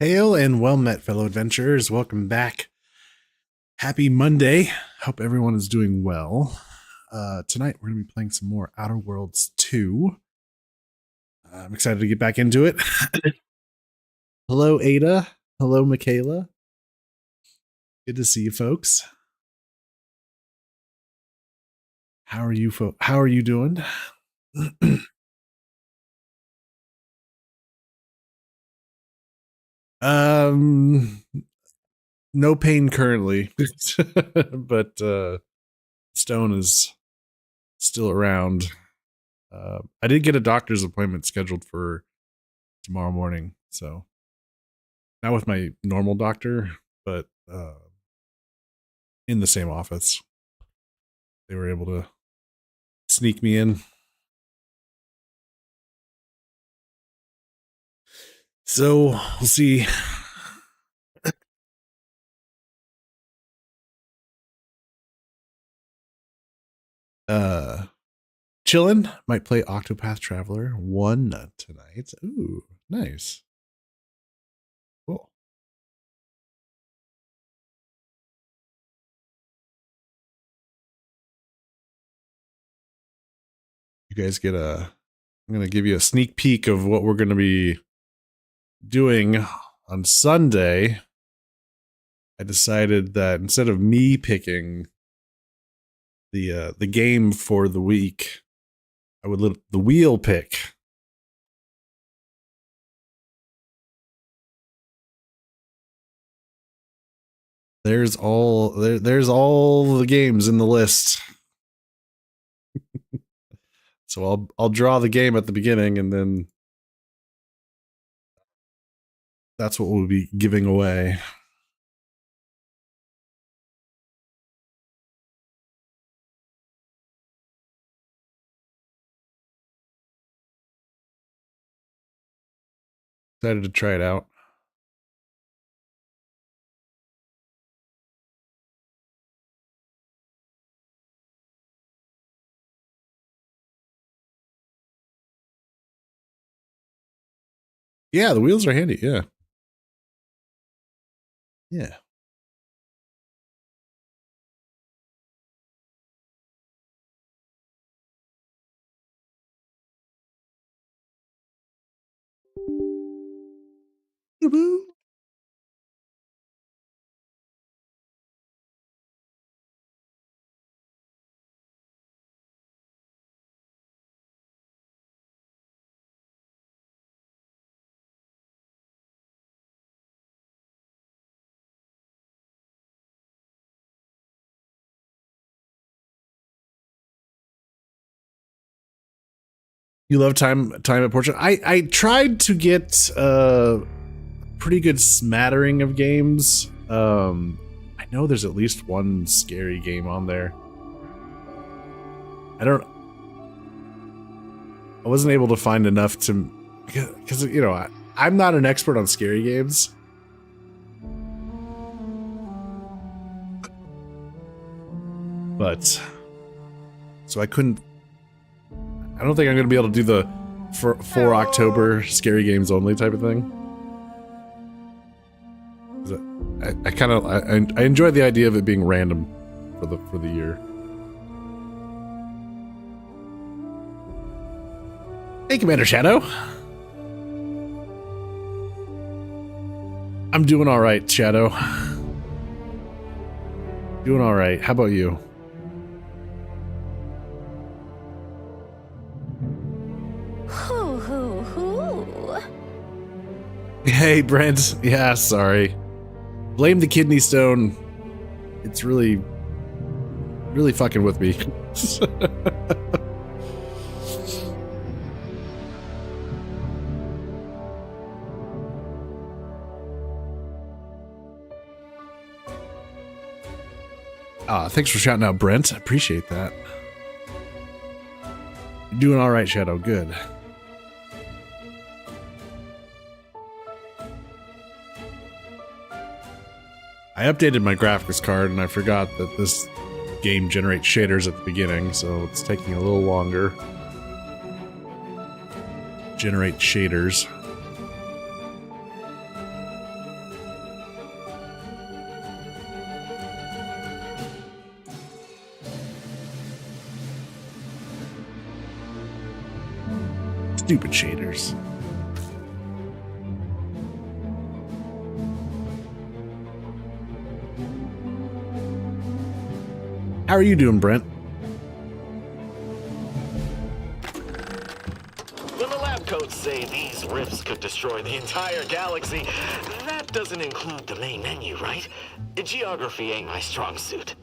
Hail and well met, fellow adventurers. Welcome back. Happy Monday. Hope everyone is doing well. Tonight, we're going to be playing some more Outer Worlds 2. I'm excited to get back into it. Hello, Ada. Hello, Michaela. Good to see you, folks. How are you, How are you doing? No pain currently, but Stone is still around. I did get a doctor's appointment scheduled for tomorrow morning, so not with my normal doctor, but in the same office. They were able to sneak me in. So we'll see. Chillin' might play Octopath Traveler 1 tonight. Ooh, nice. Cool. You guys get I'm going to give you a sneak peek of what we're going to be doing on Sunday. I decided that instead of me picking the game for the week, I would let the wheel pick. There's all the games in the list. So I'll draw the game at the beginning, and then that's what we'll be giving away. Excited to try it out. Yeah, the wheels are handy. Yeah. Yeah. Woo-hoo. You love time at Portrait. I tried to get a pretty good smattering of games. I know there's at least one scary game on there. I wasn't able to find enough to, because you know I'm not an expert on scary games. But so I couldn't. I don't think I'm going to be able to do the for October scary games only type of thing. I kind of I enjoy the idea of it being random for the year. Hey, Commander Shadow. I'm doing all right, Shadow. Doing all right. How about you? Hey, Brent. Yeah, sorry. Blame the kidney stone. It's really fucking with me. Thanks for shouting out, Brent. I appreciate that. You're doing all right, Shadow. Good. I updated my graphics card and I forgot that this game generates shaders at the beginning, so it's taking a little longer. Generate shaders. Stupid shaders. How are you doing, Brent? When the lab coats say these rifts could destroy the entire galaxy, that doesn't include the main menu, right? Geography ain't my strong suit.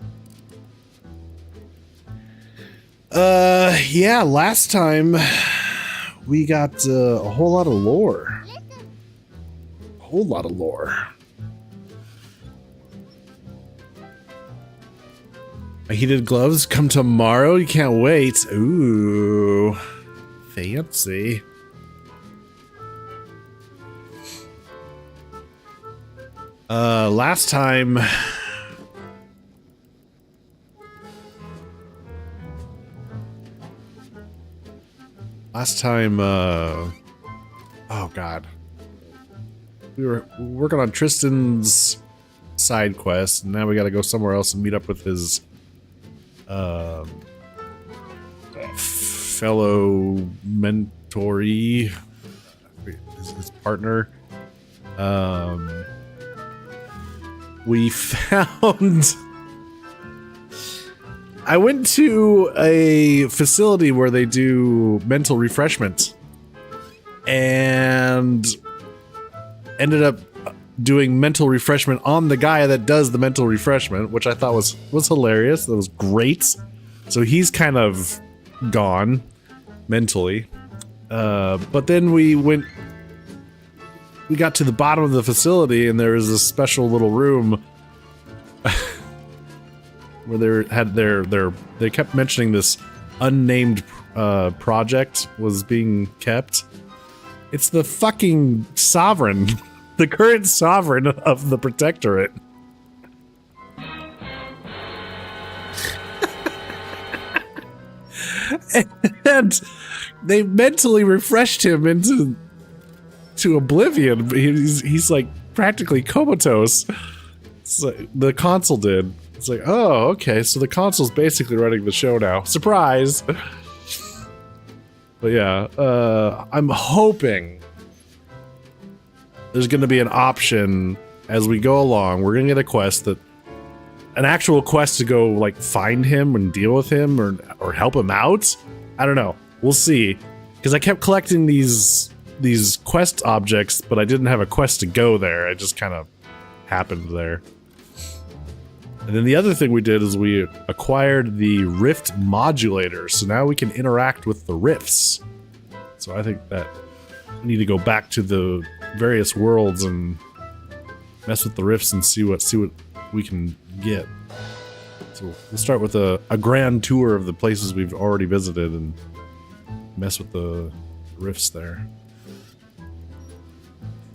Yeah, last time we got a whole lot of lore. A whole lot of lore. My heated gloves come tomorrow. You can't wait. Ooh, fancy. Last time. Oh god. We were working on Tristan's side quest, and now we gotta go somewhere else and meet up with his fellow mentoree, his partner. We found... I went to a facility where they do mental refreshment and ended up doing mental refreshment on the guy that does the mental refreshment, which I thought was hilarious. That was great. So he's kind of gone mentally. But then we got to the bottom of the facility and there was a special little room where they kept mentioning this unnamed project was being kept. It's the fucking sovereign, the current sovereign of the Protectorate. And they mentally refreshed him into oblivion. He's like practically comatose. So the console did. It's like, oh, okay, so the console's basically running the show now. Surprise! But yeah, I'm hoping there's gonna be an option as we go along. We're gonna get a quest an actual quest to go, like, find him and deal with him or help him out? I don't know. We'll see. Because I kept collecting these quest objects, but I didn't have a quest to go there. It just kind of happened there. And then the other thing we did is we acquired the Rift modulator, so now we can interact with the Rifts. So I think that we need to go back to the various worlds and mess with the Rifts and see what we can get. So we'll start with a grand tour of the places we've already visited and mess with the Rifts there.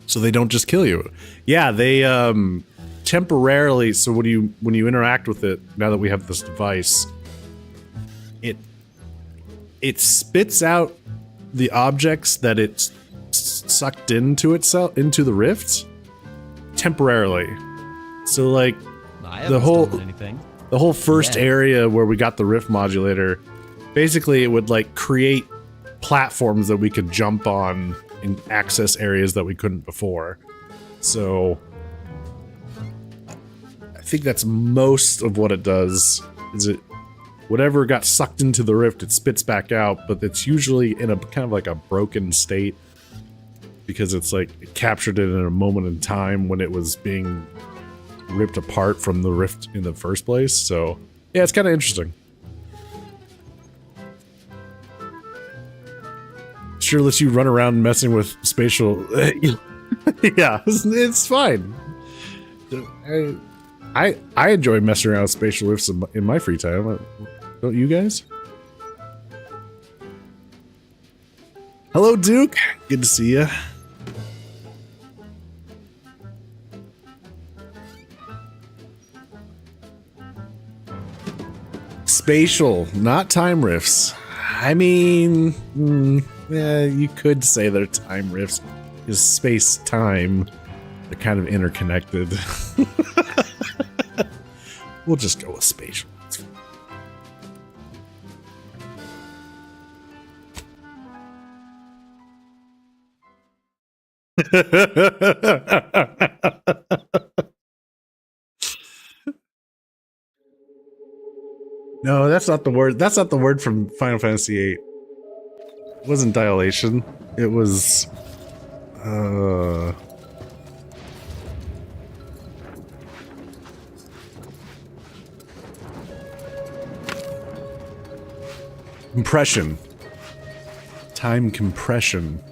So they don't just kill you. Yeah, they temporarily, so when you interact with it, now that we have this device, it spits out the objects that it's sucked into itself, into the rift, temporarily. So like the whole first area where we got the rift modulator, basically it would like create platforms that we could jump on and access areas that we couldn't before. So I think that's most of what it does. Is it whatever got sucked into the rift, it spits back out, but it's usually in a kind of like a broken state because it's like it captured it in a moment in time when it was being ripped apart from the rift in the first place. So yeah, it's kind of interesting. Sure lets you run around messing with spatial. Yeah, it's fine. I enjoy messing around with spatial rifts in my free time. Don't you guys? Hello, Duke. Good to see you. Spatial, not time rifts. I mean, yeah, you could say they're time rifts. Because space-time, they're kind of interconnected. We'll just go with spatial. No, that's not the word. That's not the word from Final Fantasy VIII. It wasn't dilation. It was compression. Time compression.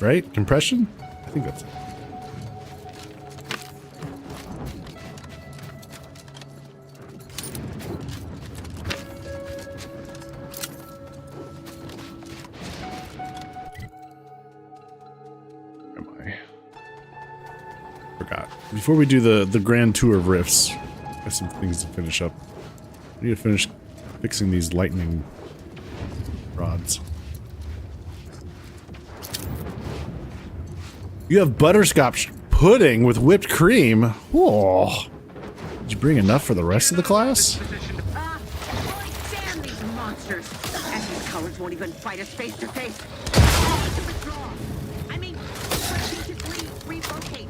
Right? Compression? I think that's it. Forgot. Before we do the grand tour of rifts, I have some things to finish up. I need to finish fixing these lightning rods. You have butterscotch pudding with whipped cream. Whoa. Did you bring enough for the rest of the class? Damn these monsters! And these cowards won't even fight us face to face. To withdraw. I mean, strategically relocate.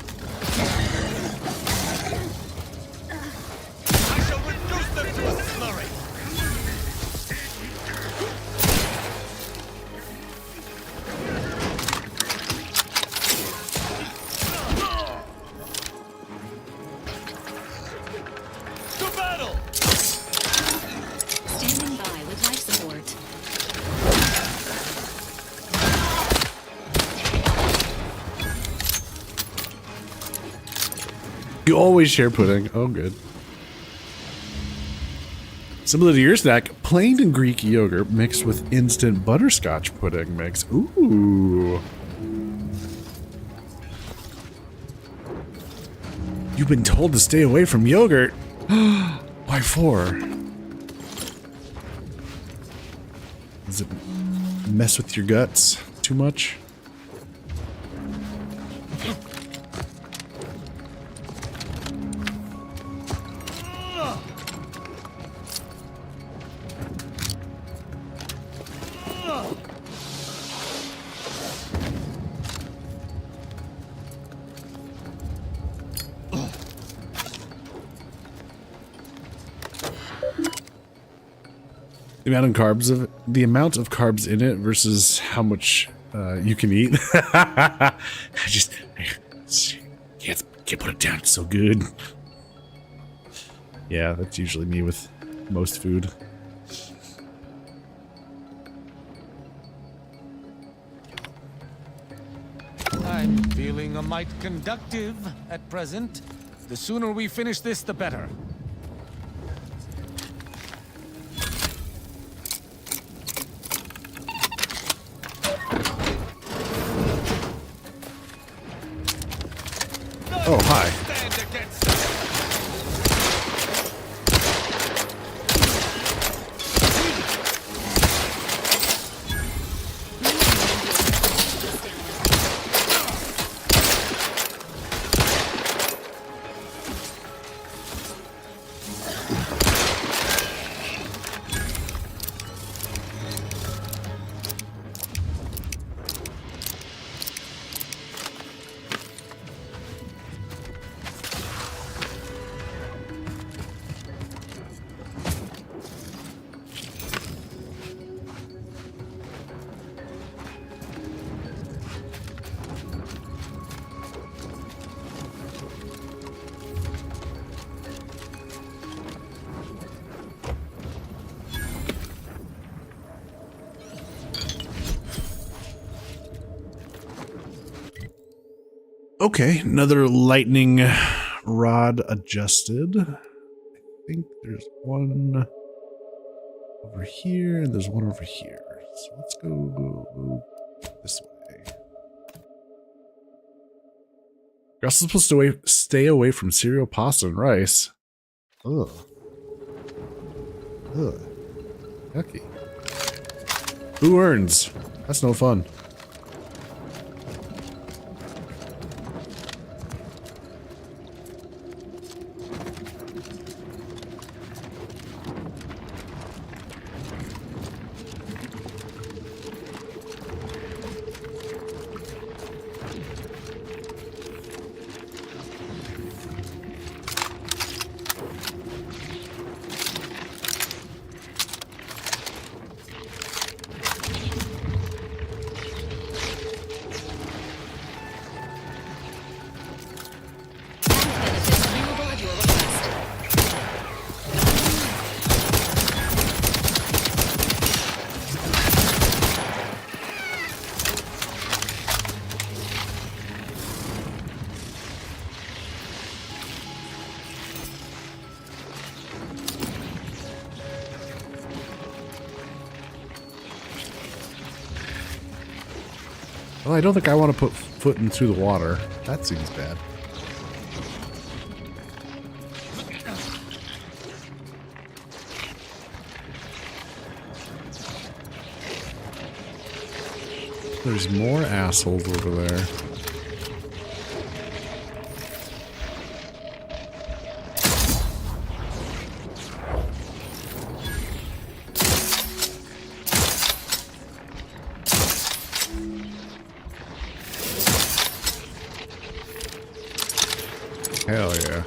I shall reduce them to a slurry. To battle! Standing by with life support. You always share pudding. Oh, good. Similar to your snack, plain and Greek yogurt mixed with instant butterscotch pudding mix. Ooh. You've been told to stay away from yogurt. Why for? Does it mess with your guts too much? The amount of carbs in it versus how much you can eat. I can't put it down. It's so good. Yeah, that's usually me with most food. I'm feeling a mite conductive at present. The sooner we finish this, the better. Oh, hi. Stand against us. Okay, another lightning rod adjusted. I think there's one over here and there's one over here. So let's go this way. You're also supposed to stay away from cereal, pasta, and rice. Ugh. Ugh. Yucky. Who earns? That's no fun. Well, I don't think I want to put foot into the water. That seems bad. There's more assholes over there. Hell yeah.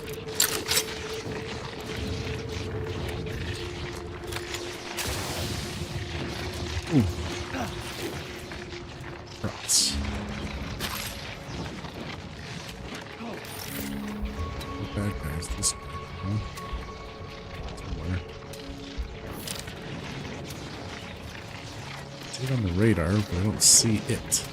Ooh. Rats. What bad guys this way, huh? Somewhere. See it on the radar, but I don't see it.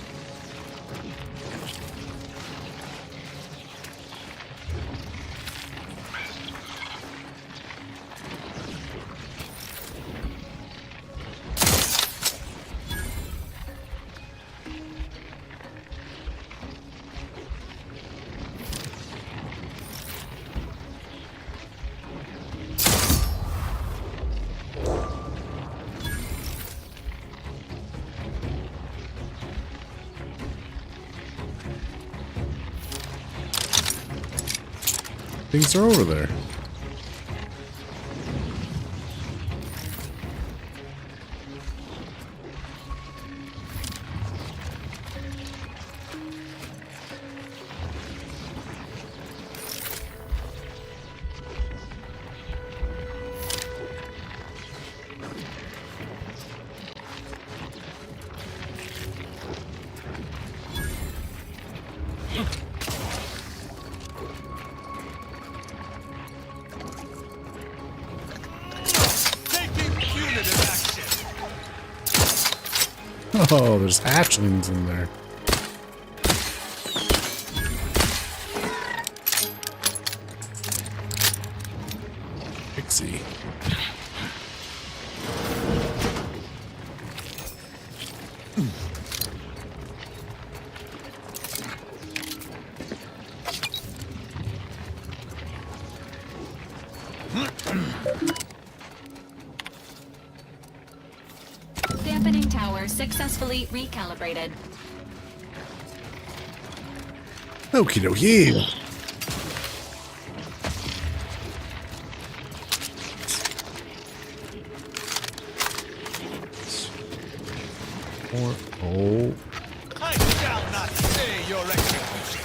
Things are over there. Oh, there's hatchlings in there. Pixie. Dampening tower successfully recalibrated. Okie dokie. Oh. I shall not stay your execution.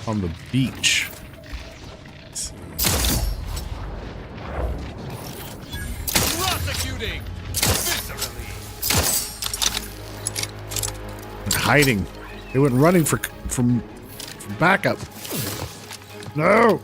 On the beach. Prosecuting viscerally. Hiding. They went running from backup. No.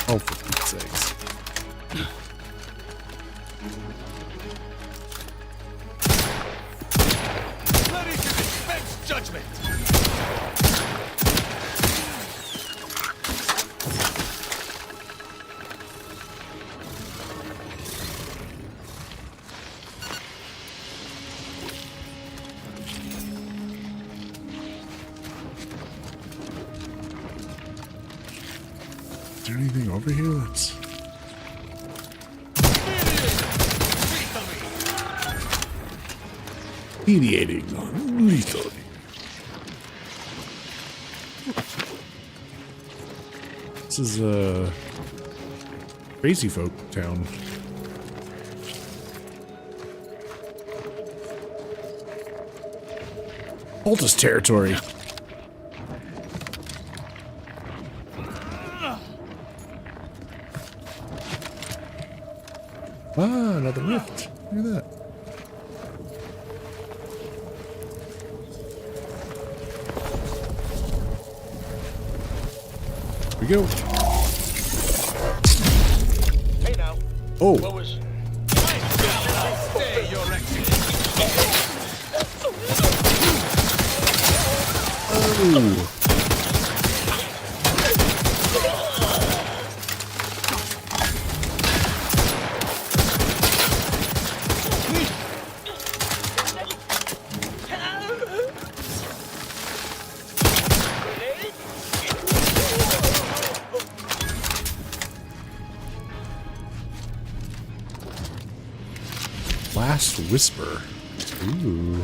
Oh, for Pete's sakes. Ready to dispense judgment. Is there anything over here that's... Mediating lethally. This is a crazy folk town. Cultist territory. Ah, another rift. Look at that. Here we go. Hey now. Oh. What was... Stay, Your Excellency. Oh. Last Whisper. Ooh.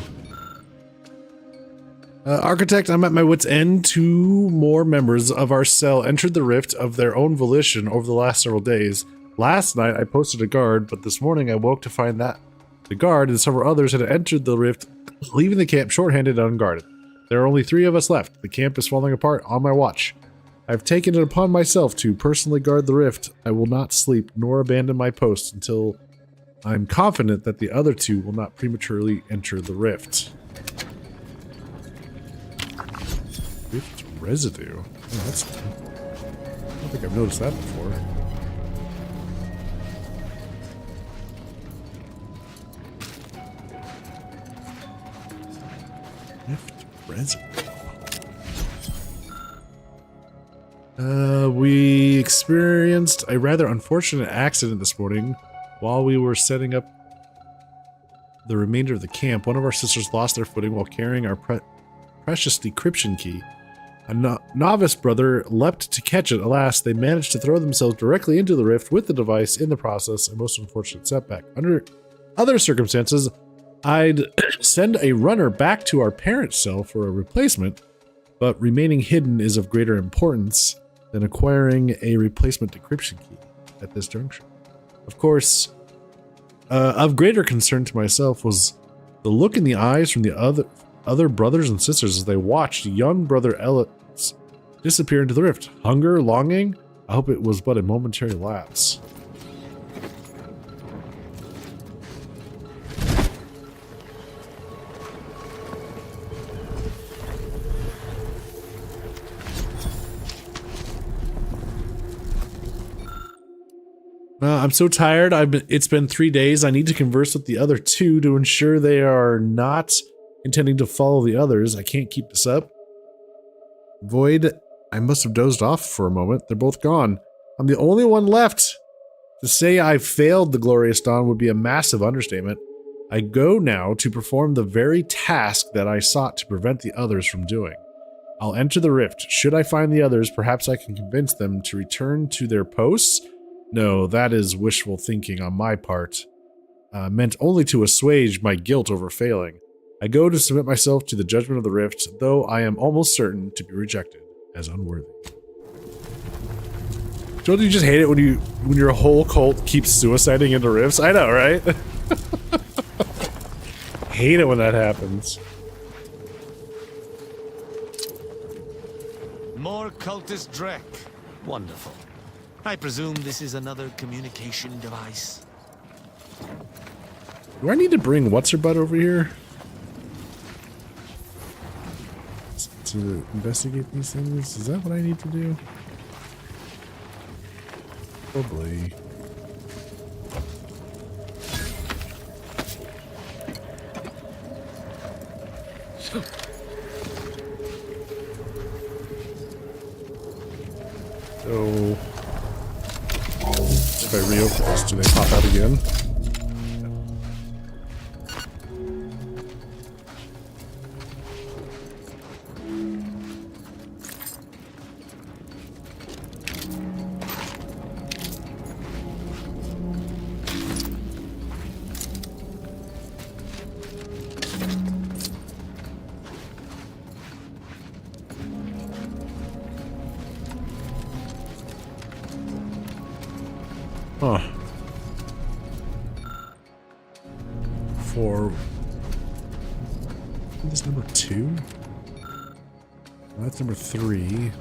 Architect, I'm at my wit's end. Two more members of our cell entered the rift of their own volition over the last several days. Last night I posted a guard, but this morning I woke to find that the guard and several others had entered the rift, leaving the camp shorthanded and unguarded. There are only 3 of us left. The camp is falling apart on my watch. I've taken it upon myself to personally guard the rift. I will not sleep nor abandon my post until I'm confident that the other 2 will not prematurely enter the rift. Rift residue. Oh, that's cool. I don't think I've noticed that before. Rift residue. We experienced a rather unfortunate accident this morning. While we were setting up the remainder of the camp, one of our sisters lost their footing while carrying our precious decryption key. A novice brother leapt to catch it. Alas, they managed to throw themselves directly into the rift with the device in the process, a most unfortunate setback. Under other circumstances, I'd send a runner back to our parent cell for a replacement, but remaining hidden is of greater importance than acquiring a replacement decryption key at this juncture. Of course, of greater concern to myself was the look in the eyes from the other brothers and sisters as they watched young brother Ellis disappear into the rift. Hunger, longing, I hope it was but a momentary lapse. I'm so tired. It's been 3 days. I need to converse with the other 2 to ensure they are not intending to follow the others. I can't keep this up. Void, I must have dozed off for a moment. They're both gone. I'm the only one left. To say I failed the Glorious Dawn would be a massive understatement. I go now to perform the very task that I sought to prevent the others from doing. I'll enter the rift. Should I find the others, perhaps I can convince them to return to their posts. No, that is wishful thinking on my part, meant only to assuage my guilt over failing. I go to submit myself to the judgment of the rift, though I am almost certain to be rejected as unworthy. Don't you just hate it when your whole cult keeps suiciding into rifts? I know, right? Hate it when that happens. More cultist Drek. Wonderful. I presume this is another communication device. Do I need to bring what's-her-butt over here? To investigate these things? Is that what I need to do? Probably. So, if I reopen this, do they pop out again? Huh. For the this number 2? That's number 3.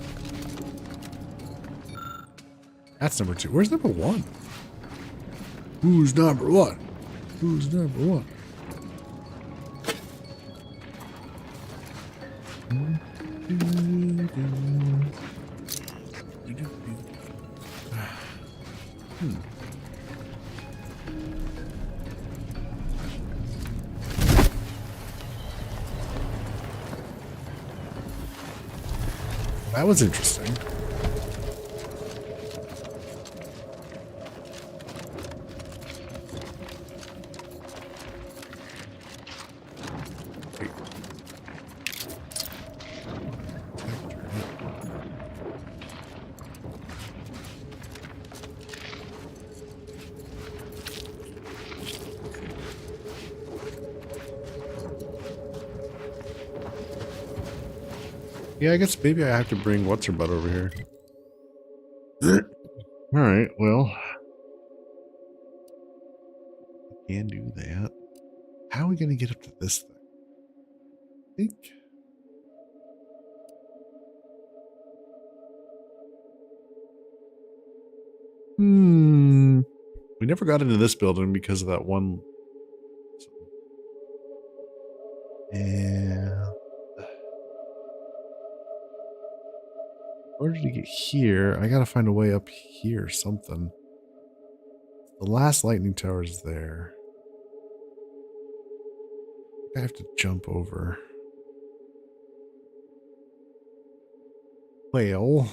That's number 2. Where's number 1? Who's number 1? Who's number 1? That was interesting. Yeah, I guess maybe I have to bring what's her butt over here. Alright, well. I can do that. How are we going to get up to this thing? I think. We never got into this building because of that one. And. In order to get here, I gotta find a way up here or something. The last lightning tower is there. I have to jump over. Well.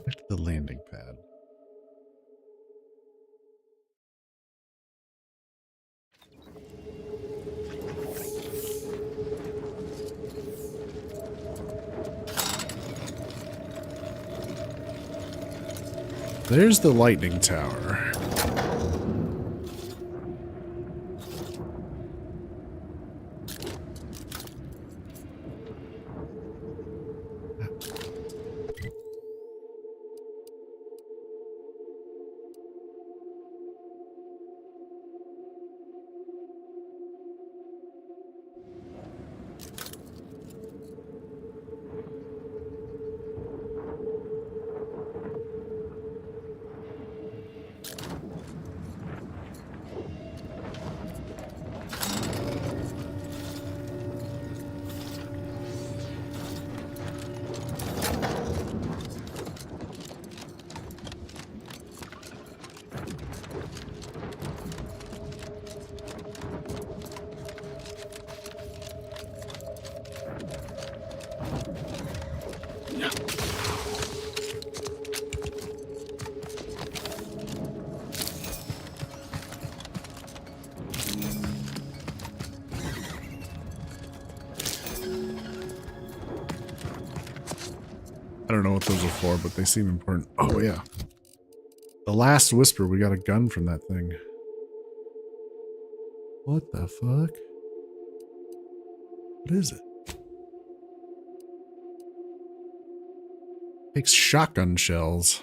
Back to the landing pad. There's the lightning tower. I don't know what those are for, but they seem important. Oh, yeah. The last whisper, we got a gun from that thing. What the fuck? What is it? Takes shotgun shells.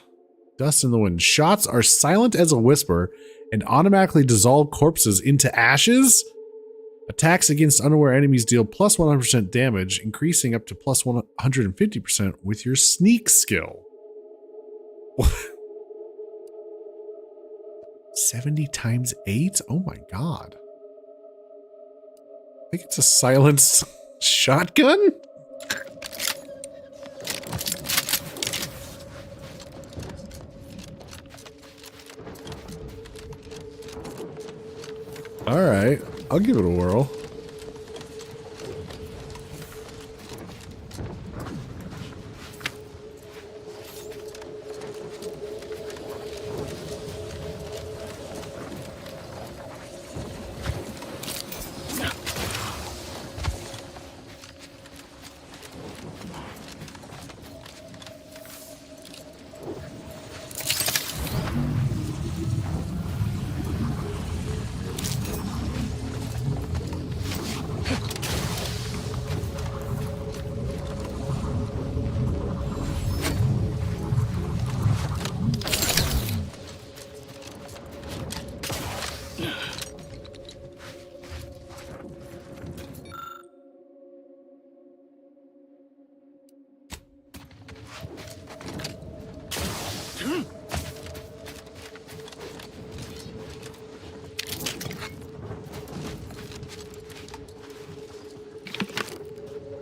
Dust in the wind. Shots are silent as a whisper and automatically dissolve corpses into ashes. Attacks against unaware enemies deal plus 100% damage, increasing up to plus 150% with your sneak skill. 70 times 8? Oh my god. I think it's a silenced shotgun? Alright, I'll give it a whirl.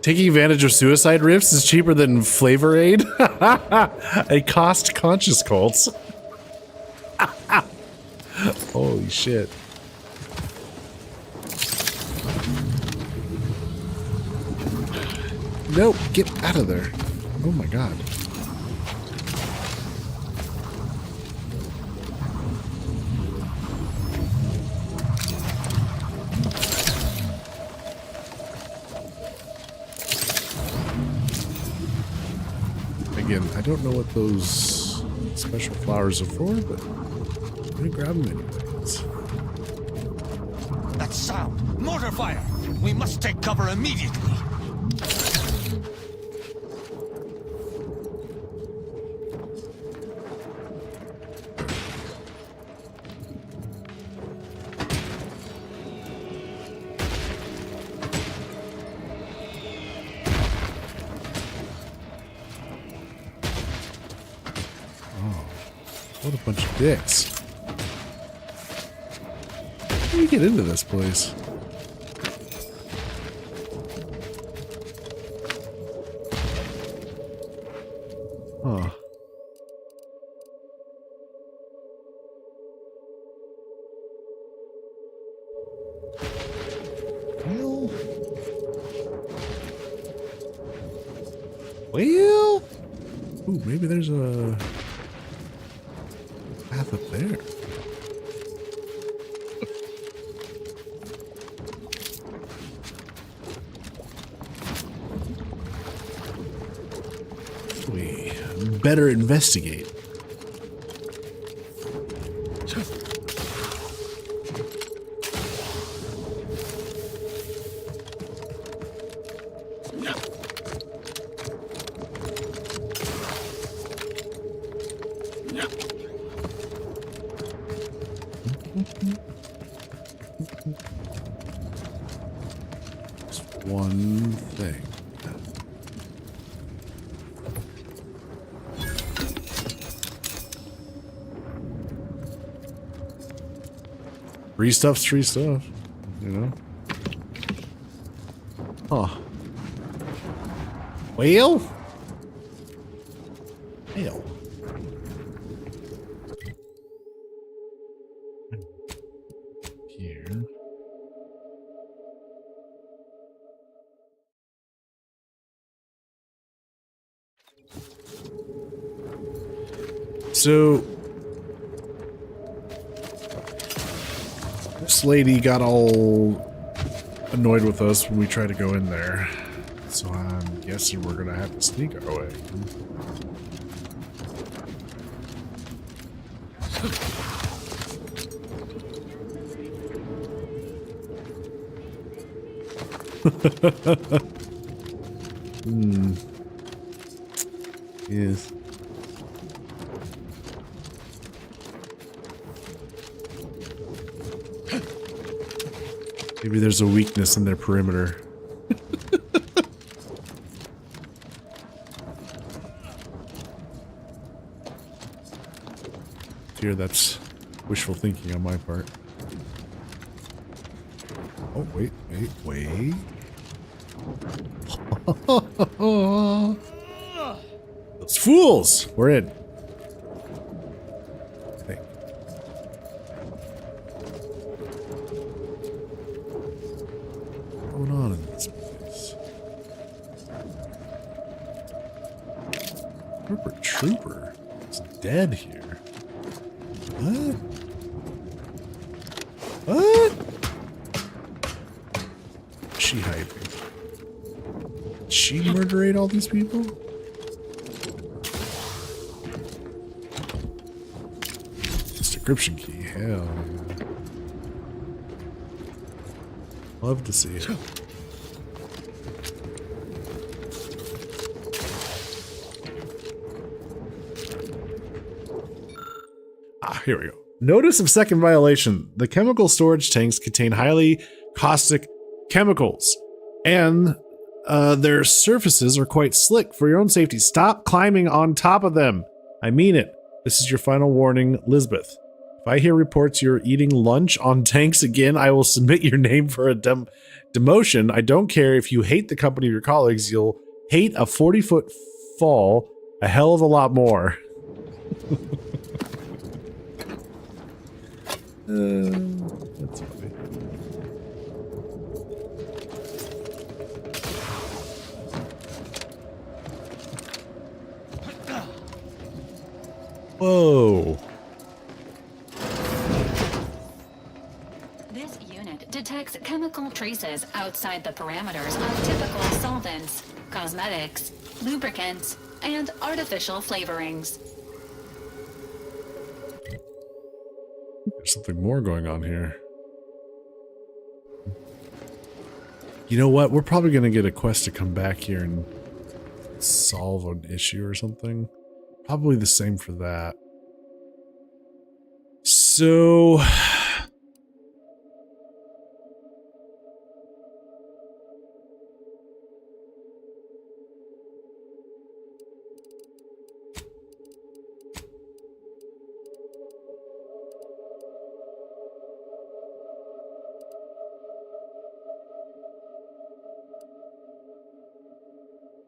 Taking advantage of suicide rifts is cheaper than Flavor Aid. A cost-conscious cult. Holy shit. No, get out of there. Oh my god. Again, I don't know what those special flowers are for, but I'm gonna grab them anyways. That sound! Mortar fire! We must take cover immediately! What a bunch of dicks. How do you get into this place? Huh. Well, ooh, maybe there's a path up there. We better investigate. Just one thing. Free stuff's free stuff, you know? Huh. Well? Hell. Here. So this lady got all annoyed with us when we tried to go in there. So I'm guessing we're gonna have to sneak our way. Yes. Maybe there's a weakness in their perimeter. Here, that's wishful thinking on my part. Oh, wait. Those fools! We're in. Hey. What's going on in this place? Corporate Trooper is dead here. What? What? What's she hiding? Did she murderate all these people? Description key, hell yeah. Love to see it. Here we go. Notice of second violation. The chemical storage tanks contain highly caustic chemicals, and their surfaces are quite slick. For your own safety, stop climbing on top of them. I mean it. This is your final warning, Lisbeth. If I hear reports you're eating lunch on tanks again, I will submit your name for a demotion. I don't care if you hate the company of your colleagues, you'll hate a 40-foot fall a hell of a lot more. That's funny. Whoa. This unit detects chemical traces outside the parameters of typical solvents, cosmetics, lubricants, and artificial flavorings. There's something more going on here. You know what? We're probably going to get a quest to come back here and solve an issue or something. Probably the same for that. So...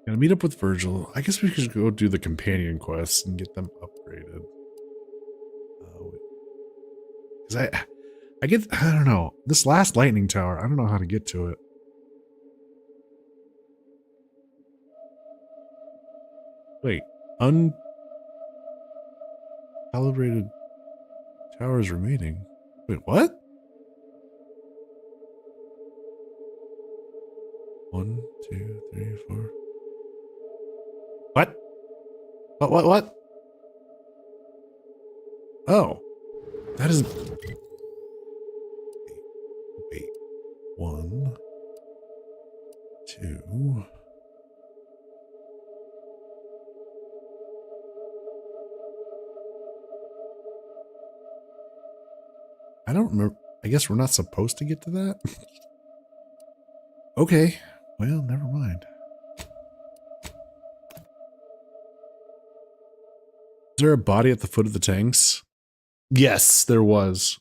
Gonna meet up with Virgil. I guess we could go do the companion quests and get them upgraded. Because I don't know. This last lightning tower, I don't know how to get to it. Wait, uncalibrated towers remaining. Wait, what? 1, 2, 3, 4. What? What? Oh. That isn't... Wait. 1, 2... I don't remember. I guess we're not supposed to get to that? Okay. Well, never mind. Is there a body at the foot of the tanks? Yes, there was.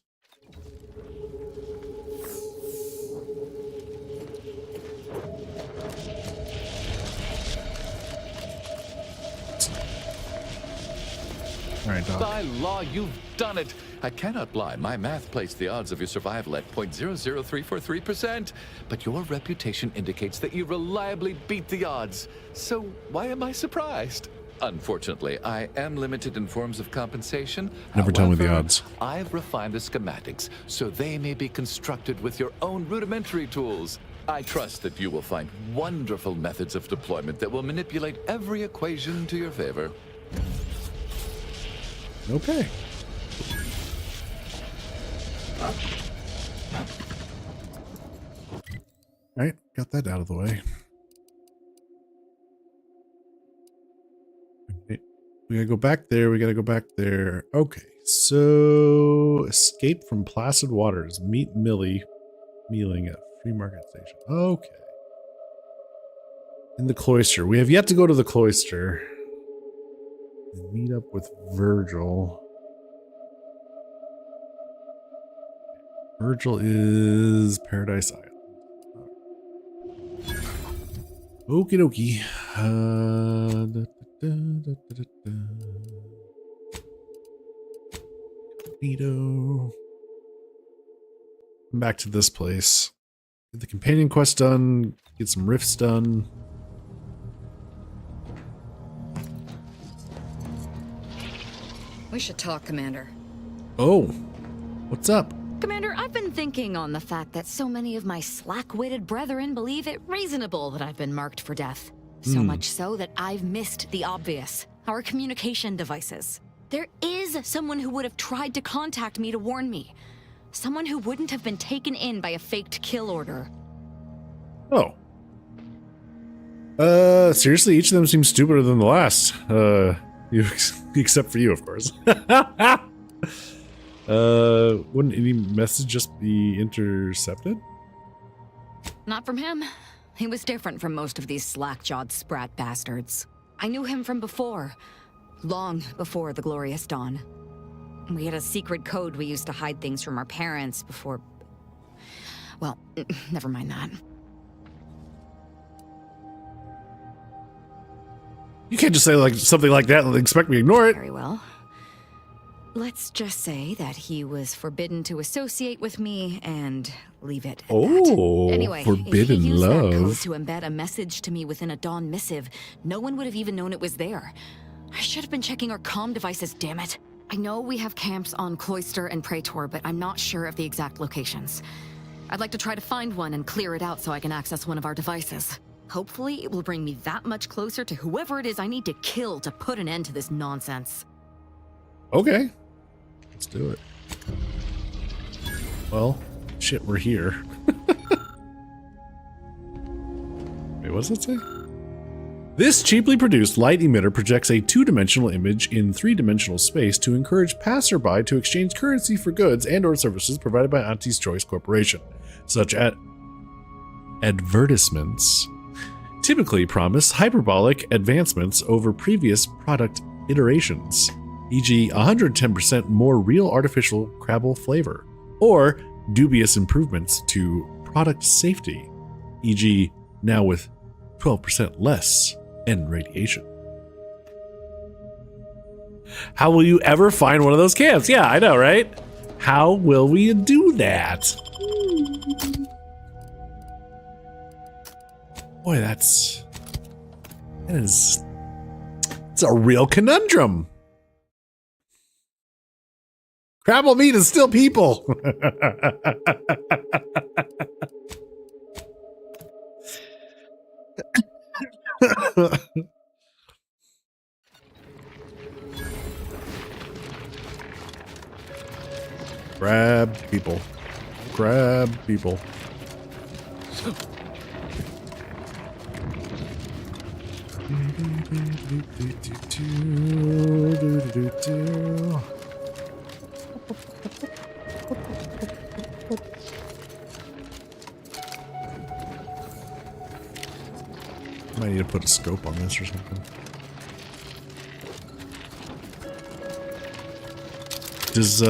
All right, Doc. By law, you've done it. I cannot lie. My math placed the odds of your survival at 0.00343%. But your reputation indicates that you reliably beat the odds. So why am I surprised? Unfortunately, I am limited in forms of compensation. Never tell me the However, odds. I've refined the schematics so they may be constructed with your own rudimentary tools. I trust that you will find wonderful methods of deployment that will manipulate every equation to your favor. Okay. All right, got that out of the way. Okay, we gotta go back there. We gotta go back there. Okay, so escape from placid waters. Meet Millie Mealing at Free Market Station. Okay. In the cloister. We have yet to go to the cloister. And meet up with Virgil. Virgil is Paradise Island. Okie dokie. Torpedo. Come back to this place. Get the companion quest done. Get some rifts done. We should talk, Commander. Oh, what's up? Commander, I've been thinking on the fact that so many of my slack-witted brethren believe it reasonable that I've been marked for death. So much so that I've missed the obvious, our communication devices. There is someone who would have tried to contact me to warn me. Someone who wouldn't have been taken in by a faked kill order. Oh. Seriously, each of them seems stupider than the last. Except for you, of course. Wouldn't any message just be intercepted? Not from him. He was different from most of these slack-jawed sprat bastards. I knew him from before. Long before the Glorious Dawn. We had a secret code we used to hide things from our parents before... Well, never mind that. You can't just say like something like that and expect me to ignore it. Very well. Let's just say that he was forbidden to associate with me and leave it at that. Anyway, forbidden if he used that code love. to embed a message to me within a Dawn missive, no one would have even known it was there. I should have been checking our comm devices, damn it. I know we have camps on Cloister and Praetor, but I'm not sure of the exact locations. I'd like to try to find one and clear it out so I can access one of our devices. Hopefully, it will bring me that much closer to whoever it is I need to kill to put an end to this nonsense. Okay. Let's do it. Well, shit, we're here. Wait, what does it say? This cheaply produced light emitter projects a two-dimensional image in three-dimensional space to encourage passerby to exchange currency for goods and or services provided by Auntie's Choice Corporation, such as advertisements. Typically promise hyperbolic advancements over previous product iterations, e.g. 110% more real artificial Crabble flavor, or dubious improvements to product safety, e.g. now with 12% less end radiation. How will you ever find one of those camps? Yeah, I know, right? How will we do that? Boy, it's a real conundrum. Crabble meat is still people. Grab people. Grab people. Might need to put a scope on this or something. Does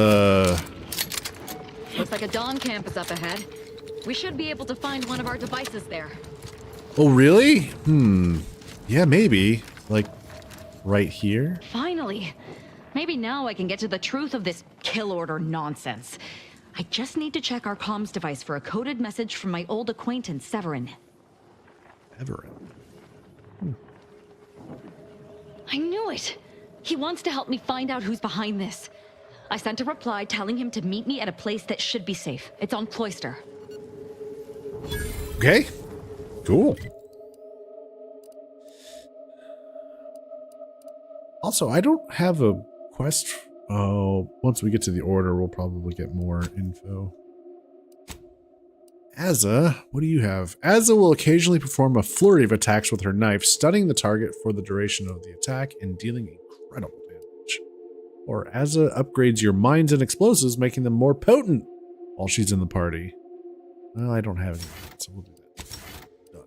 Looks like a Dawn camp is up ahead. We should be able to find one of our devices there. oh really? Yeah, maybe. Like right here? Finally! Maybe now I can get to the truth of this kill order nonsense. I just need to check our comms device for a coded message from my old acquaintance, Severin. Everett. I knew it! He wants to help me find out who's behind this. I sent a reply telling him to meet me at a place that should be safe. It's on Cloister. Okay. Cool. Also, I don't have a quest. Oh, once we get to the order, we'll probably get more info. Azza, what do you have? Azza will occasionally perform a flurry of attacks with her knife, stunning the target for the duration of the attack and dealing incredible damage. Or Azza upgrades your mines and explosives, making them more potent while she's in the party. Well, I don't have any of that, so we'll do that. Done.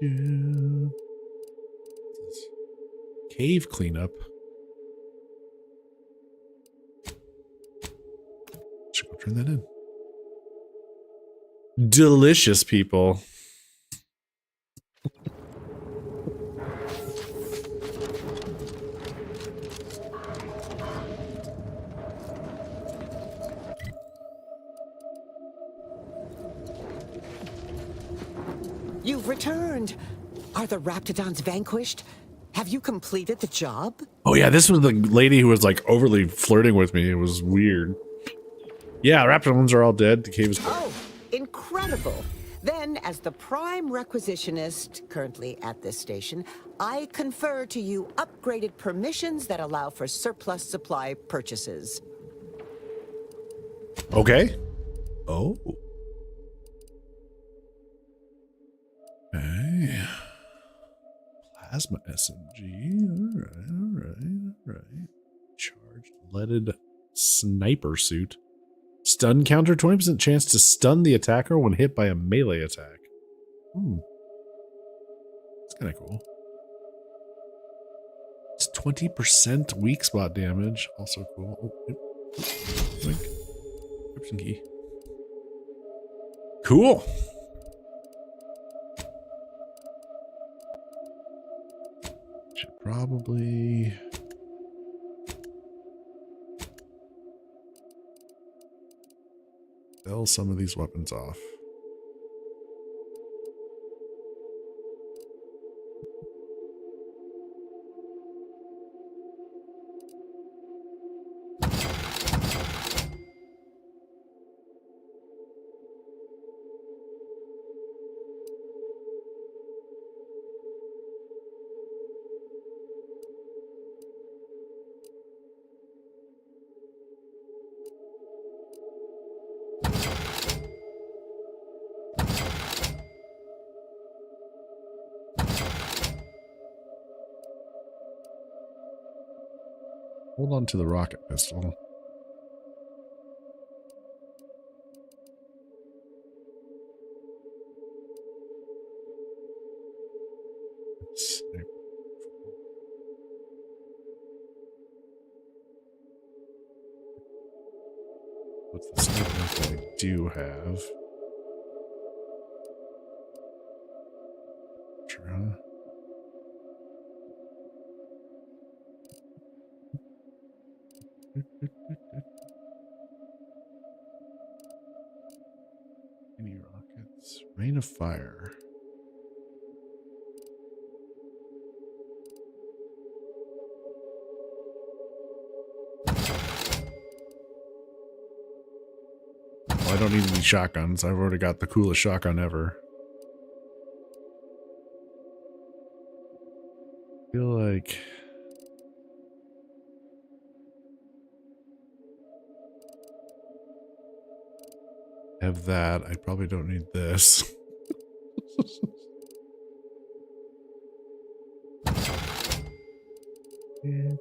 Yeah. Cave cleanup. Should go turn that in. Delicious, people. You've returned. Are the Raptidons vanquished? Have you completed the job? Oh yeah, this was the lady who was like overly flirting with me. It was weird. Yeah, Raptidons are all dead. The cave is closed. Oh, incredible. Then, as the prime requisitionist currently at this station, I confer to you upgraded permissions that allow for surplus supply purchases. Okay. Oh. Okay. Plasma SMG. Alright. Charged leaded sniper suit. Stun counter, 20% chance to stun the attacker when hit by a melee attack. That's kind of cool. It's 20% weak spot damage. Also cool. Oh, yep. Blink. Cryption key. Cool. Should probably sell some of these weapons off. Hold on to the rocket pistol. Sniper. What's the sniper rifle I do have? Sure. Any rockets? Rain of fire. Oh, I don't need any shotguns. I've already got the coolest shotgun ever. I feel like have that. I probably don't need this. Yeah.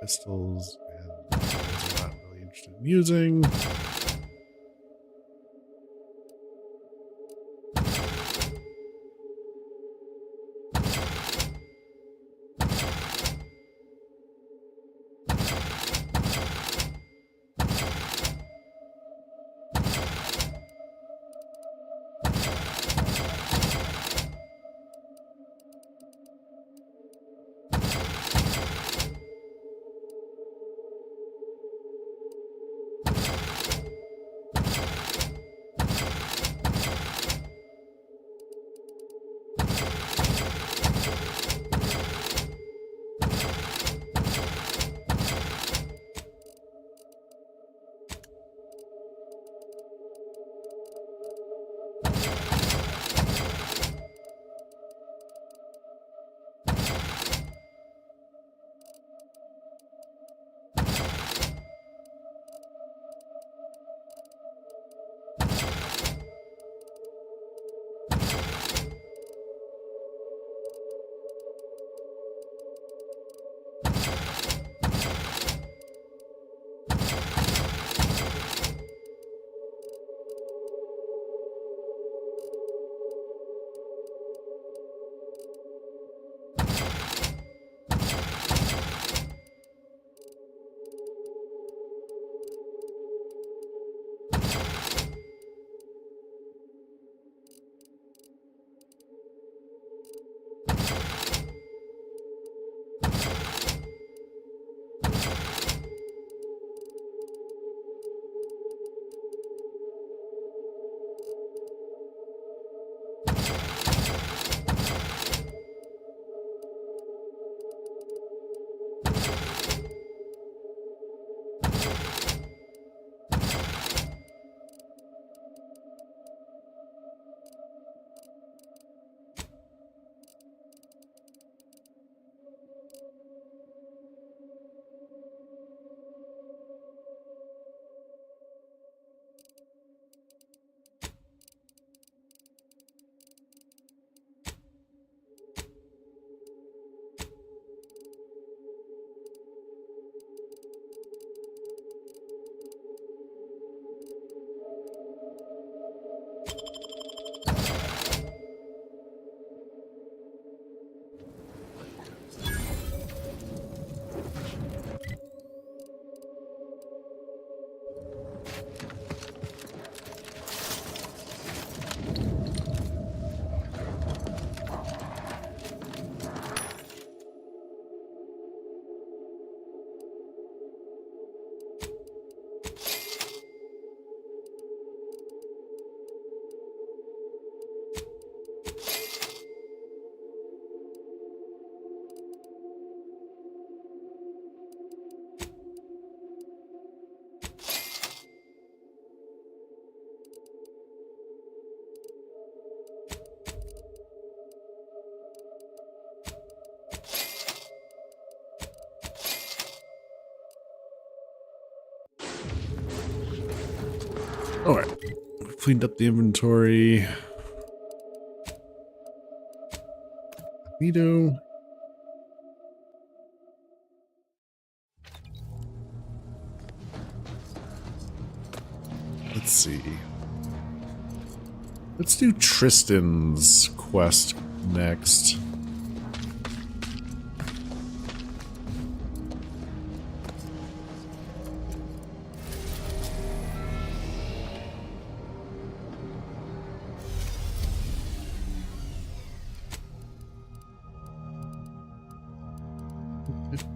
Pistols and those I'm not really interested in using. All right, cleaned up the inventory. Magneto. Let's see. Let's do Tristan's quest next.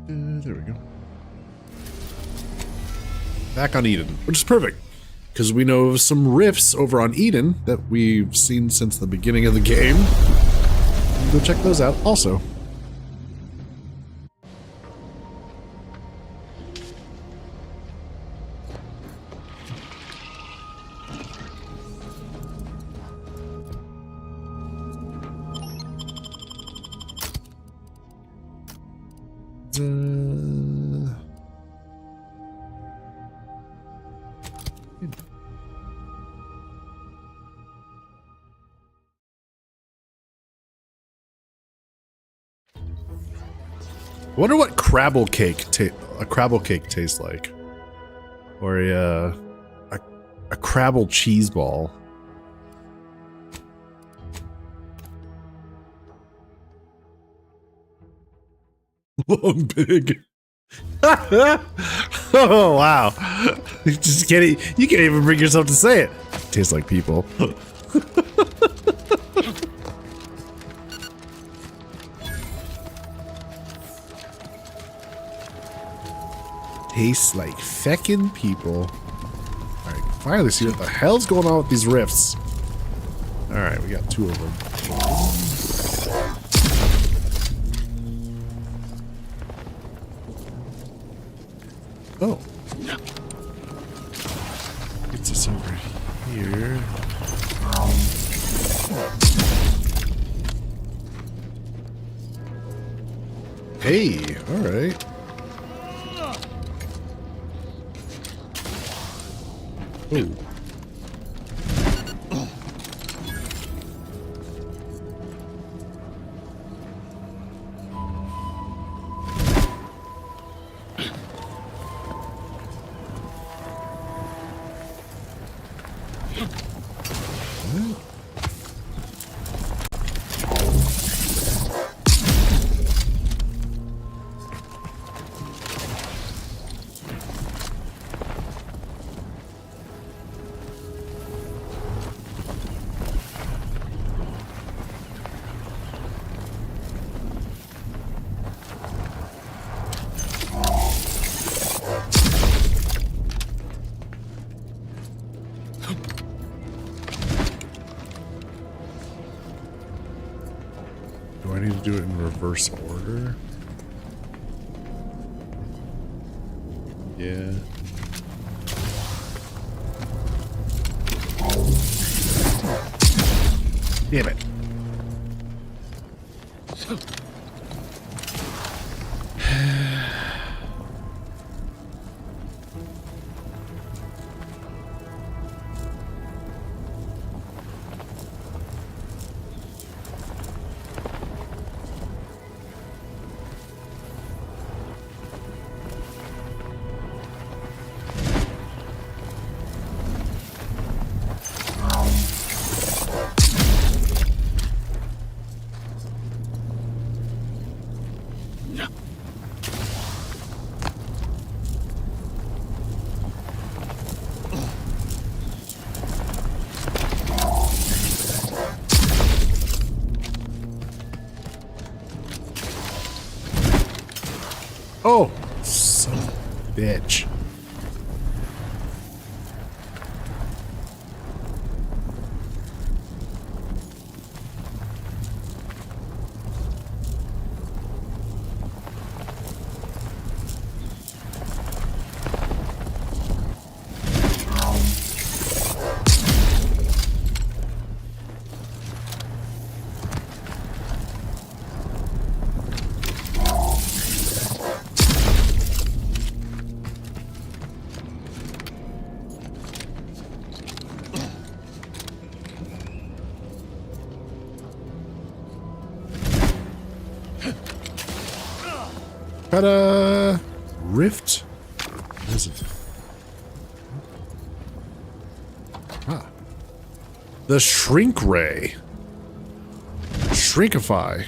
There we go. Back on Eden, which is perfect, because we know of some rifts over on Eden that we've seen since the beginning of the game. Go check those out also. I wonder what Crabble cake tastes like, or a Crabble cheese ball. Long big. Oh wow! You can't even bring yourself to say it. Tastes like people. Tastes like feckin' people. Alright, finally see what the hell's going on with these rifts. Alright, we got 2 of them. Oh. Gets us over here. Hey, alright. Ooh. Do I need to do it in reverse order? Yeah. Damn it. Oh, son of a bitch. Ta-da! Rift. What is it? Ah. The Shrink Ray. Shrinkify.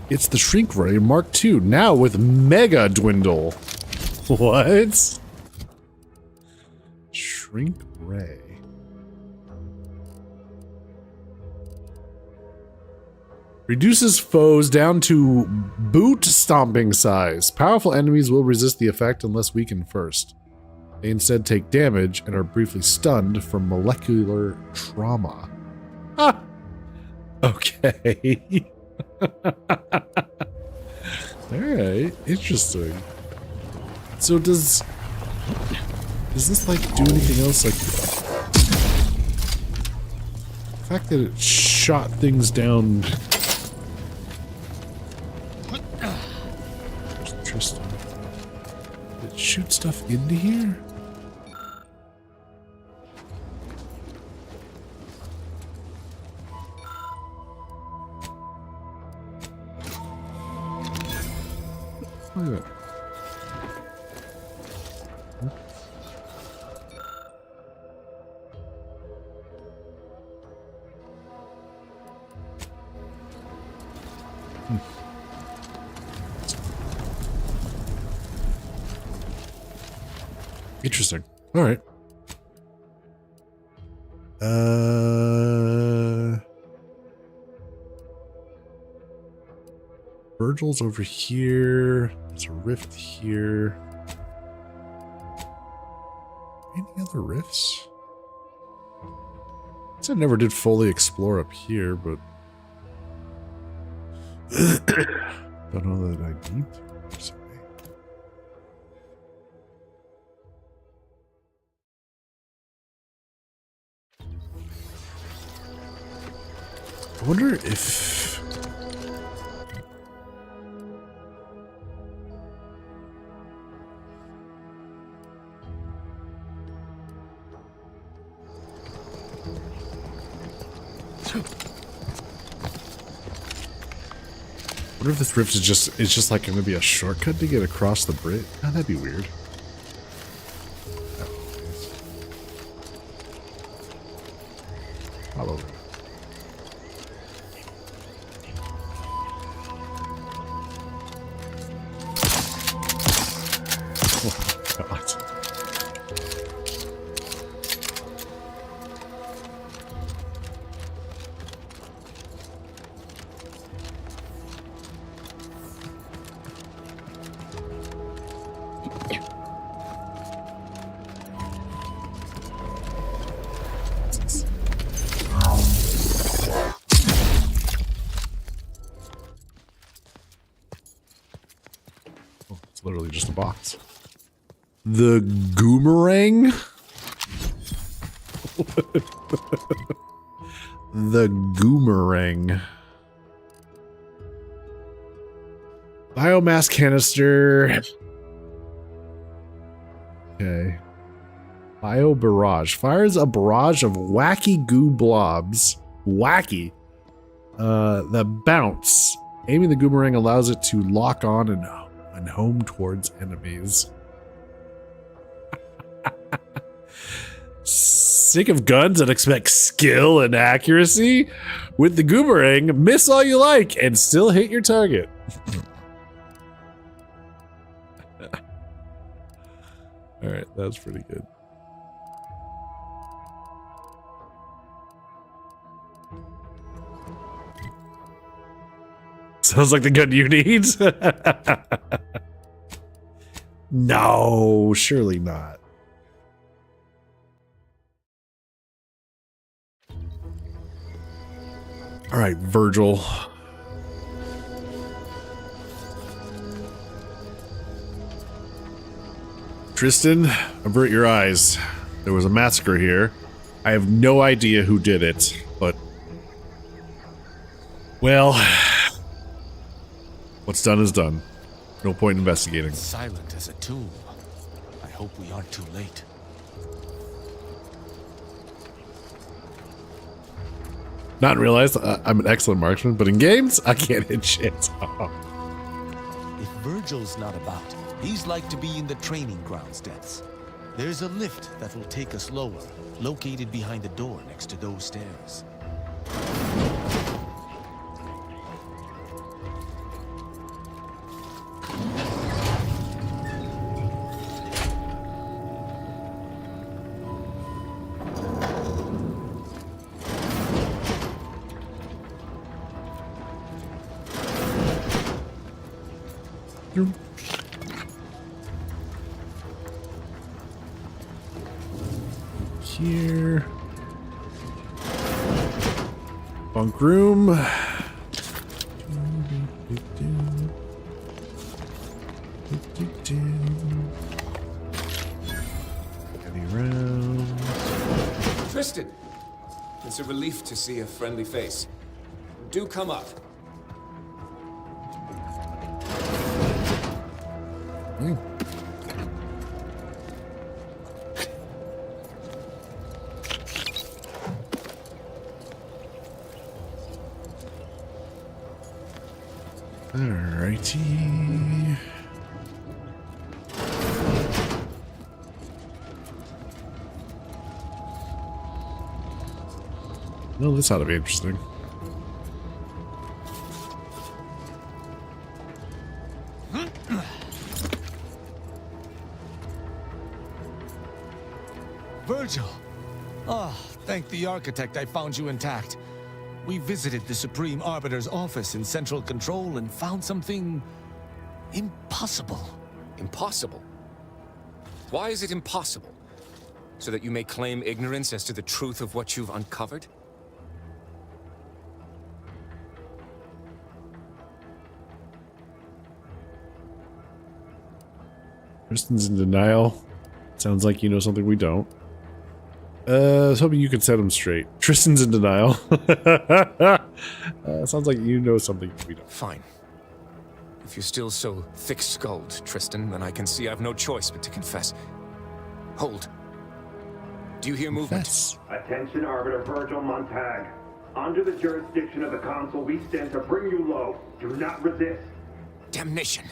It's the Shrink Ray Mark II, now with Mega Dwindle. What? Shrink Ray. Reduces foes down to boot stomping size. Powerful enemies will resist the effect unless weakened first. They instead take damage and are briefly stunned from molecular trauma. Ah! Okay. Alright, interesting. So does this like do anything else? Like the fact that it shot things down. Interesting. Did it shoot stuff into here? Look at that. Interesting. All right. Virgil's over here. There's a rift here. Any other rifts? I never did fully explore up here, but don't know that I need to. I wonder if this rift is just like going to be a shortcut to get across the bridge. Oh, that'd be weird. Probably. Oh my God. Literally just a box. The Goomerang? The Goomerang. Biomass canister. Okay. Bio barrage. Fires a barrage of wacky goo blobs. Wacky. That bounce. Aiming the Goomerang allows it to lock on and home towards enemies. Sick of guns that expect skill and accuracy? With the Goomerang, miss all you like and still hit your target. Alright, that's pretty good. Sounds like the gun you need. No, surely not. All right, Virgil. Tristan, avert your eyes. There was a massacre here. I have no idea who did it, but... well... what's done is done. No point investigating. Silent as a tomb. I hope we aren't too late. Not in real life, I'm an excellent marksman, but in games, I can't hit shit. If Virgil's not about. He's like to be in the training grounds depths. There's a lift that will take us lower, located behind the door next to those stairs. Here. Bunk room. Heavy round. Tristan! It's a relief to see a friendly face. Do come up. Alrighty. Well, this ought to be interesting. Virgil! Ah, thank the architect I found you intact. We visited the Supreme Arbiter's office in Central Control and found something impossible. Impossible? Why is it impossible? So that you may claim ignorance as to the truth of what you've uncovered? Tristan's in denial. Sounds like you know something we don't. I was hoping you could set him straight. Tristan's in denial. Sounds like you know something we don't. Fine. If you're still so thick-skulled, Tristan, then I can see I've no choice but to confess. Hold. Do you hear movement? Confess. Attention, Arbiter Virgil Montag. Under the jurisdiction of the Council, we stand to bring you low. Do not resist. Damnation!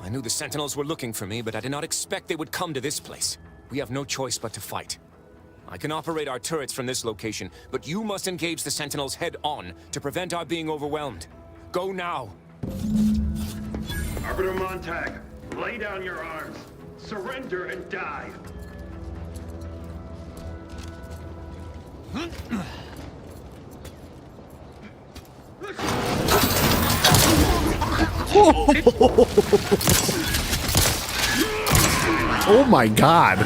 I knew the Sentinels were looking for me, but I did not expect they would come to this place. We have no choice but to fight. I can operate our turrets from this location, but you must engage the Sentinels head-on to prevent our being overwhelmed. Go now! Arbiter Montag, lay down your arms. Surrender and die. Oh my god.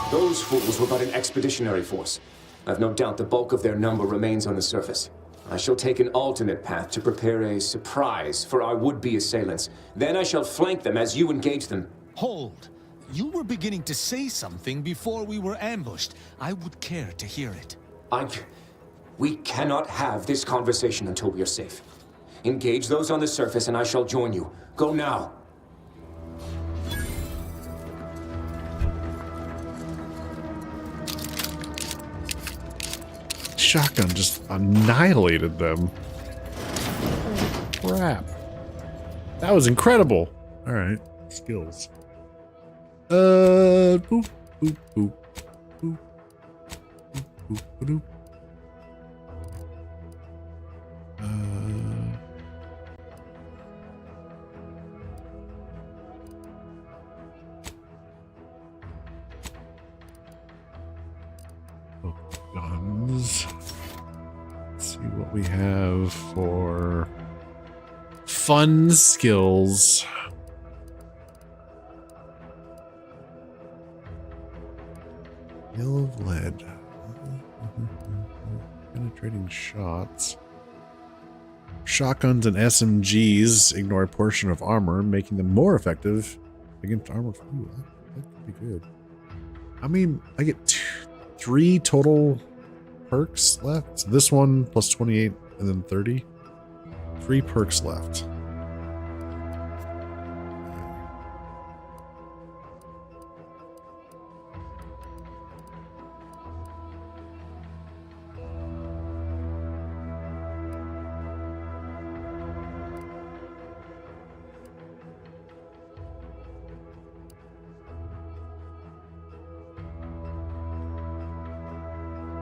Those fools were but an expeditionary force. I've no doubt the bulk of their number remains on the surface. I shall take an alternate path to prepare a surprise for our would-be assailants. Then I shall flank them as you engage them. Hold. You were beginning to say something before we were ambushed. I would care to hear it. We cannot have this conversation until we are safe. Engage those on the surface and I shall join you. Go now. Shotgun just annihilated them. Crap. That was incredible. Alright. Skills. Boop, boop, boop. Boop, boop, boop, boop. Guns. Let's see what we have for fun skills. Hail of lead. Penetrating shots. Shotguns and SMGs ignore a portion of armor, making them more effective against armor. Ooh, that could be good. I mean, I get 3 total perks left. So this one plus 28 and then 30. 3 perks left.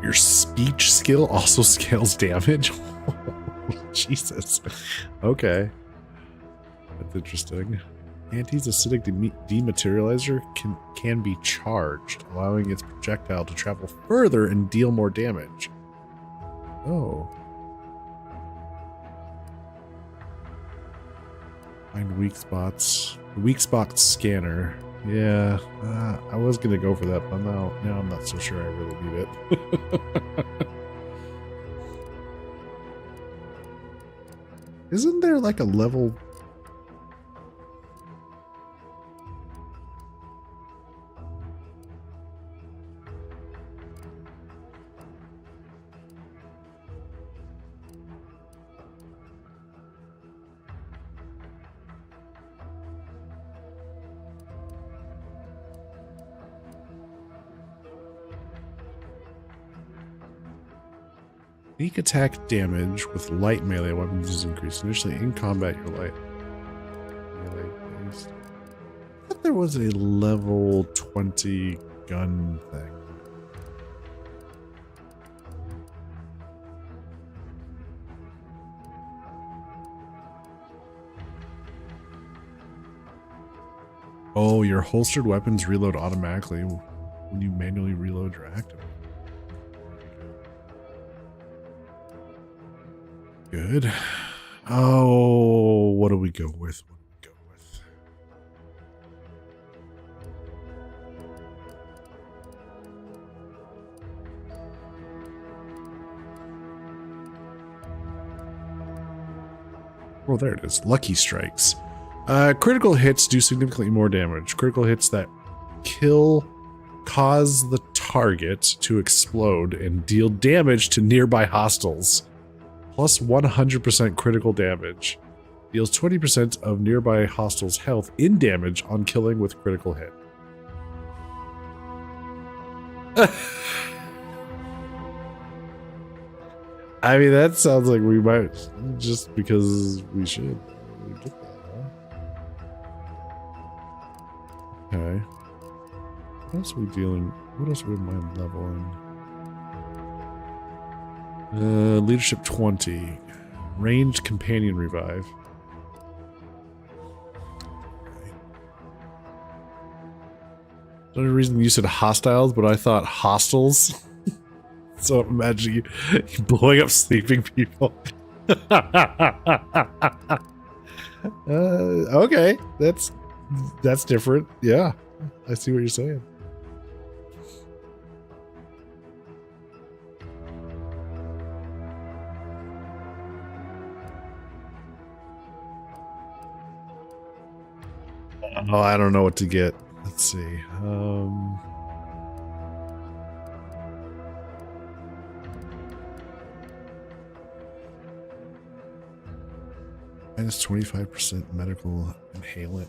Your speech skill also scales damage. Jesus. Okay. That's interesting. Anti's acidic dematerializer can be charged, allowing its projectile to travel further and deal more damage. Oh. Find weak spots. Weak spot scanner. Yeah, I was gonna go for that, but now I'm not so sure I really need it. Isn't there like a level? Sneak attack damage with light melee weapons is increased. Initially in combat, your light melee based. I thought there was a level 20 gun thing. Oh, your holstered weapons reload automatically when you manually reload your active. Good. Oh, what do we go with? What do we go with? Oh, there it is. Lucky strikes. Critical hits do significantly more damage. Critical hits that kill cause the target to explode and deal damage to nearby hostiles. Plus 100% critical damage. Deals 20% of nearby hostiles' health in damage on killing with critical hit. I mean, that sounds like we might, just because we should. We get that, huh? Okay. What else are we dealing? What else are we mind leveling? Leadership 20. Ranged companion revive. The only reason you said hostiles, but I thought hostels. So imagine you blowing up sleeping people. Okay, that's different. Yeah, I see what you're saying. Oh, I don't know what to get. Let's see. Minus 25% medical inhalant.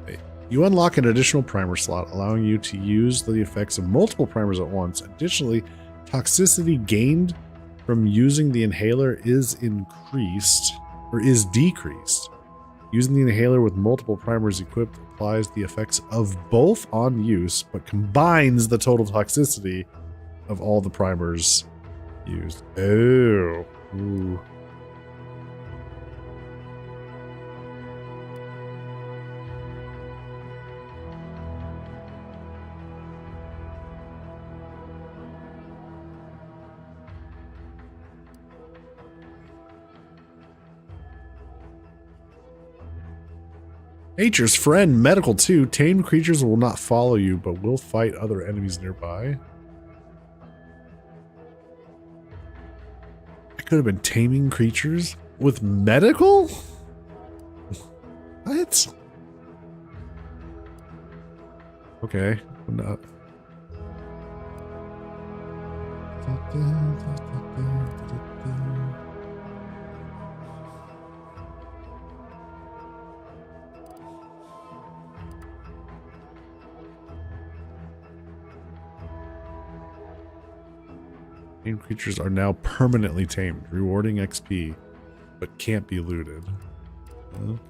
Okay. You unlock an additional primer slot, allowing you to use the effects of multiple primers at once. Additionally, toxicity gained from using the inhaler is decreased. Using the inhaler with multiple primers equipped applies the effects of both on use, but combines the total toxicity of all the primers used. Oh. Ooh. Nature's Friend, Medical 2. Tamed creatures will not follow you, but will fight other enemies nearby. I could have been taming creatures with medical? What? Okay. Not. Tamed creatures are now permanently tamed, rewarding XP, but can't be looted. Okay.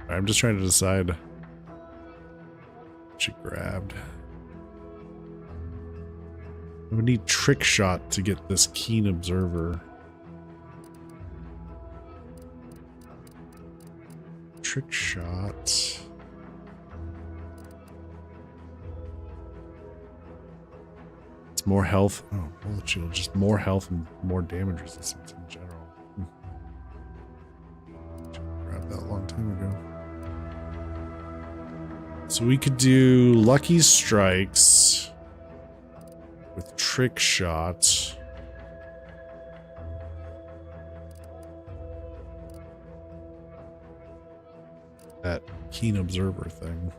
I'm just trying to decide what she grabbed. I would need trick shot to get this keen observer. Trick shot. It's more health. Oh, bullet shield. Just more health and more damage resistance in general. Grabbed that a long time ago. So we could do Lucky Strikes with Trick Shot. That Keen Observer thing.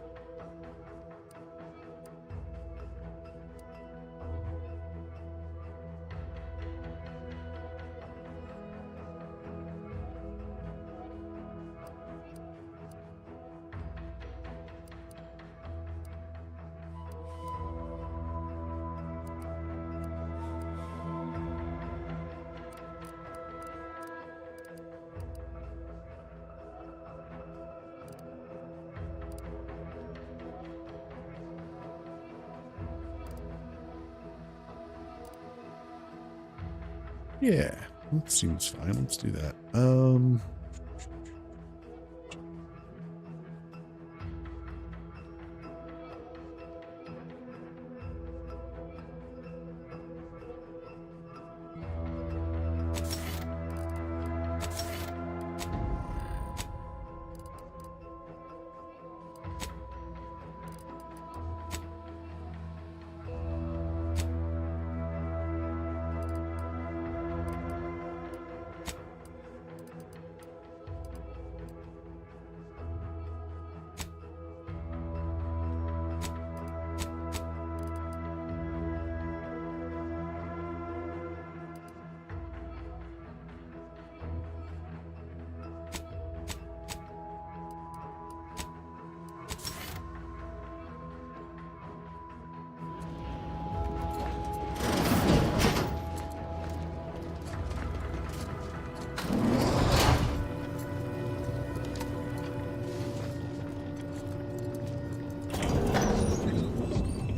Yeah, that seems fine. Let's do that.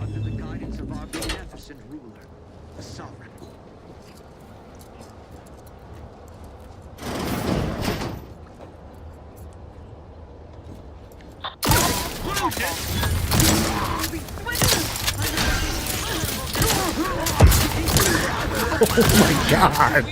Under the guidance of our beneficent ruler, the sovereign. Oh my god!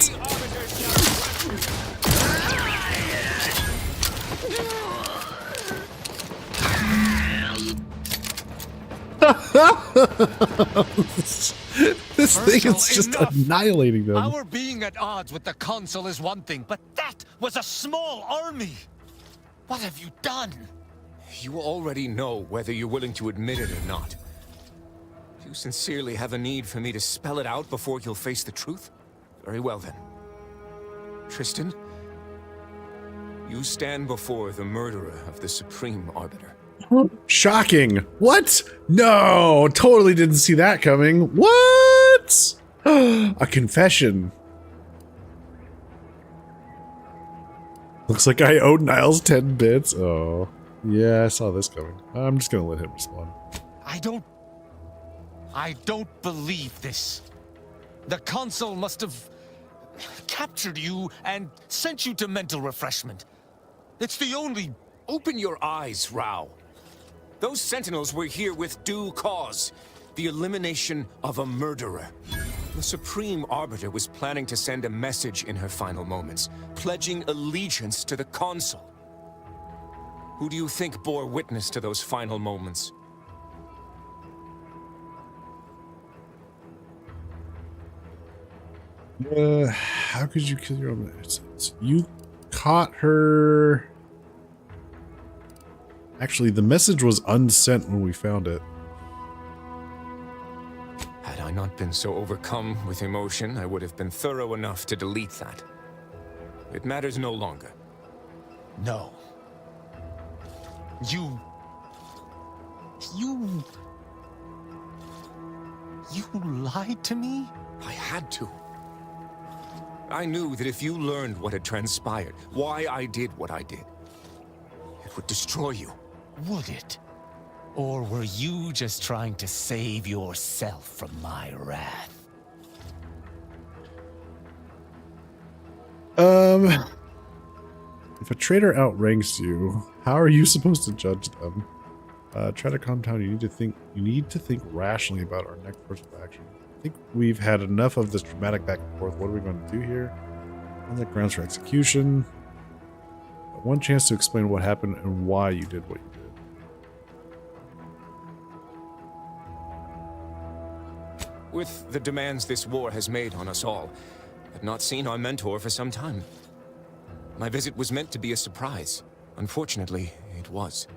This thing is just annihilating them. Our being at odds with the Consul is one thing, but that was a small army! What have you done? You already know whether you're willing to admit it or not. Do you sincerely have a need for me to spell it out before you'll face the truth? Very well then. Tristan, you stand before the murderer of the Supreme Arbiter. Shocking. What? No, totally didn't see that coming. What? A confession. Looks like I owed Niles 10 bits. Oh, yeah, I saw this coming. I'm just gonna let him respond. I don't believe this. The Consul must have captured you and sent you to mental refreshment. It's the only... Open your eyes, Rao. Those Sentinels were here with due cause. The elimination of a murderer. The Supreme Arbiter was planning to send a message in her final moments, pledging allegiance to the Consul. Who do you think bore witness to those final moments? How could you kill your own? You caught her. Actually, the message was unsent when we found it. Had I not been so overcome with emotion, I would have been thorough enough to delete that. It matters no longer. No. You lied to me? I had to. I knew that if you learned what had transpired, why I did what I did, It would destroy you. Would it? Or were you just trying to save yourself from my wrath? If a traitor outranks you, how are you supposed to judge them? Try to calm down. You need to think rationally about our next course of action. I think we've had enough of this dramatic back and forth. What are we going to do here? On the grounds for execution. One chance to explain what happened and why you did what you did. With the demands this war has made on us all, I've not seen our mentor for some time. My visit was meant to be a surprise. Unfortunately, it was.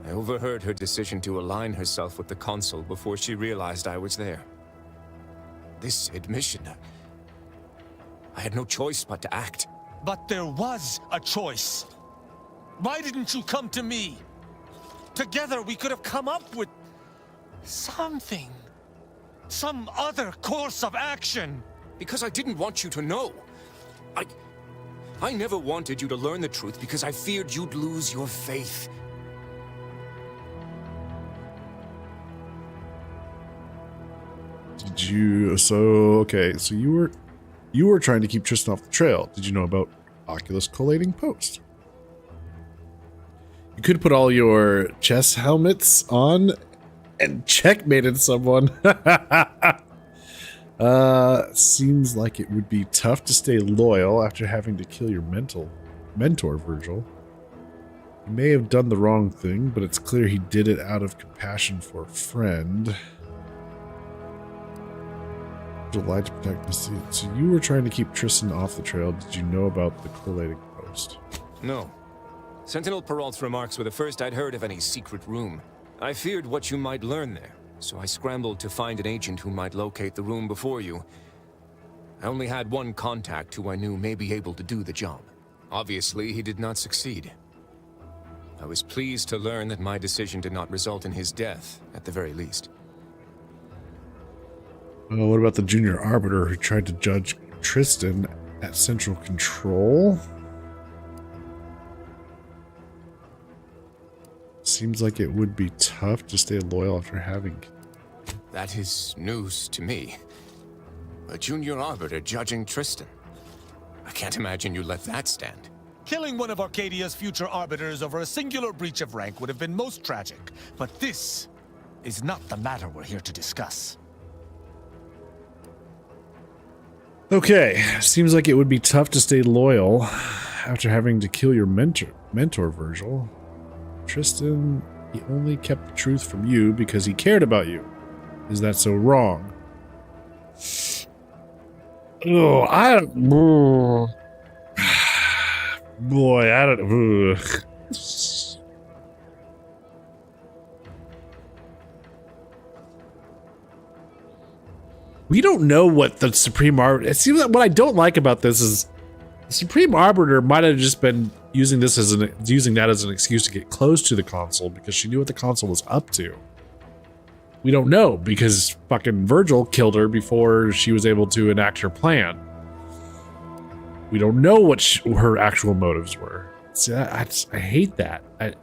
I overheard her decision to align herself with the Consul before she realized I was there. This admission, I had no choice but to act. But there was a choice. Why didn't you come to me? Together we could have come up with something. Some other course of action. Because I didn't want you to know. I never wanted you to learn the truth because I feared you'd lose your faith. Did you? So okay. So you were trying to keep Tristan off the trail. Did you know about Oculus Collating Post? You could put all your chess helmets on and checkmated someone. Seems like it would be tough to stay loyal after having to kill your mentor, Virgil. He may have done the wrong thing, but it's clear he did it out of compassion for a friend. Lied to protect the seat. So you were trying to keep Tristan off the trail. Did you know about the collating post? No. Sentinel Peralt's remarks were the first I'd heard of any secret room. I feared what you might learn there, so I scrambled to find an agent who might locate the room before you. I only had one contact who I knew may be able to do the job. Obviously, he did not succeed. I was pleased to learn that my decision did not result in his death, at the very least. What about the Junior Arbiter who tried to judge Tristan at Central Control? Seems like it would be tough to stay loyal after having... That is news to me. A Junior Arbiter judging Tristan. I can't imagine you let that stand. Killing one of Arcadia's future arbiters over a singular breach of rank would have been most tragic, but this is not the matter we're here to discuss. Okay, seems like it would be tough to stay loyal after having to kill your mentor, Virgil. Tristan, he only kept the truth from you because he cared about you. Is that so wrong? Oh, I don't... Boy, I don't... Ugh. We don't know what the Supreme Arbiter... It seems like what I don't like about this is the Supreme Arbiter might have just been using that as an excuse to get close to the Consul because she knew what the Consul was up to. We don't know because fucking Virgil killed her before she was able to enact her plan. We don't know what her actual motives were. See, I hate that. I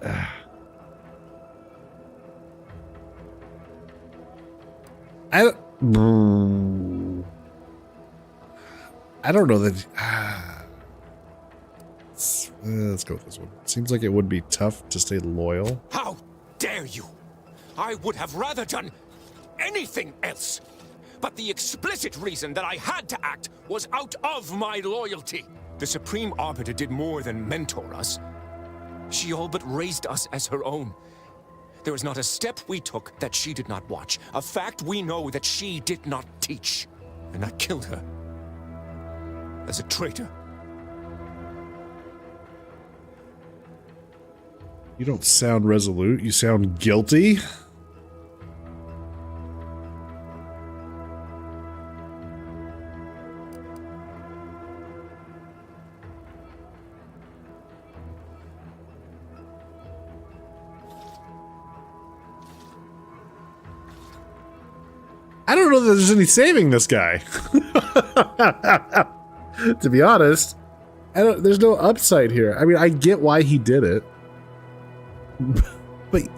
don't know that. Let's go with this one. Seems like it would be tough to stay loyal. How dare you! I would have rather done anything else. But the explicit reason that I had to act was out of my loyalty. The Supreme Arbiter did more than mentor us. She all but raised us as her own. There was not a step we took that she did not watch. A fact we know that she did not teach. And I killed her. As a traitor. You don't sound resolute. You sound guilty. I don't know that there's any saving this guy. To be honest. There's no upside here. I mean, I get why he did it. But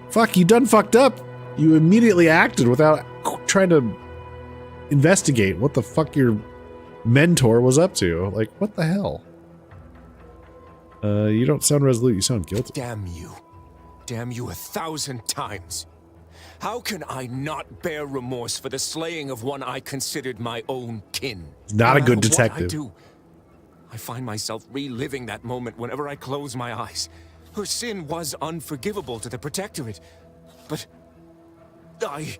fuck, you done fucked up. You immediately acted without trying to investigate what the fuck your mentor was up to. Like, what the hell? You don't sound resolute, you sound guilty. Damn you. Damn you 1,000 times. How can I not bear remorse for the slaying of one I considered my own kin? Not a good No matter what detective. I find myself reliving that moment whenever I close my eyes. Her sin was unforgivable to the Protectorate, but I've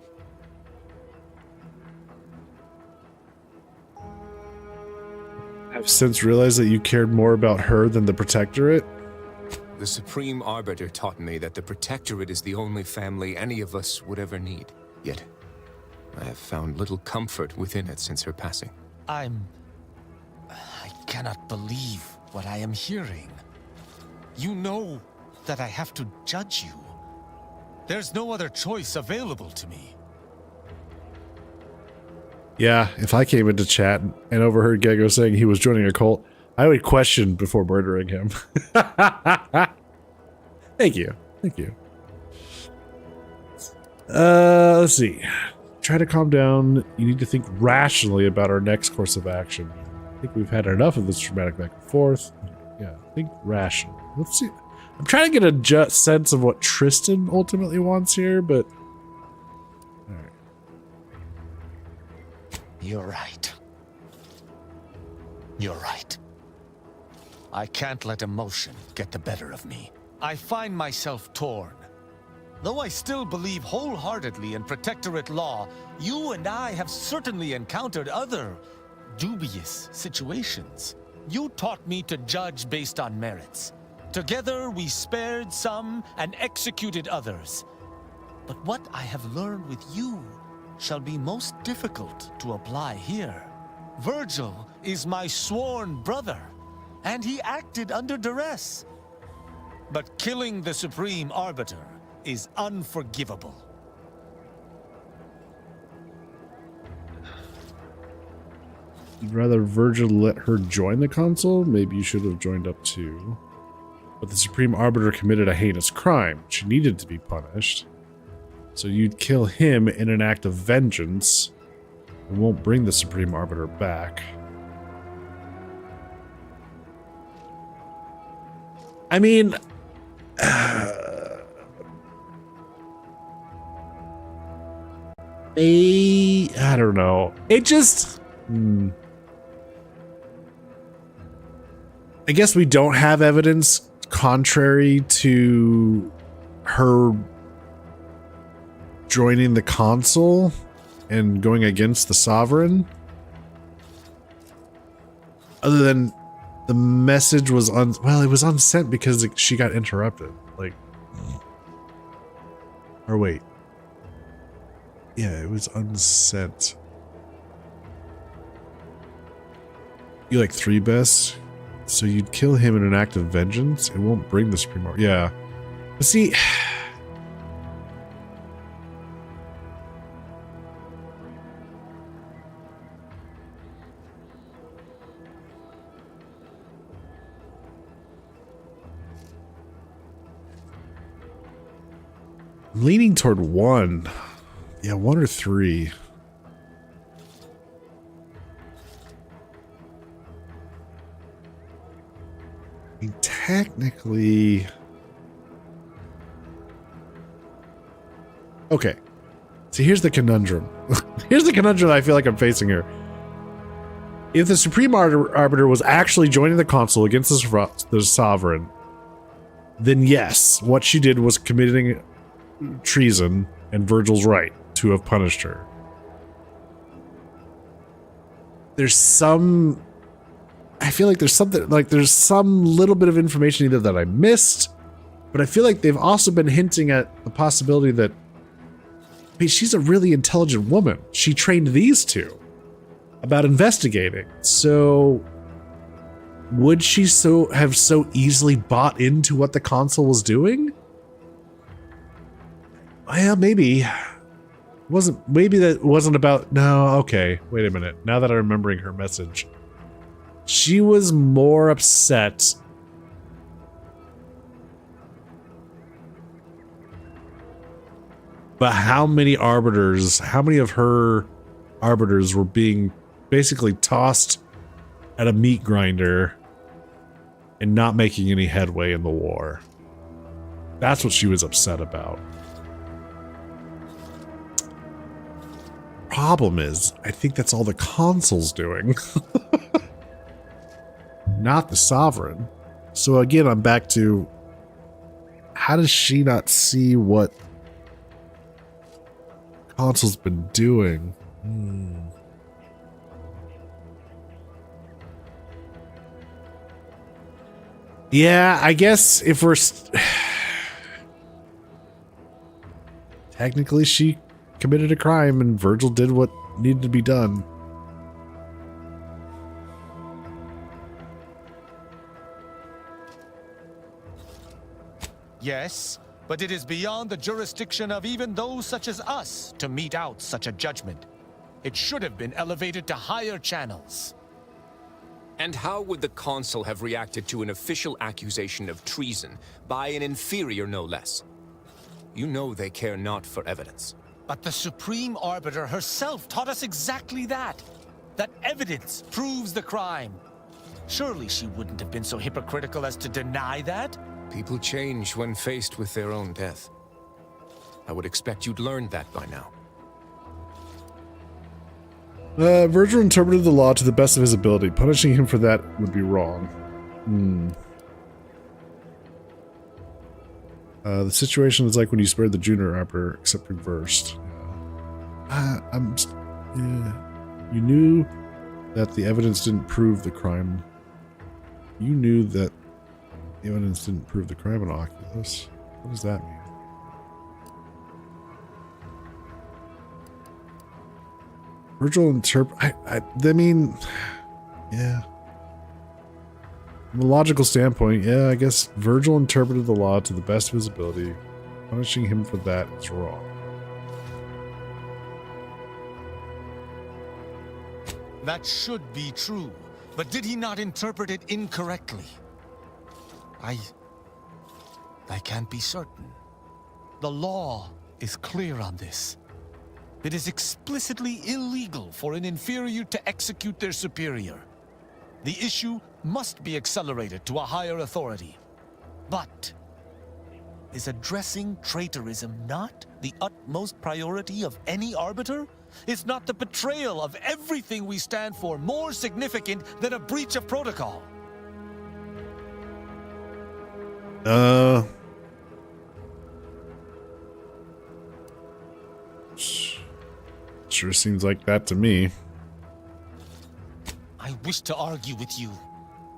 since realized that you cared more about her than the Protectorate. The Supreme Arbiter taught me that the Protectorate is the only family any of us would ever need. Yet, I have found little comfort within it since her passing. I cannot believe what I am hearing. You know that I have to judge you. There's no other choice available to me. Yeah, if I came into chat and overheard Gego saying he was joining a cult, I would question before murdering him. Thank you. Thank you. Let's see. Try to calm down. You need to think rationally about our next course of action. I think we've had enough of this dramatic back and forth. Yeah, think rationally. Let's see. I'm trying to get a sense of what Tristan ultimately wants here, but... Alright. You're right. You're right. I can't let emotion get the better of me. I find myself torn. Though I still believe wholeheartedly in Protectorate law, you and I have certainly encountered other dubious situations. You taught me to judge based on merits. Together we spared some and executed others. But what I have learned with you shall be most difficult to apply here. Virgil is my sworn brother, and he acted under duress. But killing the Supreme Arbiter is unforgivable. You'd rather Virgil let her join the council? Maybe you should have joined up too. But the Supreme Arbiter committed a heinous crime. She needed to be punished. So you'd kill him in an act of vengeance. It won't bring the Supreme Arbiter back. I mean... I don't know. It just... I guess we don't have evidence contrary to her joining the Council and going against the Sovereign. Other than the message was well, it was unsent because she got interrupted. Like, or wait. Yeah, it was unsent. You like 3 best? So you'd kill him in an act of vengeance? It won't bring the Supreme Arbiter. Yeah. But see... I'm leaning toward 1. Yeah, 1 or 3. I mean, technically... Okay. So here's the conundrum. Here's the conundrum that I feel like I'm facing here. If the Supreme Arbiter was actually joining the Council against the Sovereign, then yes, what she did was committing treason, and Virgil's right to have punished her. There's some... I feel like there's something, like there's some little bit of information either that I missed, but I feel like they've also been hinting at the possibility that, I mean, she's a really intelligent woman. She trained these two about investigating. So would she have so easily bought into what the Council was doing? Well, maybe. Maybe that wasn't about, no, okay, wait a minute. Now that I'm remembering her message. She was more upset but how many of her arbiters were being basically tossed at a meat grinder and not making any headway in the war? That's what she was upset about. Problem is, I think that's all the consul's doing. Not the sovereign. So again, I'm back to, how does she not see what consul's been doing? Yeah, I guess if we're technically she committed a crime and Virgil did what needed to be done. Yes, but it is beyond the jurisdiction of even those such as us to mete out such a judgment. It should have been elevated to higher channels. And how would the consul have reacted to an official accusation of treason by an inferior no less? You know they care not for evidence. But the Supreme Arbiter herself taught us exactly that. That evidence proves the crime. Surely she wouldn't have been so hypocritical as to deny that? People change when faced with their own death. I would expect you'd learned that by now. Virgil interpreted the law to the best of his ability. Punishing him for that would be wrong. The situation is like when you spared the junior arbiter, except reversed. You knew that the evidence didn't prove the crime. You knew that the evidence didn't prove the crime in Oculus. What does that mean? Virgil I mean, yeah. From a logical standpoint, yeah, I guess Virgil interpreted the law to the best of his ability. Punishing him for that is wrong. That should be true, but did he not interpret it incorrectly? I can't be certain. The law is clear on this. It is explicitly illegal for an inferior to execute their superior. The issue must be accelerated to a higher authority. But is addressing traitorism not the utmost priority of any arbiter? Is not the betrayal of everything we stand for more significant than a breach of protocol? Sure seems like that to me. I wish to argue with you.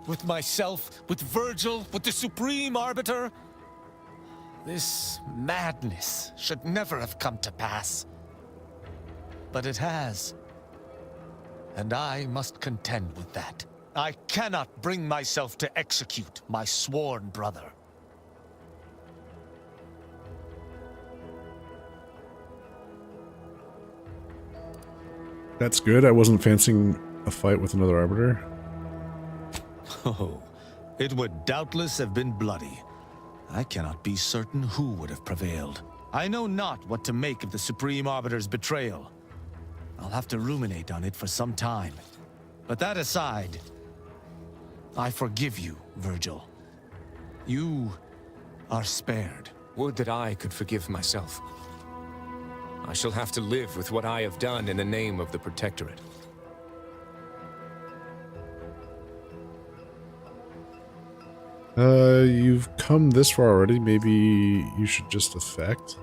With myself, with Virgil, with the Supreme Arbiter. This madness should never have come to pass. But it has. And I must contend with that. I cannot bring myself to execute my sworn brother. That's good. I wasn't fancying a fight with another arbiter. Oh, it would doubtless have been bloody. I cannot be certain who would have prevailed. I know not what to make of the Supreme Arbiter's betrayal. I'll have to ruminate on it for some time. But that aside, I forgive you, Virgil. You are spared. Would that I could forgive myself. I shall have to live with what I have done in the name of the Protectorate. You've come this far already. Maybe you should just effect.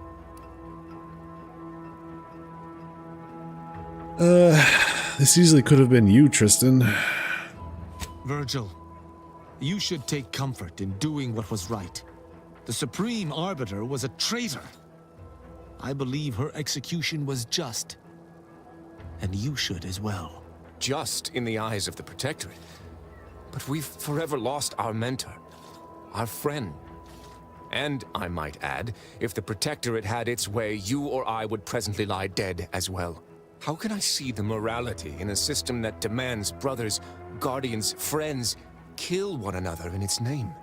This easily could have been you, Tristan. Virgil, you should take comfort in doing what was right. The Supreme Arbiter was a traitor. I believe her execution was just. And you should as well. Just in the eyes of the Protectorate. But we've forever lost our mentor. Our friend. And, I might add, if the Protectorate had its way, you or I would presently lie dead as well. How can I see the morality in a system that demands brothers, guardians, friends kill one another in its name?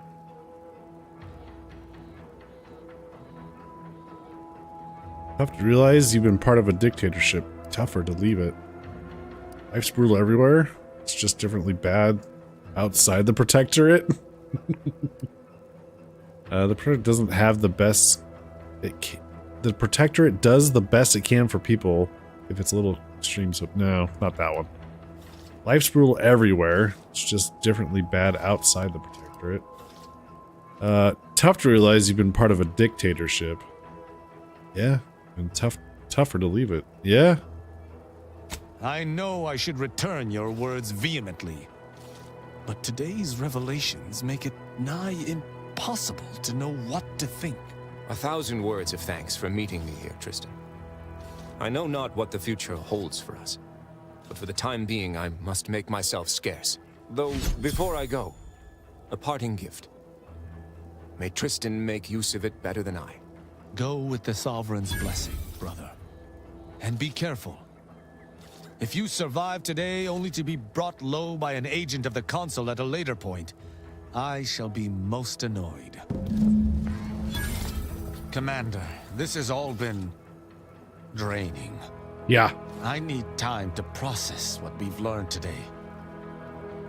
Tough to realize you've been part of a dictatorship. Tougher to leave it. Life's brutal everywhere. It's just differently bad outside the Protectorate. The Protectorate doesn't have the best. The Protectorate does the best it can for people. If it's a little extreme, so no, not that one. Life's brutal everywhere. It's just differently bad outside the Protectorate. Tough to realize you've been part of a dictatorship. Yeah, and tougher to leave it. Yeah. I know I should return your words vehemently, but today's revelations make it nigh impossible to know what to think. 1,000 words of thanks for meeting me here, Tristan. I know not what the future holds for us, but for the time being I must make myself scarce. Though, before I go, a parting gift. May Tristan make use of it better than I. Go with the Sovereign's blessing, brother. And be careful. If you survive today only to be brought low by an agent of the Council at a later point, I shall be most annoyed. Commander, this has all been draining. Yeah. I need time to process what we've learned today.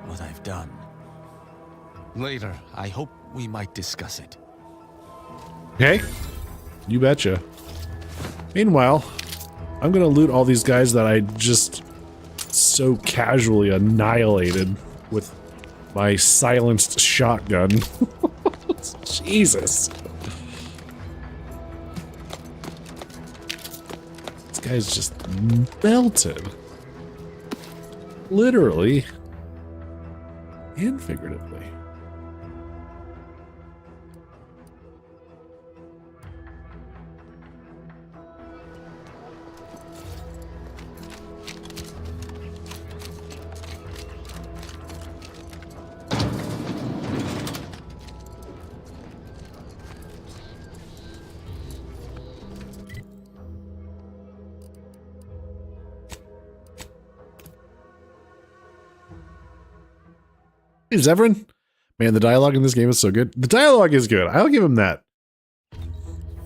What I've done. Later, I hope we might discuss it. Okay. You betcha. Meanwhile, I'm gonna loot all these guys that I just so casually annihilated with my silenced shotgun. Jesus. This guy's just melted. Literally and figuratively. Hey, Zevran. Man, the dialogue in this game is so good. The dialogue is good. I'll give him that.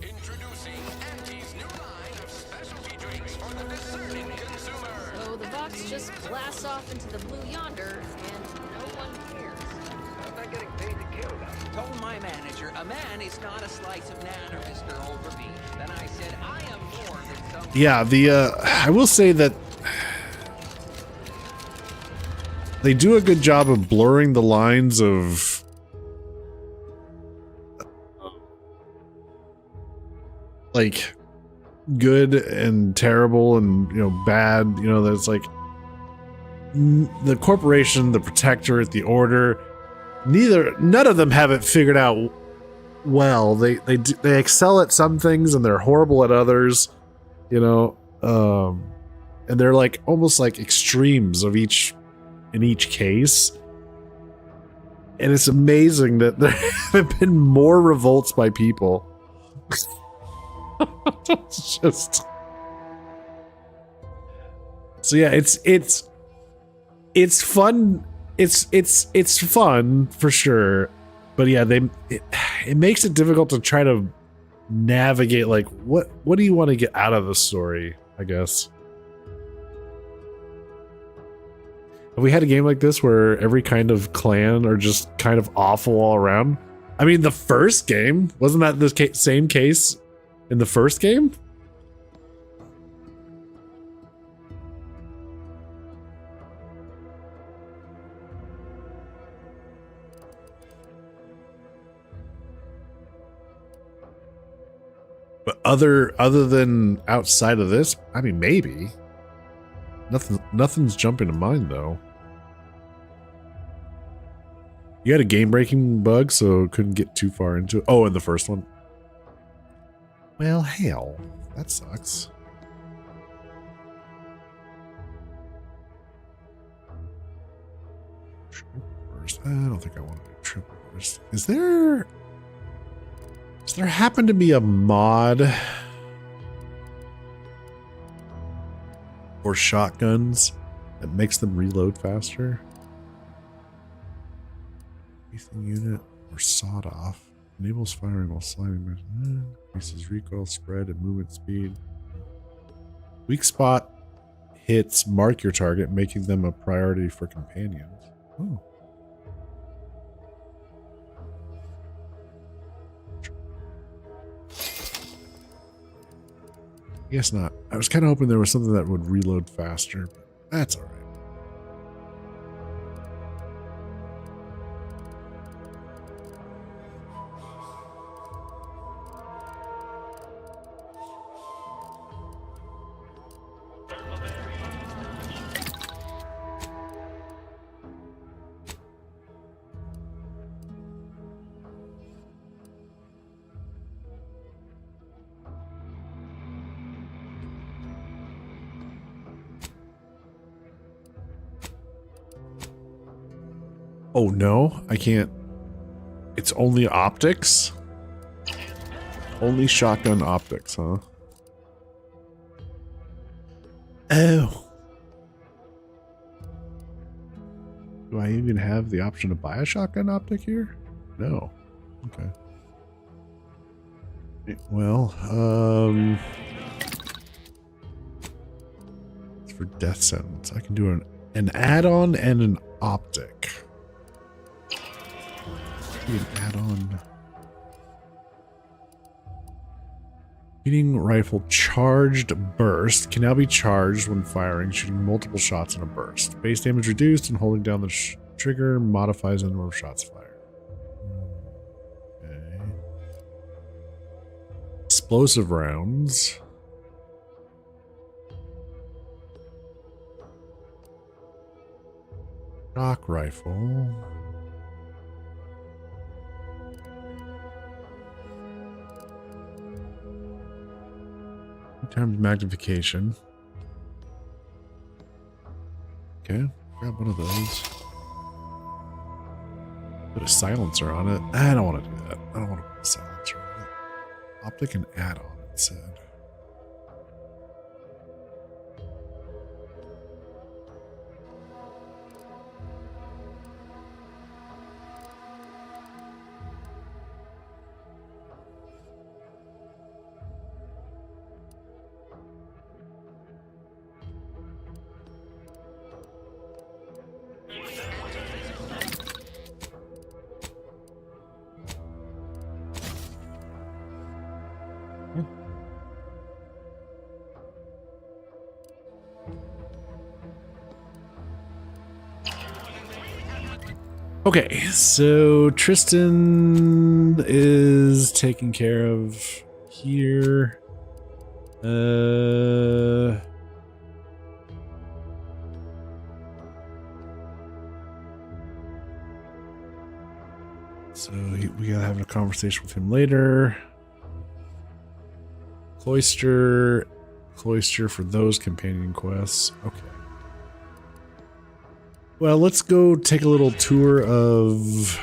Introducing Auntie's new line of specialty drinks for the discerning consumer. So the box just blasts off into the blue yonder, and no one cares. I'm not getting paid to kill them. Told my manager, a man is not a slice of nanner, Mr. Overby. Then I said, I am more than some... Yeah, I will say that they do a good job of blurring the lines of like good and terrible and, you know, bad, you know, that's like the corporation, the Protectorate, the Order, none of them have it figured out well. They excel at some things and they're horrible at others, you know, and they're like almost like extremes of each in each case. And it's amazing that there have been more revolts by people. It's just so yeah, it's fun. It's fun for sure, but yeah, it makes it difficult to try to navigate like what do you want to get out of the story, I guess. Have we had a game like this where every kind of clan are just kind of awful all around? I mean, the first game, wasn't that the same case in the first game? But other than outside of this, I mean, maybe. Nothing's jumping to mind though. You had a game-breaking bug, so couldn't get too far into it. Oh, in the first one. Well, hell, that sucks. Trippers. I don't think I want to do trippers. Is there happen to be a mod or shotguns that makes them reload faster. Anything unit or sawed off. Enables firing while sliding. Increases recoil, spread, and movement speed. Weak spot hits mark your target, making them a priority for companions. Oh. I guess not. I was kind of hoping there was something that would reload faster, but that's all right. Oh no, I can't. It's only optics? Only shotgun optics, huh? Oh. Do I even have the option to buy a shotgun optic here? No. Okay. Well, it's for death sentence. I can do an add-on and an optic. An add-on. Shooting rifle charged burst can now be charged when firing, shooting multiple shots in a burst. Base damage reduced, and holding down the trigger modifies the number of shots fired. Okay. Explosive rounds. Shock rifle. Times magnification. Okay, grab one of those. Put a silencer on it. I don't want to do that. I don't want to put a silencer on it. Optic and add-on, it said. Okay, so Tristan is taken care of here. So we gotta have a conversation with him later. Cloister for those companion quests. Okay. Well, let's go take a little tour of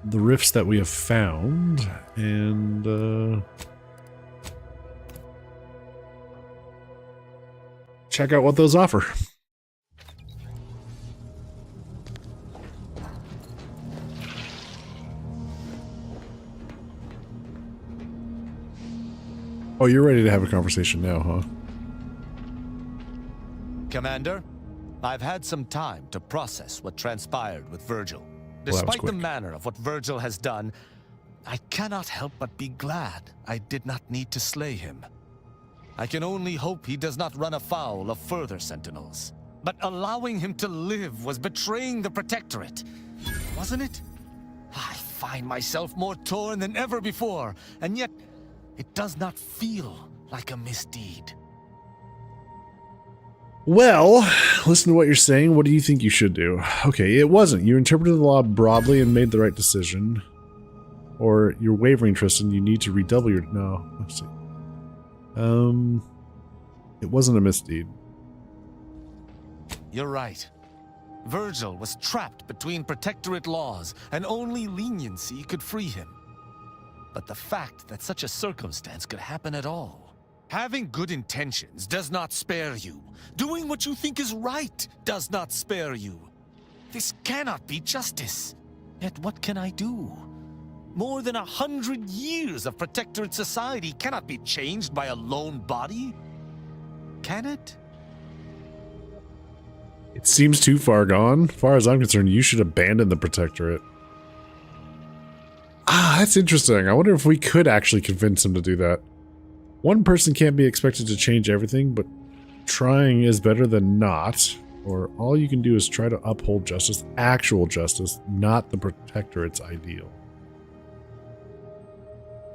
the rifts that we have found and check out what those offer. Oh, you're ready to have a conversation now, huh? Commander, I've had some time to process what transpired with Virgil. Well, Despite the manner of what Virgil has done, I cannot help but be glad I did not need to slay him. I can only hope he does not run afoul of further Sentinels. But allowing him to live was betraying the Protectorate, wasn't it? I find myself more torn than ever before, and yet it does not feel like a misdeed. Well, listen to what you're saying. What do you think you should do? Okay, it wasn't. You interpreted the law broadly and made the right decision. Or you're wavering, Tristan. You need to redouble your... No, let's see. It wasn't a misdeed. You're right. Virgil was trapped between Protectorate laws, and only leniency could free him. But the fact that such a circumstance could happen at all Having good intentions does not spare you. Doing what you think is right does not spare you. This cannot be justice. Yet what can I do? More than 100 years of Protectorate society cannot be changed by a lone body. Can it? It seems too far gone. As far as I'm concerned, you should abandon the Protectorate. Ah, that's interesting. I wonder if we could actually convince him to do that. One person can't be expected to change everything, but trying is better than not. Or all you can do is try to uphold justice, actual justice, not the Protectorate's ideal.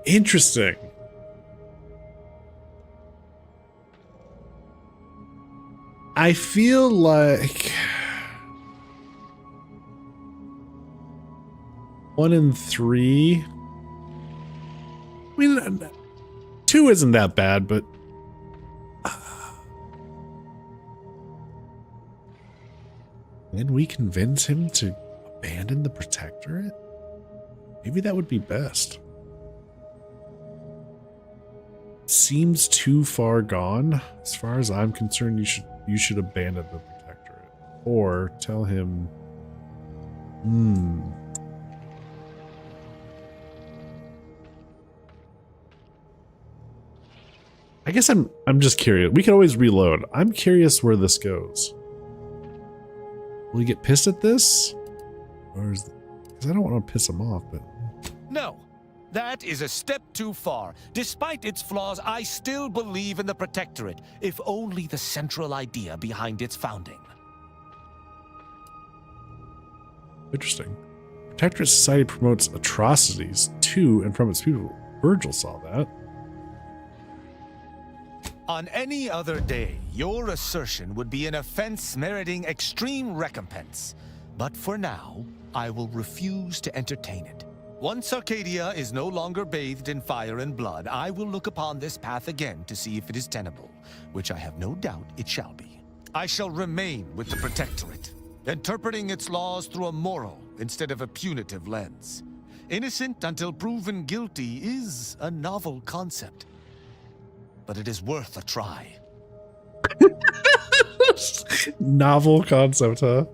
Interesting. I feel like 1 in 3. I mean, 2 isn't that bad, but can we convince him to abandon the Protectorate? Maybe that would be best. Seems too far gone. As far as I'm concerned, you should abandon the Protectorate. Or tell him, I guess I'm just curious. We can always reload. I'm curious where this goes. Will he get pissed at this? Or is, because I don't want to piss him off, but No. That is a step too far. Despite its flaws, I still believe in the Protectorate, if only the central idea behind its founding. interesting. Protectorate society promotes atrocities to and from its people. Virgil saw that. On any other day, your assertion would be an offense meriting extreme recompense. But for now, I will refuse to entertain it. Once Arcadia is no longer bathed in fire and blood, I will look upon this path again to see if it is tenable, which I have no doubt it shall be. I shall remain with the Protectorate, interpreting its laws through a moral instead of a punitive lens. Innocent until proven guilty is a novel concept, but it is worth a try. Novel concept, huh?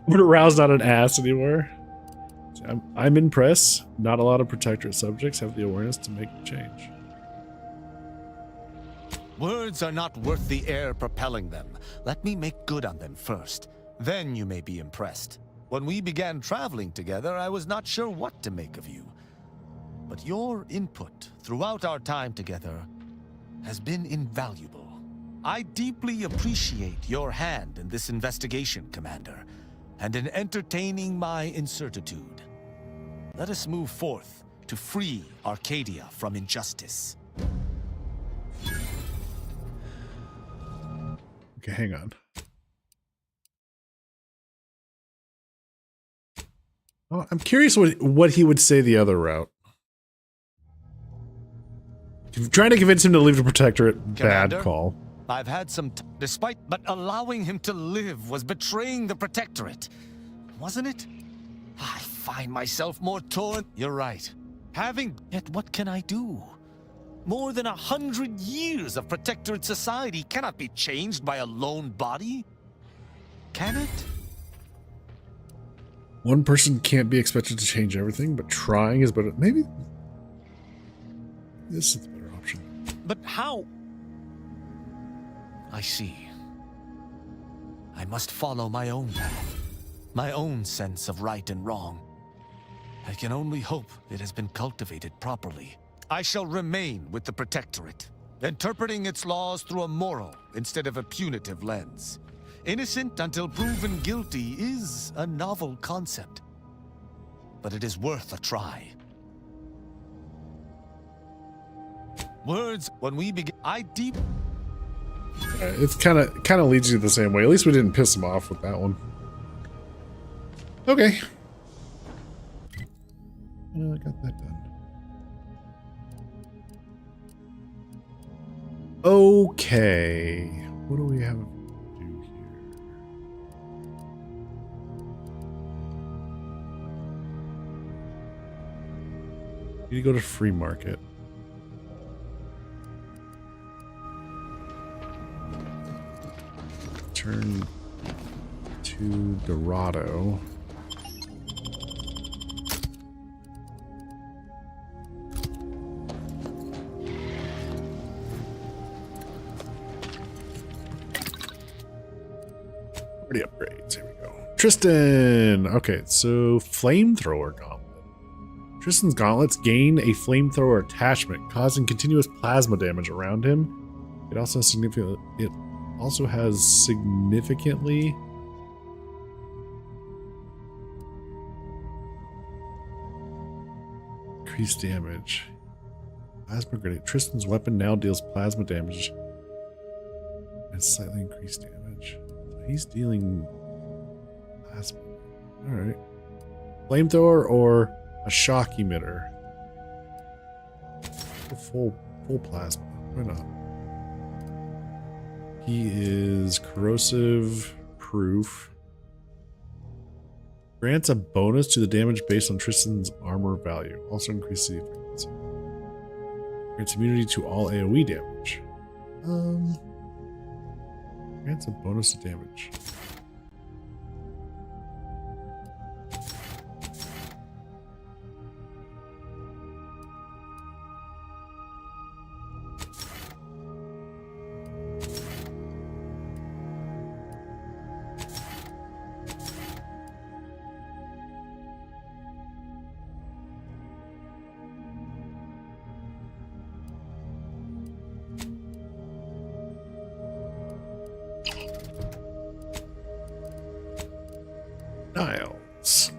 I'm aroused on an ass anymore. I'm impressed. Not a lot of Protectorate subjects have the awareness to make the change. Words are not worth the air propelling them. Let me make good on them first. Then you may be impressed. When we began traveling together, I was not sure what to make of you. But your input throughout our time together has been invaluable. I deeply appreciate your hand in this investigation, Commander, and in entertaining my incertitude. Let us move forth to free Arcadia from injustice. Okay, hang on. Oh, I'm curious what he would say the other route. Trying to convince him to leave the Protectorate, Commander, bad call. I've had some but allowing him to live was betraying the Protectorate, wasn't it? I find myself more torn. You're right. Yet what can I do? More than 100 years of Protectorate society cannot be changed by a lone body. Can it? One person can't be expected to change everything, but trying is better. Maybe this is the better option. But how? I see. I must follow my own path, my own sense of right and wrong. I can only hope it has been cultivated properly. I shall remain with the Protectorate, interpreting its laws through a moral instead of a punitive lens. Innocent until proven guilty is a novel concept, but it is worth a try. Words, when we begin, It's kind of leads you the same way. At least we didn't piss him off with that one. Okay. I got that done. Okay. What do we have to do here? Need to go to Free Market. Turn to Dorado. Party upgrades. Here we go. Tristan. Okay, so flamethrower gauntlet. Tristan's gauntlets gain a flamethrower attachment, causing continuous plasma damage around him. It also has significantly increased damage. Plasma grenade. Tristan's weapon now deals plasma damage and slightly increased damage. So he's dealing plasma. Alright. Flamethrower or a shock emitter? Full plasma. Why not? He is corrosive proof. Grants a bonus to the damage based on Tristan's armor value. Also increases the effectiveness. Grants immunity to all AoE damage. Grants a bonus to damage.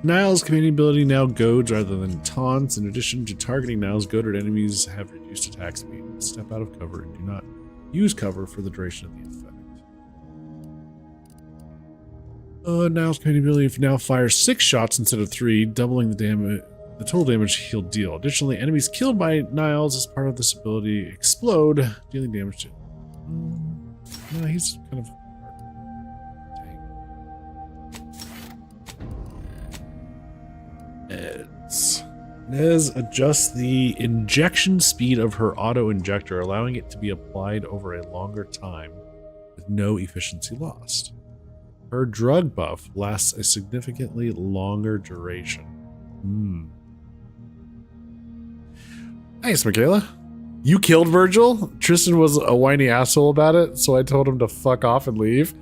Niall's commanding ability now goads rather than taunts. In addition to targeting Niall's, goaded enemies have reduced attack speed. Step out of cover and do not use cover for the duration of the effect. Niall's commanding ability now fires 6 shots instead of 3, doubling the total damage he'll deal. Additionally, enemies killed by Niall's as part of this ability explode, dealing damage to. No, he's kind of. Nez adjusts the injection speed of her auto-injector, allowing it to be applied over a longer time with no efficiency lost. Her drug buff lasts a significantly longer duration. Nice, Michaela. You killed Virgil? Tristan was a whiny asshole about it, so I told him to fuck off and leave.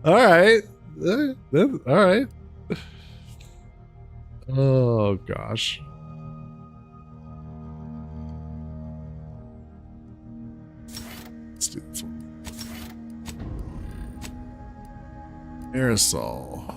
Alright. Alright. Oh, gosh. Let's do this one. Aerosol.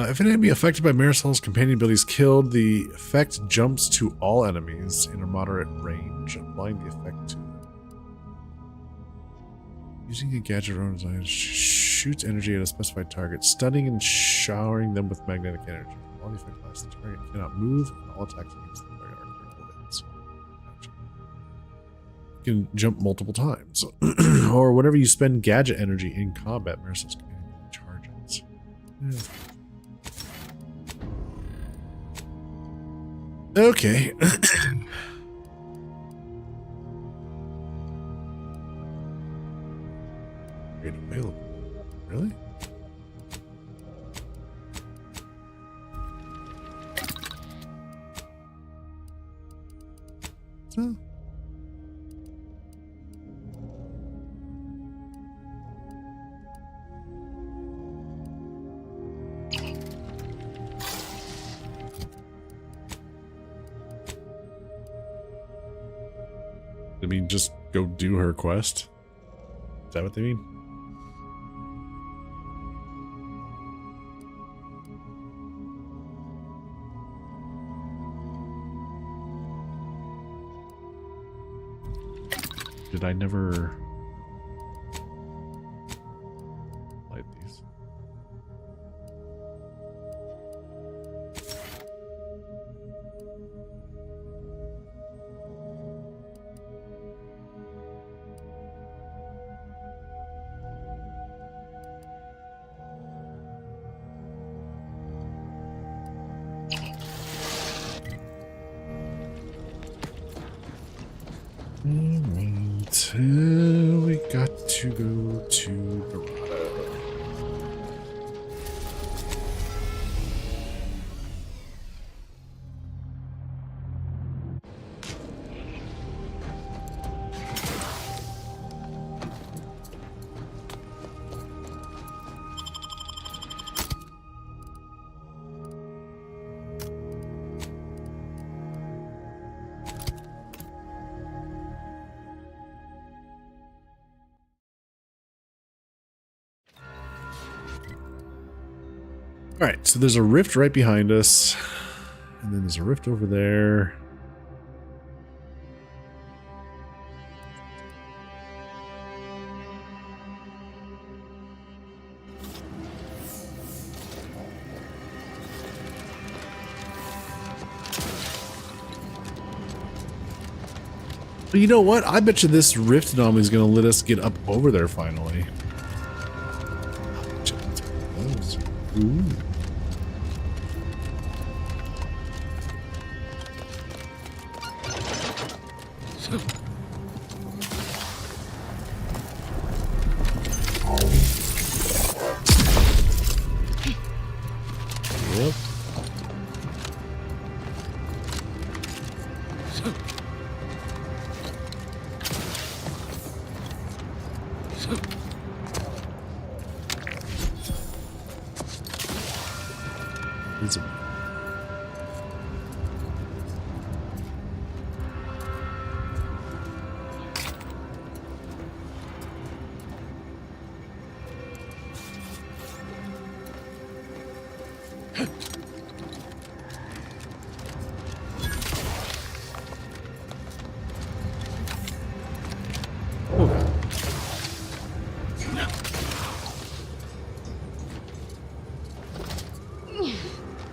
If an enemy affected by Marisol's companion ability is killed, the effect jumps to all enemies in a moderate range, applying the effect to them. Using a gadget or design shoots energy at a specified target, stunning and showering them with magnetic energy. While the effect lasts, the target cannot move, and all attacks against the target are critical hits. You can jump multiple times, or whenever you spend gadget energy in combat, Marisol's companion charges. Yeah. Okay. Great available. Really? So. I mean, just go do her quest? Is that what they mean? Did I never light these? Alright, we got to go to Dorado. Alright, so there's a rift right behind us. And then there's a rift over there. But you know what? I bet you this rift anomaly is going to let us get up over there finally. Ooh. Yep.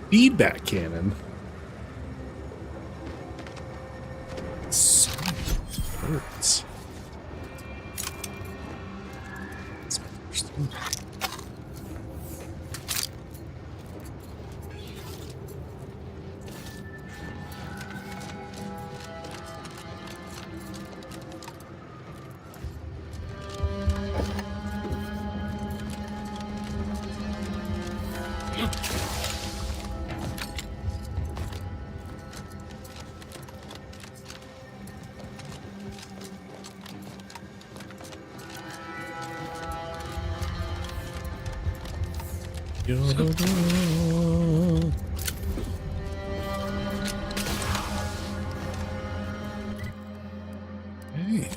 Feedback cannon. So many birds. That's my first one. Hey.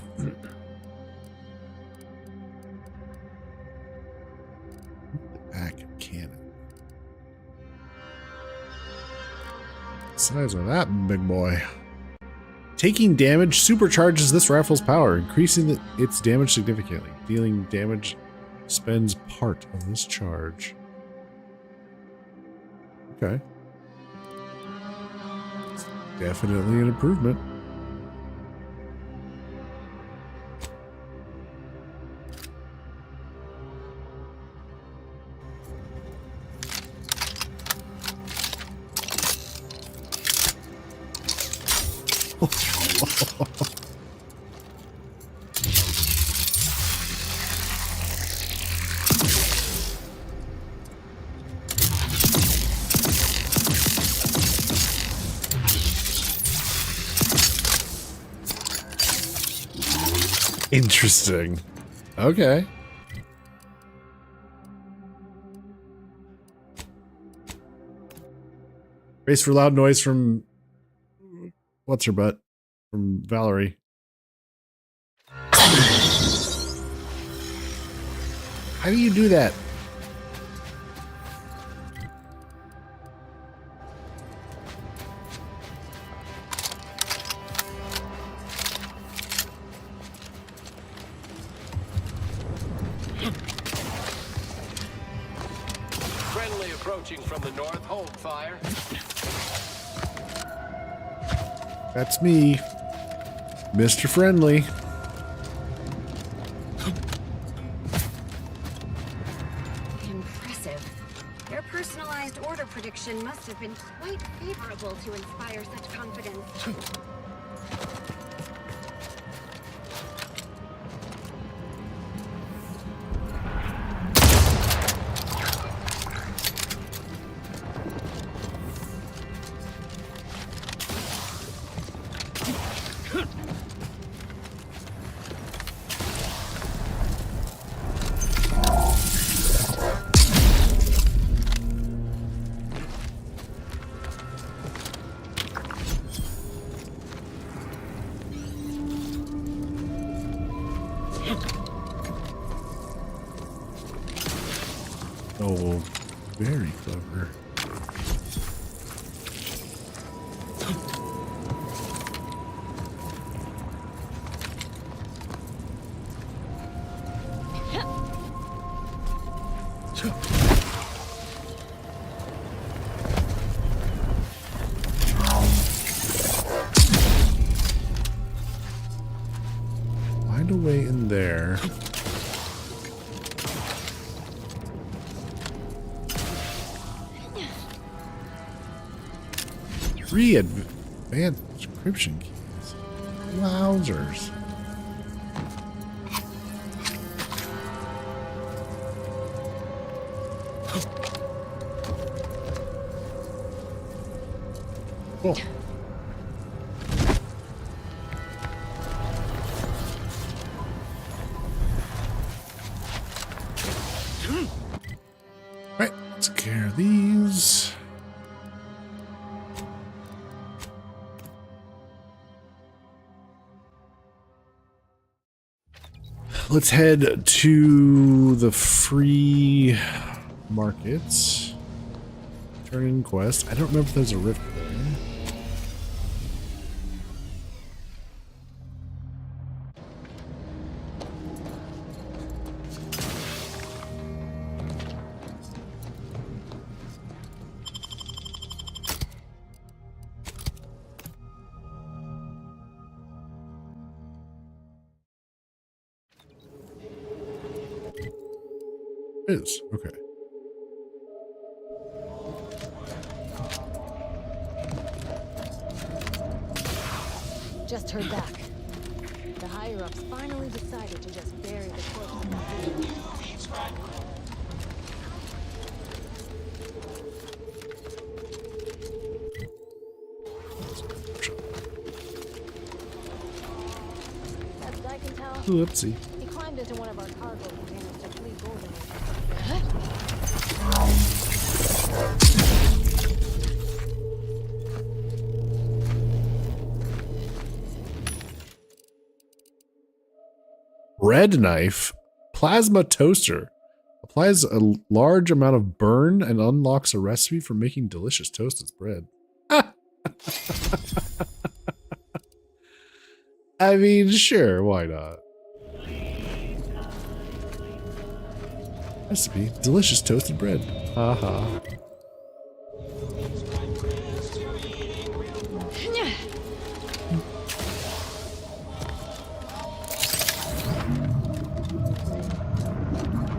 Back cannon. Size of that big boy. Taking damage supercharges this rifle's power, increasing its damage significantly. Dealing damage spends part of this charge. Okay. Definitely an improvement. Interesting. Okay. Brace for loud noise from what's her butt? From Valerie. How do you do that? Friendly approaching from the north. Hold fire. That's me, Mr. Friendly. Impressive. Their personalized order prediction must have been quite favorable to inspire such confidence. Very clever. Find a way in there. Three advanced encryption keys. Wowzers. Cool. Right, let's take care of these. Let's head to the free markets. Turn in quest. I don't remember if there's a rift there. Is okay. Just heard back. The higher-ups finally decided to just bury the corpse. Best I can tell. Whoopsie. He climbed into one of our cargo containers to flee Golden. Bread knife, plasma toaster. Applies a large amount of burn and unlocks a recipe for making delicious toasted bread. I mean, sure, why not? Recipe, delicious toasted bread. Haha.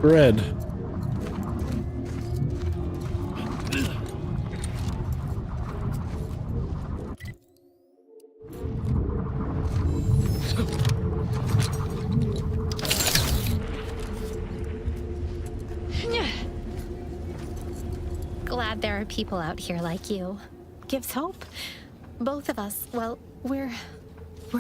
Bread. Glad there are people out here like you. Gives hope. Both of us, well, we're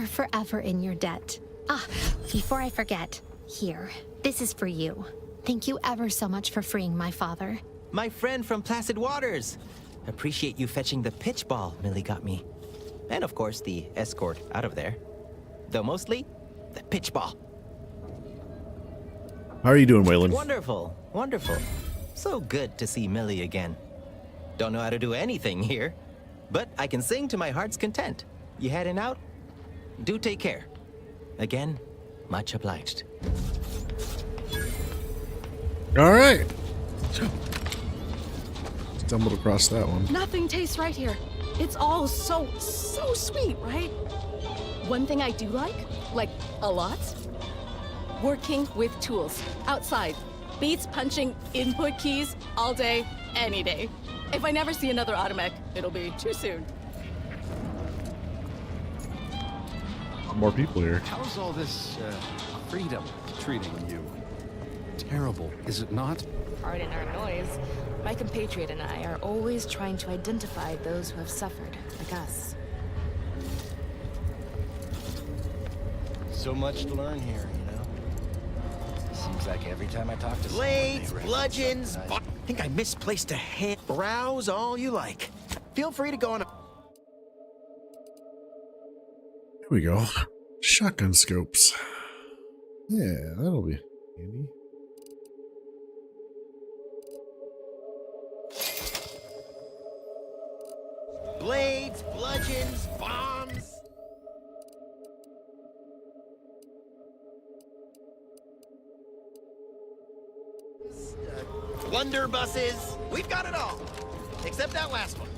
forever in your debt. Ah, before I forget, here, this is for you. Thank you ever so much for freeing my father. My friend from Placid Waters. Appreciate you fetching the pitch ball Millie got me. And of course, the escort out of there. Though mostly, the pitch ball. How are you doing, Waylon? Wonderful, wonderful. So good to see Millie again. Don't know how to do anything here, but I can sing to my heart's content. You heading out? Do take care. Again, much obliged. All right. Stumbled across that one. Nothing tastes right here. It's all so sweet, right? One thing I do like a lot, working with tools outside. Beats punching input keys all day, any day. If I never see another automech, it'll be too soon. More people here. How's all this freedom treating you? Terrible, is it not? Pardon our noise. My compatriot and I are always trying to identify those who have suffered, like us. So much to learn here, you know? Seems like every time I talk to someone, Blades, they bludgeons, I think I misplaced a hand. Browse all you like. Feel free to go on. Here we go. Shotgun scopes. Yeah, that'll be handy. Blades, bludgeons, bombs. Blunderbusses. We've got it all. Except that last one.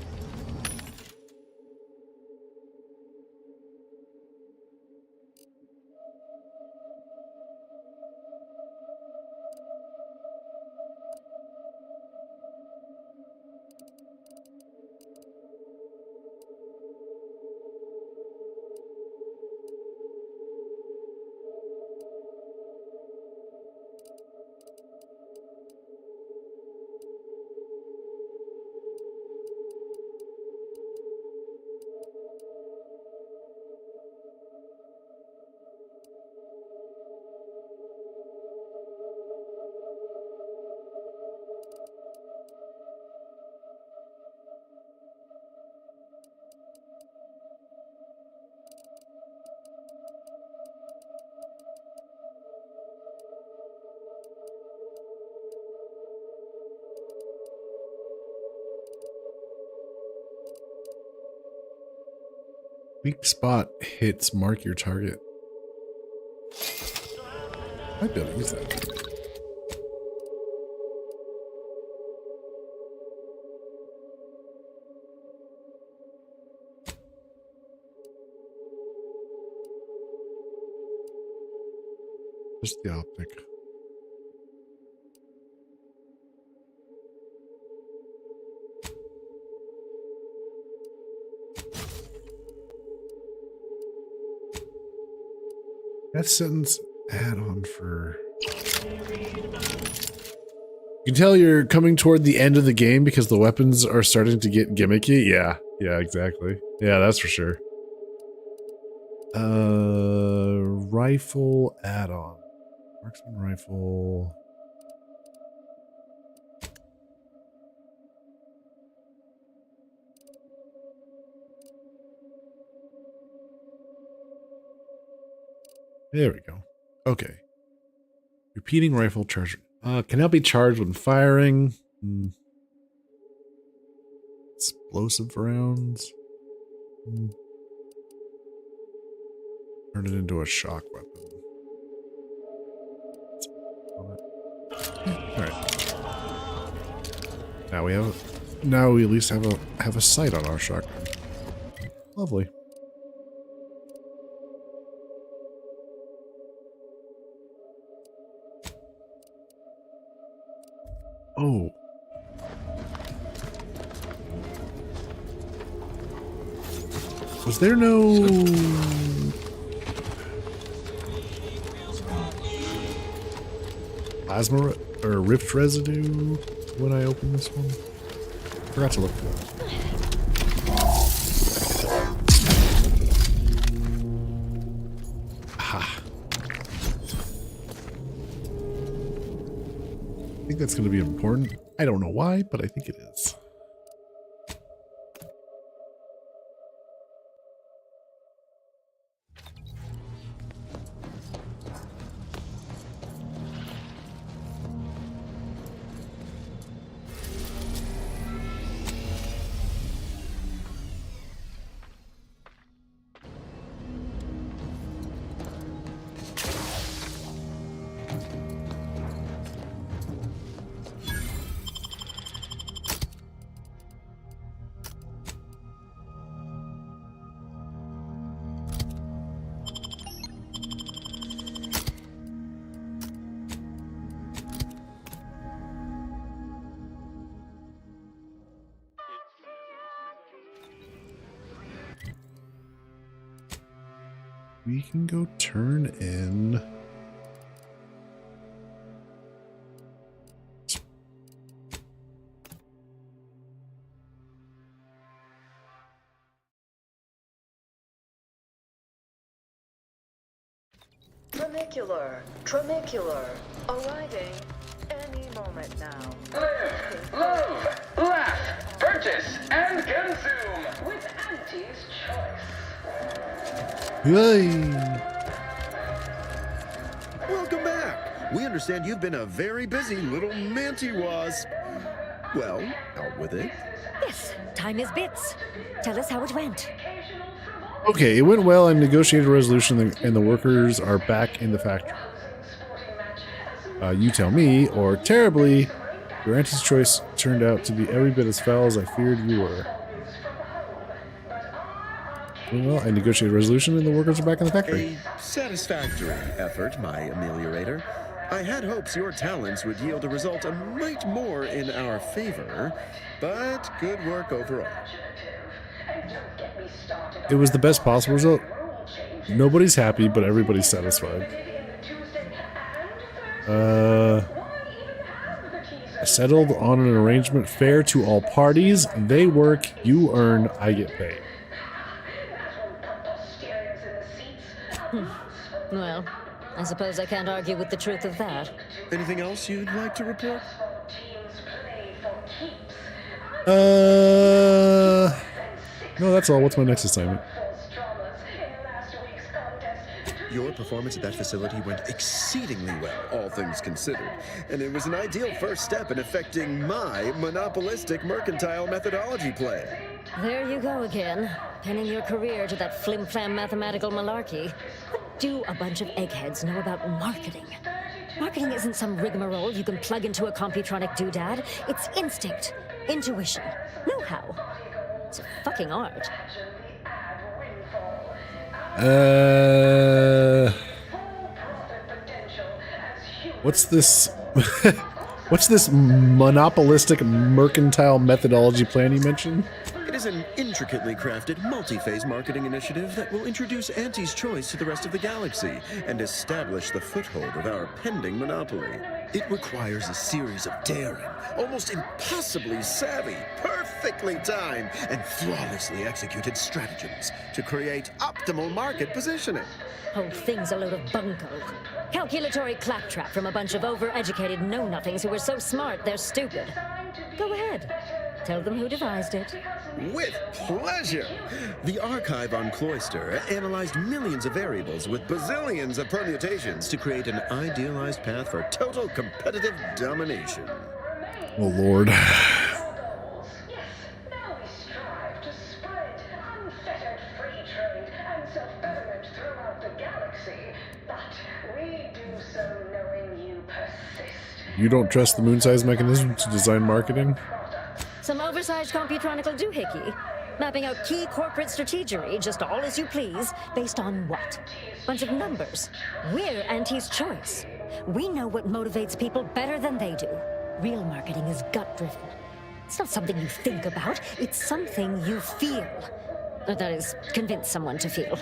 Weak spot hits mark your target. Might be able to use that. Just the optic. That sentence add-on for... You can tell you're coming toward the end of the game because the weapons are starting to get gimmicky. Yeah, exactly. Yeah, that's for sure. Rifle add-on. Marksman rifle. There we go. Okay. Repeating rifle charge. Cannot be charged when firing. Explosive rounds. Turn it into a shock weapon. Alright. Now we at least have a sight on our shotgun. Lovely. Oh. Was there no... plasma or rift residue when I opened this one? Forgot to look for that. Aha. I think that's going to be important. I don't know why, but I think it is. We can go turn in. Tramicular, arriving any moment now. Live, love, laugh, purchase, and consume with Auntie's Choice. Yay! Welcome back. We understand you've been a very busy little manty wasp. Well, with it? Yes, time is bits. Tell us how it went. Okay, it went well and negotiated a resolution, and the workers are back in the factory. You tell me, or terribly, your auntie's choice turned out to be every bit as foul as I feared you were. Well, I negotiated a resolution and the workers are back in the factory. A satisfactory effort, my ameliorator. I had hopes your talents would yield a result a mite more in our favor, but good work overall. It was the best possible result. Nobody's happy, but everybody's satisfied. I settled on an arrangement fair to all parties. They work, you earn, I get paid. Well, I suppose I can't argue with the truth of that. Anything else you'd like to report? No, that's all. What's my next assignment? Your performance at that facility went exceedingly well, all things considered. And it was an ideal first step in effecting my monopolistic mercantile methodology play. There you go again, pinning your career to that flim-flam mathematical malarkey. What do a bunch of eggheads know about marketing? Marketing isn't some rigmarole you can plug into a computronic doodad. It's instinct, intuition, know-how. It's a fucking art. What's this? What's this monopolistic mercantile methodology plan you mentioned? It is an intricately crafted, multi-phase marketing initiative that will introduce Auntie's Choice to the rest of the galaxy and establish the foothold of our pending monopoly. It requires a series of daring, almost impossibly savvy, perfectly timed, and flawlessly executed stratagems to create optimal market positioning. Whole thing's a load of bunco. Calculatory claptrap from a bunch of over-educated know-nothings who are so smart they're stupid. Go ahead. Tell them who devised it. With pleasure! The archive on Cloister analyzed millions of variables with bazillions of permutations to create an idealized path for total competitive domination. Oh, Lord. You don't trust the moon-size mechanism to design marketing? Some oversized computronical doohickey. Mapping out key corporate strategery, just all as you please, based on what? Bunch of numbers. We're Auntie's Choice. We know what motivates people better than they do. Real marketing is gut-driven. It's not something you think about, it's something you feel. Or that is, convince someone to feel.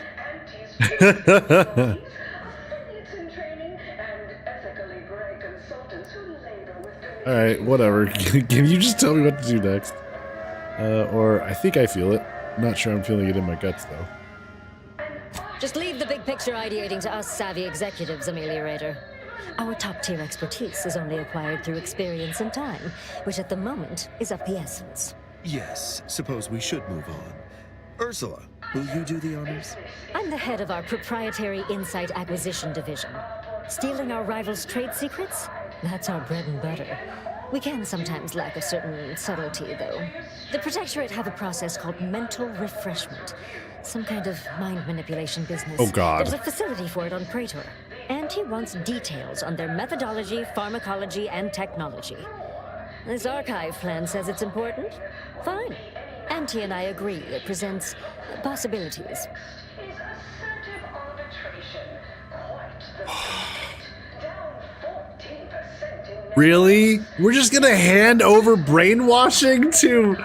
Alright, whatever. Can you just tell me what to do next? Or I think I feel it. I'm not sure I'm feeling it in my guts, though. Just leave the big picture ideating to us savvy executives, Ameliorator. Our top-tier expertise is only acquired through experience and time, which at the moment is of the essence. Yes, suppose we should move on. Ursula, will you do the honors? I'm the head of our proprietary Insight Acquisition Division. Stealing our rivals' trade secrets? That's our bread and butter. We can sometimes lack a certain subtlety, though. The Protectorate have a process called mental refreshment. Some kind of mind manipulation business. Oh, God. There's a facility for it on Praetor. And he wants details on their methodology, pharmacology, and technology. This archive plan says it's important. Fine. Auntie and I agree it presents possibilities. Really? We're just gonna hand over brainwashing to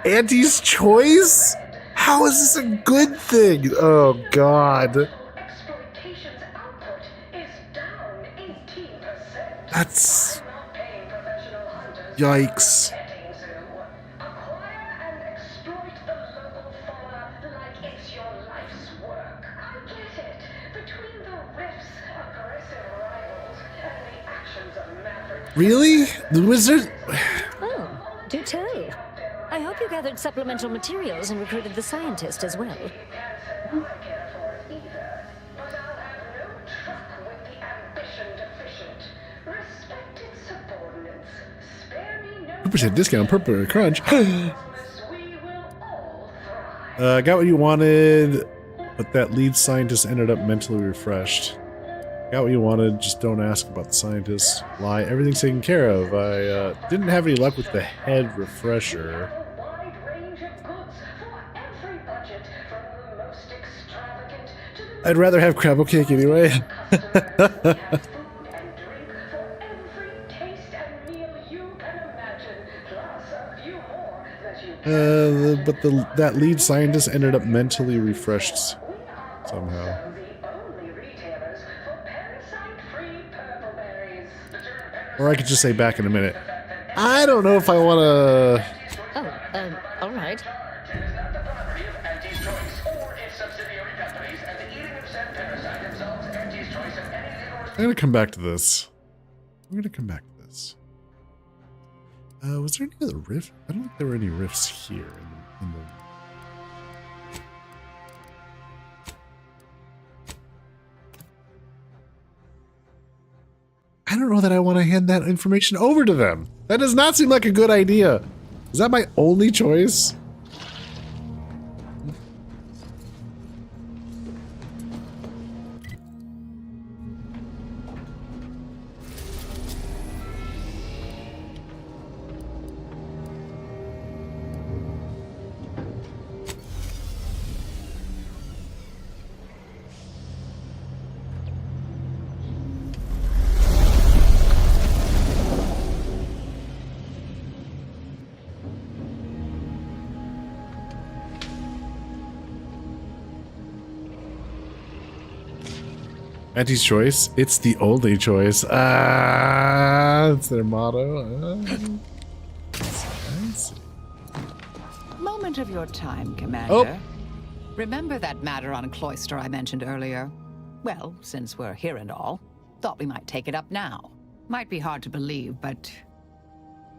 Auntie's Choice? How is this a good thing? Oh, God. That's... Yikes. Really? The wizard? Oh, do tell. I hope you gathered supplemental materials and recruited the scientist as well. Who 10% discount per crunch. Got what you wanted, but that lead scientist ended up mentally refreshed. Got what you wanted, just don't ask about the scientist. Lie, everything's taken care of. I didn't have any luck with the head refresher. I'd rather have crab cake anyway. But that lead scientist ended up mentally refreshed somehow. Or I could just say back in a minute. I don't know if I want to... Oh, all right. I'm going to come back to this. I'm going to come back to this. Was there any other rift? I don't think there were any rifts here in the I don't know that I want to hand that information over to them. That does not seem like a good idea. Is that my only choice? Auntie's choice. It's the only choice. That's their motto. Moment of your time, Commander. Oh. Remember that matter on Cloister I mentioned earlier? Well, since we're here and all, thought we might take it up now. Might be hard to believe, but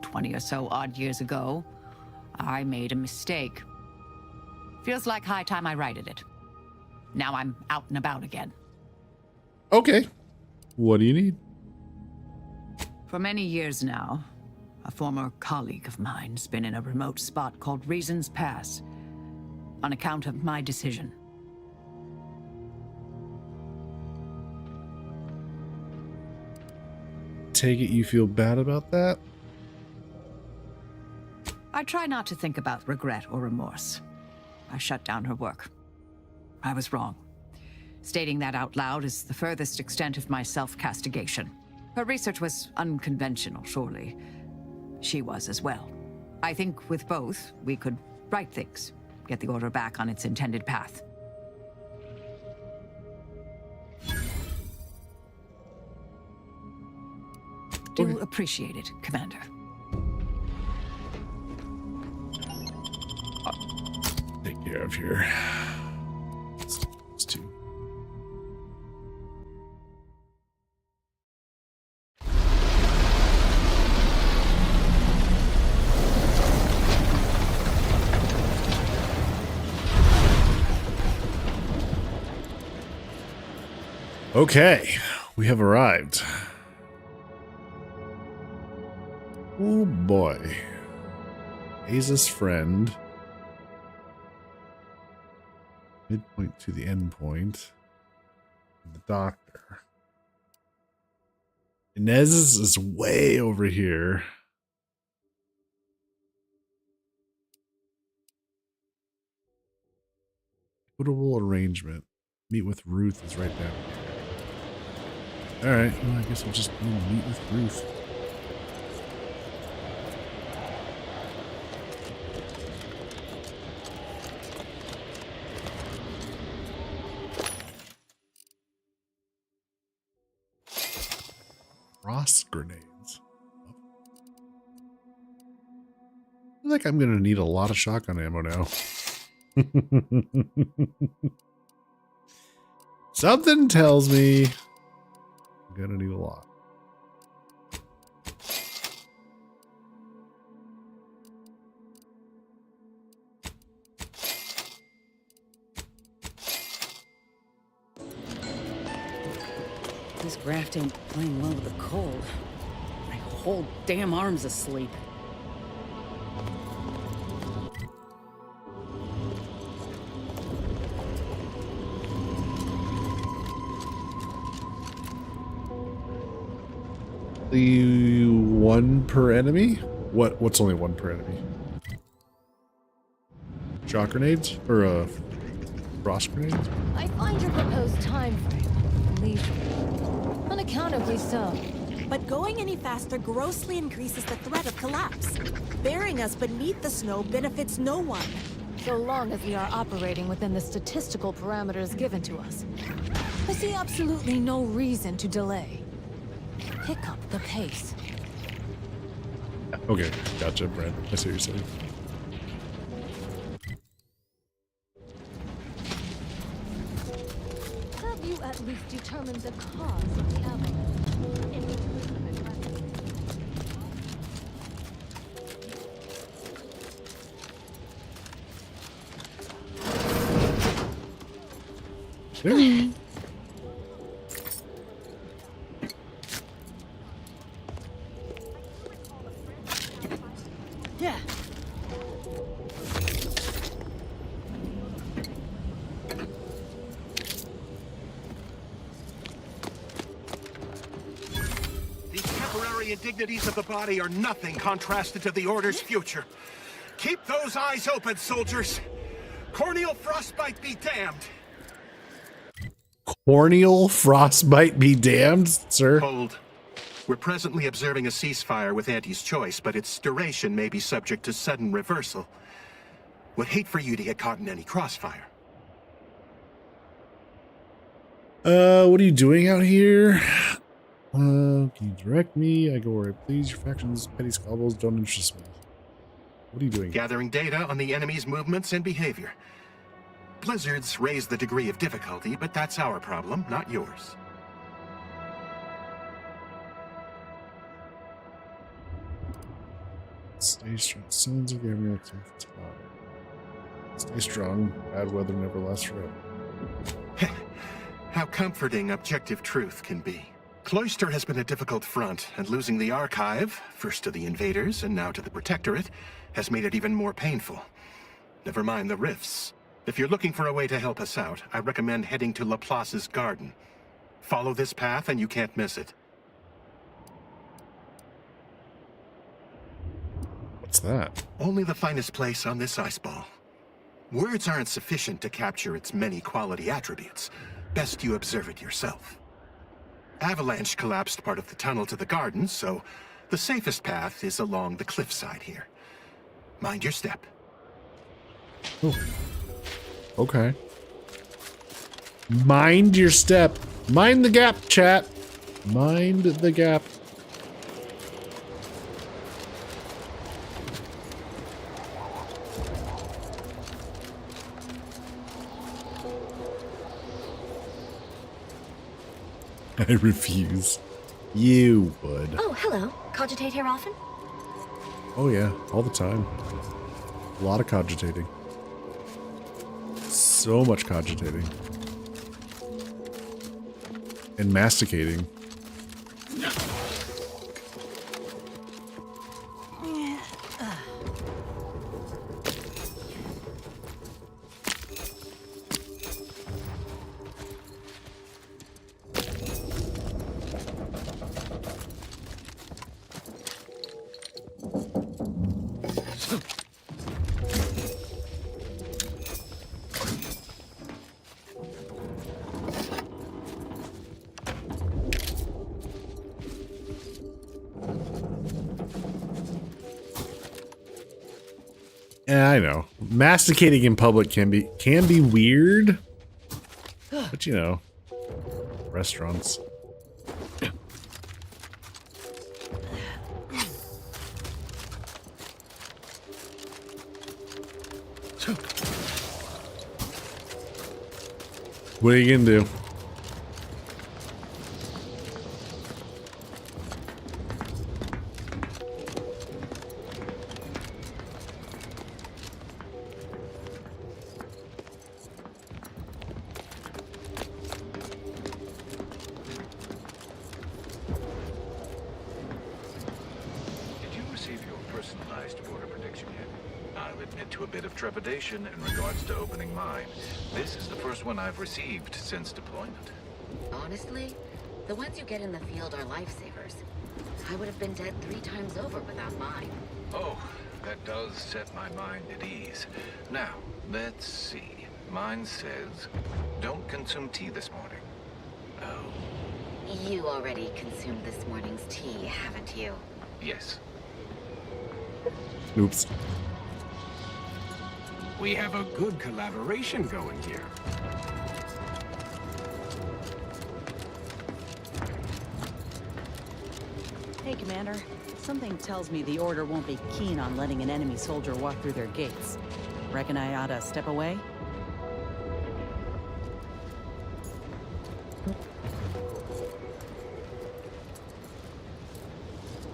20 or so odd years ago, I made a mistake. Feels like high time I righted it. Now I'm out and about again. Okay. What do you need? For many years now, a former colleague of mine's been in a remote spot called Reasons Pass on account of my decision. Take it you feel bad about that? I try not to think about regret or remorse. I shut down her work. I was wrong. Stating that out loud is the furthest extent of my self-castigation. Her research was unconventional, surely. She was as well. I think with both, we could right things, get the Order back on its intended path. Do appreciate it, Commander. Take care of here. Let's do. Okay, we have arrived. Oh boy. Aza's friend. Midpoint to the end point. The doctor. Inez is way over here. Equitable arrangement. Meet with Ruth is right down here. Alright, well, I guess we'll just meet with Ruth. Frost grenades. I feel like I'm gonna need a lot of shotgun ammo now. Something tells me I'm gonna need a lot. This graft ain't playing well with the cold. My whole damn arm's asleep. The one per enemy? What's only one per enemy? Shock grenades? Or frost grenades? I find your proposed time frame leisurely. Unaccountably so. But going any faster grossly increases the threat of collapse. Burying us beneath the snow benefits no one. So long as we are operating within the statistical parameters given to us. I see absolutely no reason to delay. Pick up the pace. Okay, gotcha, Brent. I see what you're saying. Have you at least determined the cause of the avalanche? Yeah. These temporary indignities of the body are nothing contrasted to the Order's future. Keep those eyes open, soldiers. Corneal frostbite be damned. Corneal frostbite be damned, sir. Hold. We're presently observing a ceasefire with Auntie's choice, but its duration may be subject to sudden reversal. Would hate for you to get caught in any crossfire. What are you doing out here? Can you direct me? I go where I please. Your faction's petty squabbles don't interest me. What are you doing? Gathering data on the enemy's movements and behavior. Blizzards raise the degree of difficulty, but that's our problem, not yours. Stay strong. Sons of Gabriel. Stay strong. Bad weather never lasts forever. How comforting objective truth can be. Cloister has been a difficult front, and losing the Archive, first to the invaders and now to the Protectorate, has made it even more painful. Never mind the rifts. If you're looking for a way to help us out, I recommend heading to Laplace's garden. Follow this path and you can't miss it. What's that? Only the finest place on this ice ball. Words aren't sufficient to capture its many quality attributes. Best you observe it yourself. Avalanche collapsed part of the tunnel to the garden, so the safest path is along the cliffside here. Mind your step. Oh. Okay. Mind your step. Mind the gap, chat. Mind the gap. I refuse. You would. Oh, hello. Cogitate here often? Oh yeah, all the time. A lot of cogitating. So much cogitating. And masticating. Yeah, I know. Masticating in public can be weird. But you know, restaurants. What are you gonna do? Did you receive your personalized order prediction yet? I'll admit to a bit of trepidation in regards to opening mine. This is the first one I've received since deployment. Honestly, the ones you get in the field are lifesavers. I would have been dead 3 times over without mine. Oh, that does set my mind at ease. Now, let's see. Mine says, don't consume tea this morning. Oh. You already consumed this morning's tea, haven't you? Yes. Oops. We have a good collaboration going here. Hey, Commander. Something tells me the Order won't be keen on letting an enemy soldier walk through their gates. Reckon I oughta step away?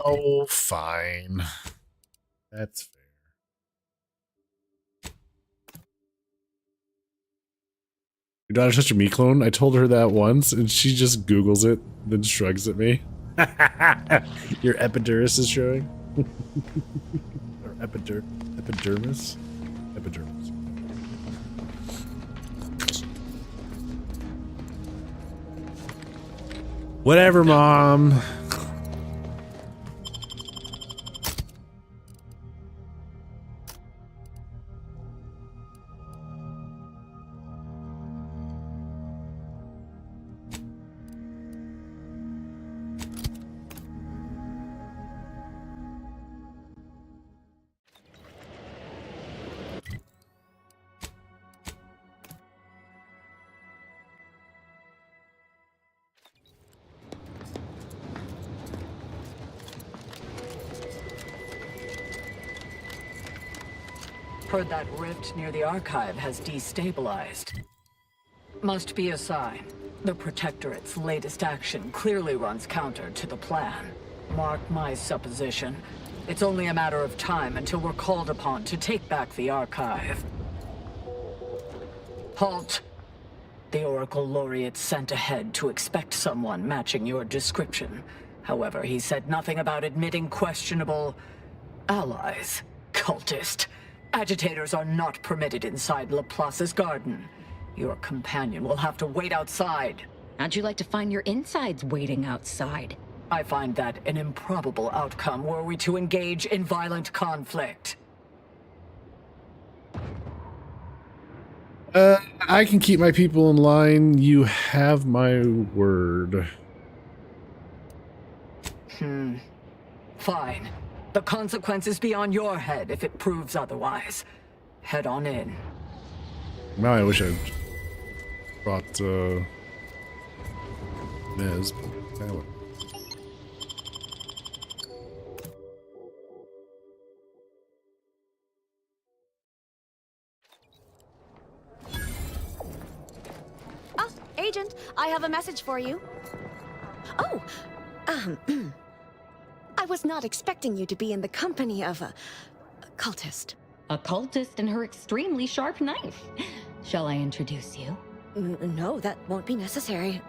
Oh, fine. That's fair. Your daughter's such a me clone. I told her that once, and she just Googles it, then shrugs at me. Your epidermis is showing. Or epidermis? Epidermis. Whatever, Mom. Heard that rift near the archive has destabilized. Must be a sign. The Protectorate's latest action clearly runs counter to the plan. Mark my supposition. It's only a matter of time until we're called upon to take back the archive. Halt! The Oracle Laureate sent ahead to expect someone matching your description. However, he said nothing about admitting questionable allies. Cultist. Agitators are not permitted inside Laplace's garden. Your companion will have to wait outside. How'd you like to find your insides waiting outside? I find that an improbable outcome were we to engage in violent conflict. I can keep my people in line. You have my word. Fine. The consequence is beyond your head if it proves otherwise. Head on in. Now I wish I'd brought Nez, but anyway. Ah, Agent, I have a message for you. Oh, I was not expecting you to be in the company of a cultist. A cultist and her extremely sharp knife. Shall I introduce you? No, that won't be necessary.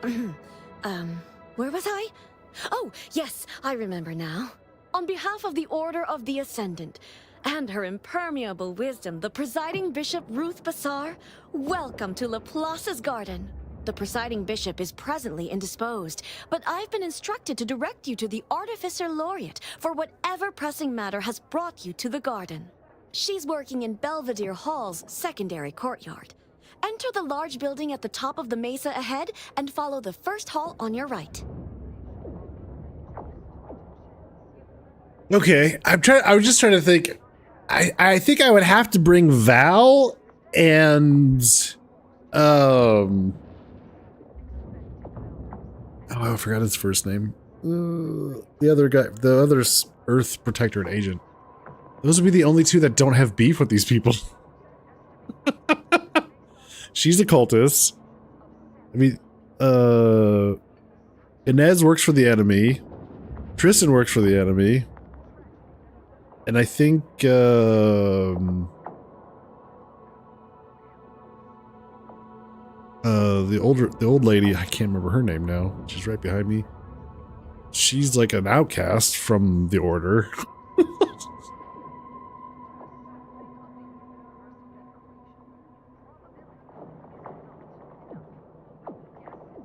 Where was I? Oh, yes, I remember now. On behalf of the Order of the Ascendant and her impermeable wisdom, the presiding Bishop Ruth Bassar, welcome to Laplace's garden. The presiding bishop is presently indisposed, but I've been instructed to direct you to the Artificer Laureate for whatever pressing matter has brought you to the garden. She's working in Belvedere Hall's secondary courtyard. Enter the large building at the top of the mesa ahead and follow the first hall on your right. Okay, I was just trying to think. I think I would have to bring Val and oh, I forgot his first name. The other guy, the other Earth Protectorate agent. Those would be the only two that don't have beef with these people. She's a cultist. I mean, Inez works for the enemy. Tristan works for the enemy. And I think, the old lady, I can't remember her name now. She's right behind me. She's like an outcast from the Order.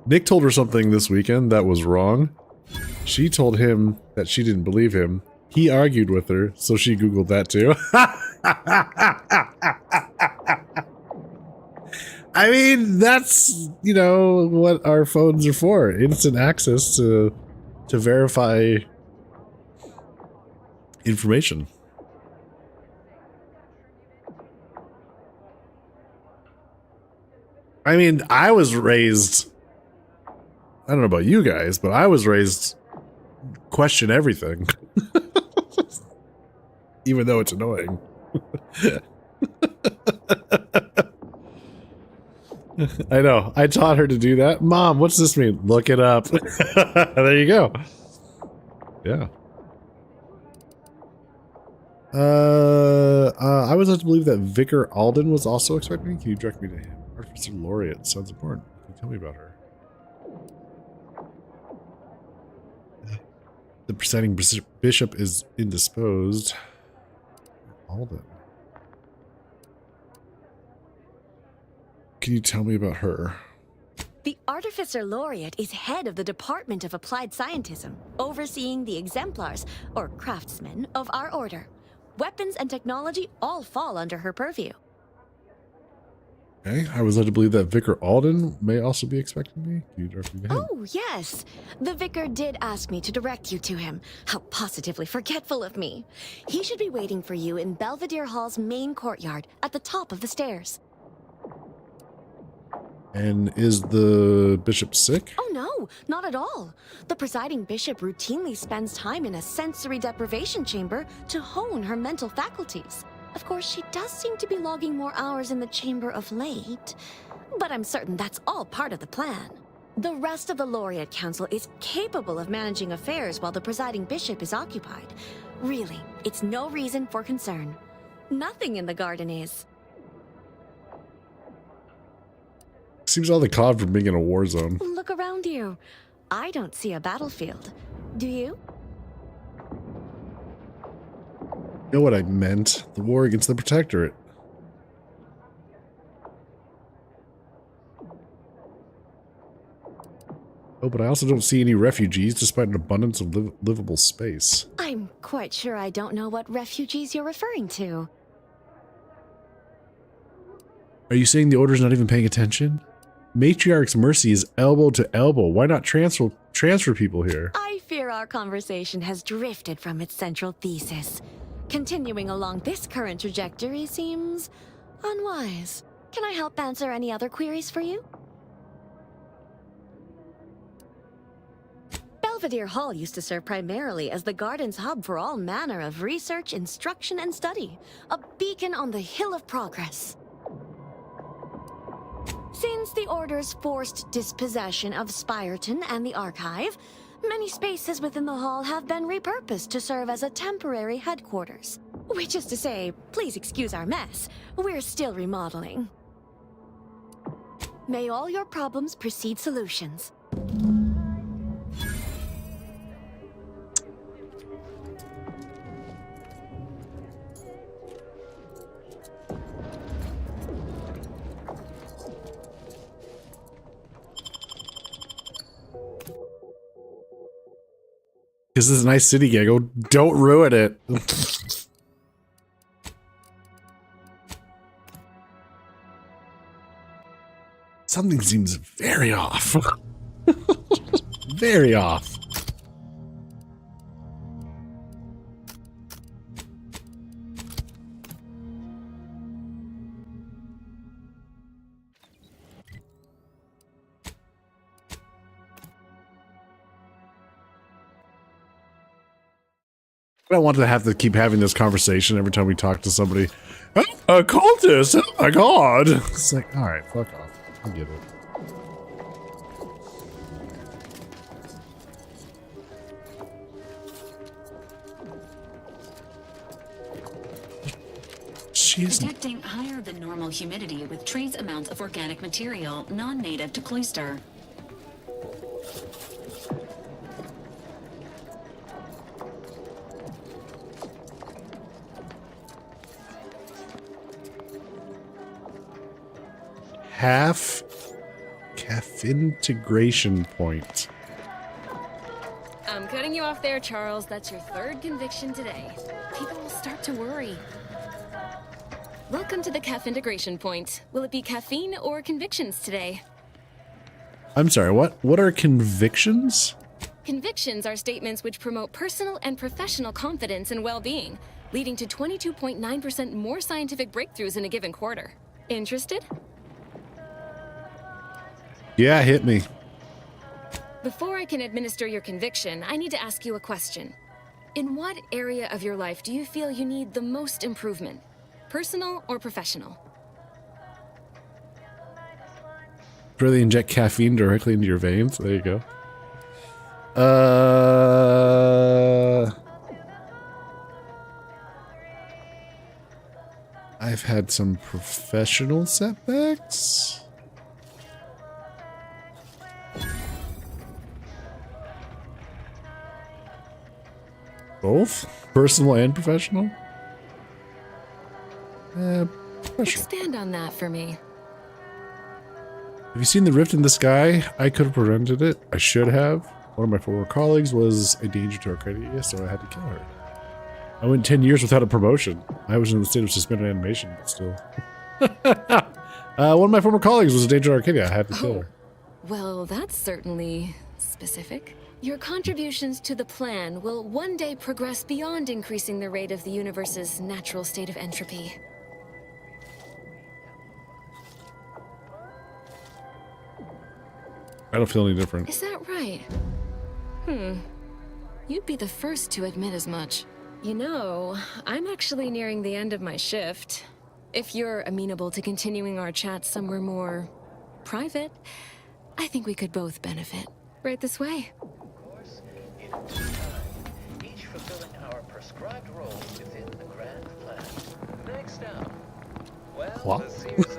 Nick told her something this weekend that was wrong. She told him that she didn't believe him. He argued with her, so she Googled that too. I mean, that's, you know, what our phones are for. Instant access to verify information. I mean, I was raised, I don't know about you guys, but I was raised question everything. Even though it's annoying. I know. I taught her to do that. Mom, what's this mean? Look it up. There you go. Yeah. I was led to believe that Vicar Alden was also expecting me. Can you direct me to him? Artificer Laureate sounds important. Can you tell me about her? The presiding bishop is indisposed. Alden. Can you tell me about her? The Artificer Laureate is head of the Department of Applied Scientism, overseeing the exemplars, or craftsmen, of our order. Weapons and technology all fall under her purview. Okay, I was led to believe that Vicar Alden may also be expecting me. Can you direct me to him? Oh, yes. The vicar did ask me to direct you to him. How positively forgetful of me. He should be waiting for you in Belvedere Hall's main courtyard, at the top of the stairs. And is the bishop sick? Oh no, not at all. The presiding bishop routinely spends time in a sensory deprivation chamber to hone her mental faculties. Of course, she does seem to be logging more hours in the chamber of late, but I'm certain that's all part of the plan. The rest of the Laureate Council is capable of managing affairs while the presiding bishop is occupied. Really, it's no reason for concern. Nothing in the garden is. Seems all the cloud from being in a war zone. Look around you. I don't see a battlefield. Do you? You know what I meant? The war against the Protectorate. Oh, but I also don't see any refugees despite an abundance of livable space. I'm quite sure I don't know what refugees you're referring to. Are you saying the Order's not even paying attention? Matriarch's mercy is elbow to elbow. Why not transfer people here? I fear our conversation has drifted from its central thesis. Continuing along this current trajectory seems unwise. Can I help answer any other queries for you? Belvedere Hall used to serve primarily as the Garden's hub for all manner of research, instruction, and study. A beacon on the hill of progress. Since the Order's forced dispossession of Spyreton and the Archive, many spaces within the hall have been repurposed to serve as a temporary headquarters. Which is to say, please excuse our mess. We're still remodeling. May all your problems precede solutions. This is a nice city, Giggle. Don't ruin it. Something seems very off. Very off. I don't want to have to keep having this conversation every time we talk to somebody. Oh, a cultist! Oh my god! It's like, alright, fuck off. I get it. Detecting higher than normal humidity with trace amounts of organic material non-native to Cloister. Half integration point. cutting you off there, Charles. That's your third conviction today. People will start to worry. Welcome to the CAF integration point. Will it be caffeine or convictions today? I'm sorry, what? What are convictions? Convictions are statements which promote personal and professional confidence and well-being, leading to 22.9% more scientific breakthroughs in a given quarter. Interested? Yeah, hit me. Before I can administer your conviction, I need to ask you a question. In what area of your life do you feel you need the most improvement? Personal or professional? Really inject caffeine directly into your veins? There you go. I've had some professional setbacks. Both? Personal and professional? Professional. Expand on that for me. Have you seen the rift in the sky? I could have prevented it. I should have. One of my former colleagues was a danger to Arcadia, so I had to kill her. I went 10 years without a promotion. I was in the state of suspended animation, but still. One of my former colleagues was a danger to Arcadia. I had to kill her. Well, that's certainly specific. Your contributions to the plan will one day progress beyond increasing the rate of the universe's natural state of entropy. I don't feel any different. Is that right? You'd be the first to admit as much. You know, I'm actually nearing the end of my shift. If you're amenable to continuing our chat somewhere more private, I think we could both benefit. Right this way. Each fulfilling our prescribed role within the grand plan. Next up. Well, What? the series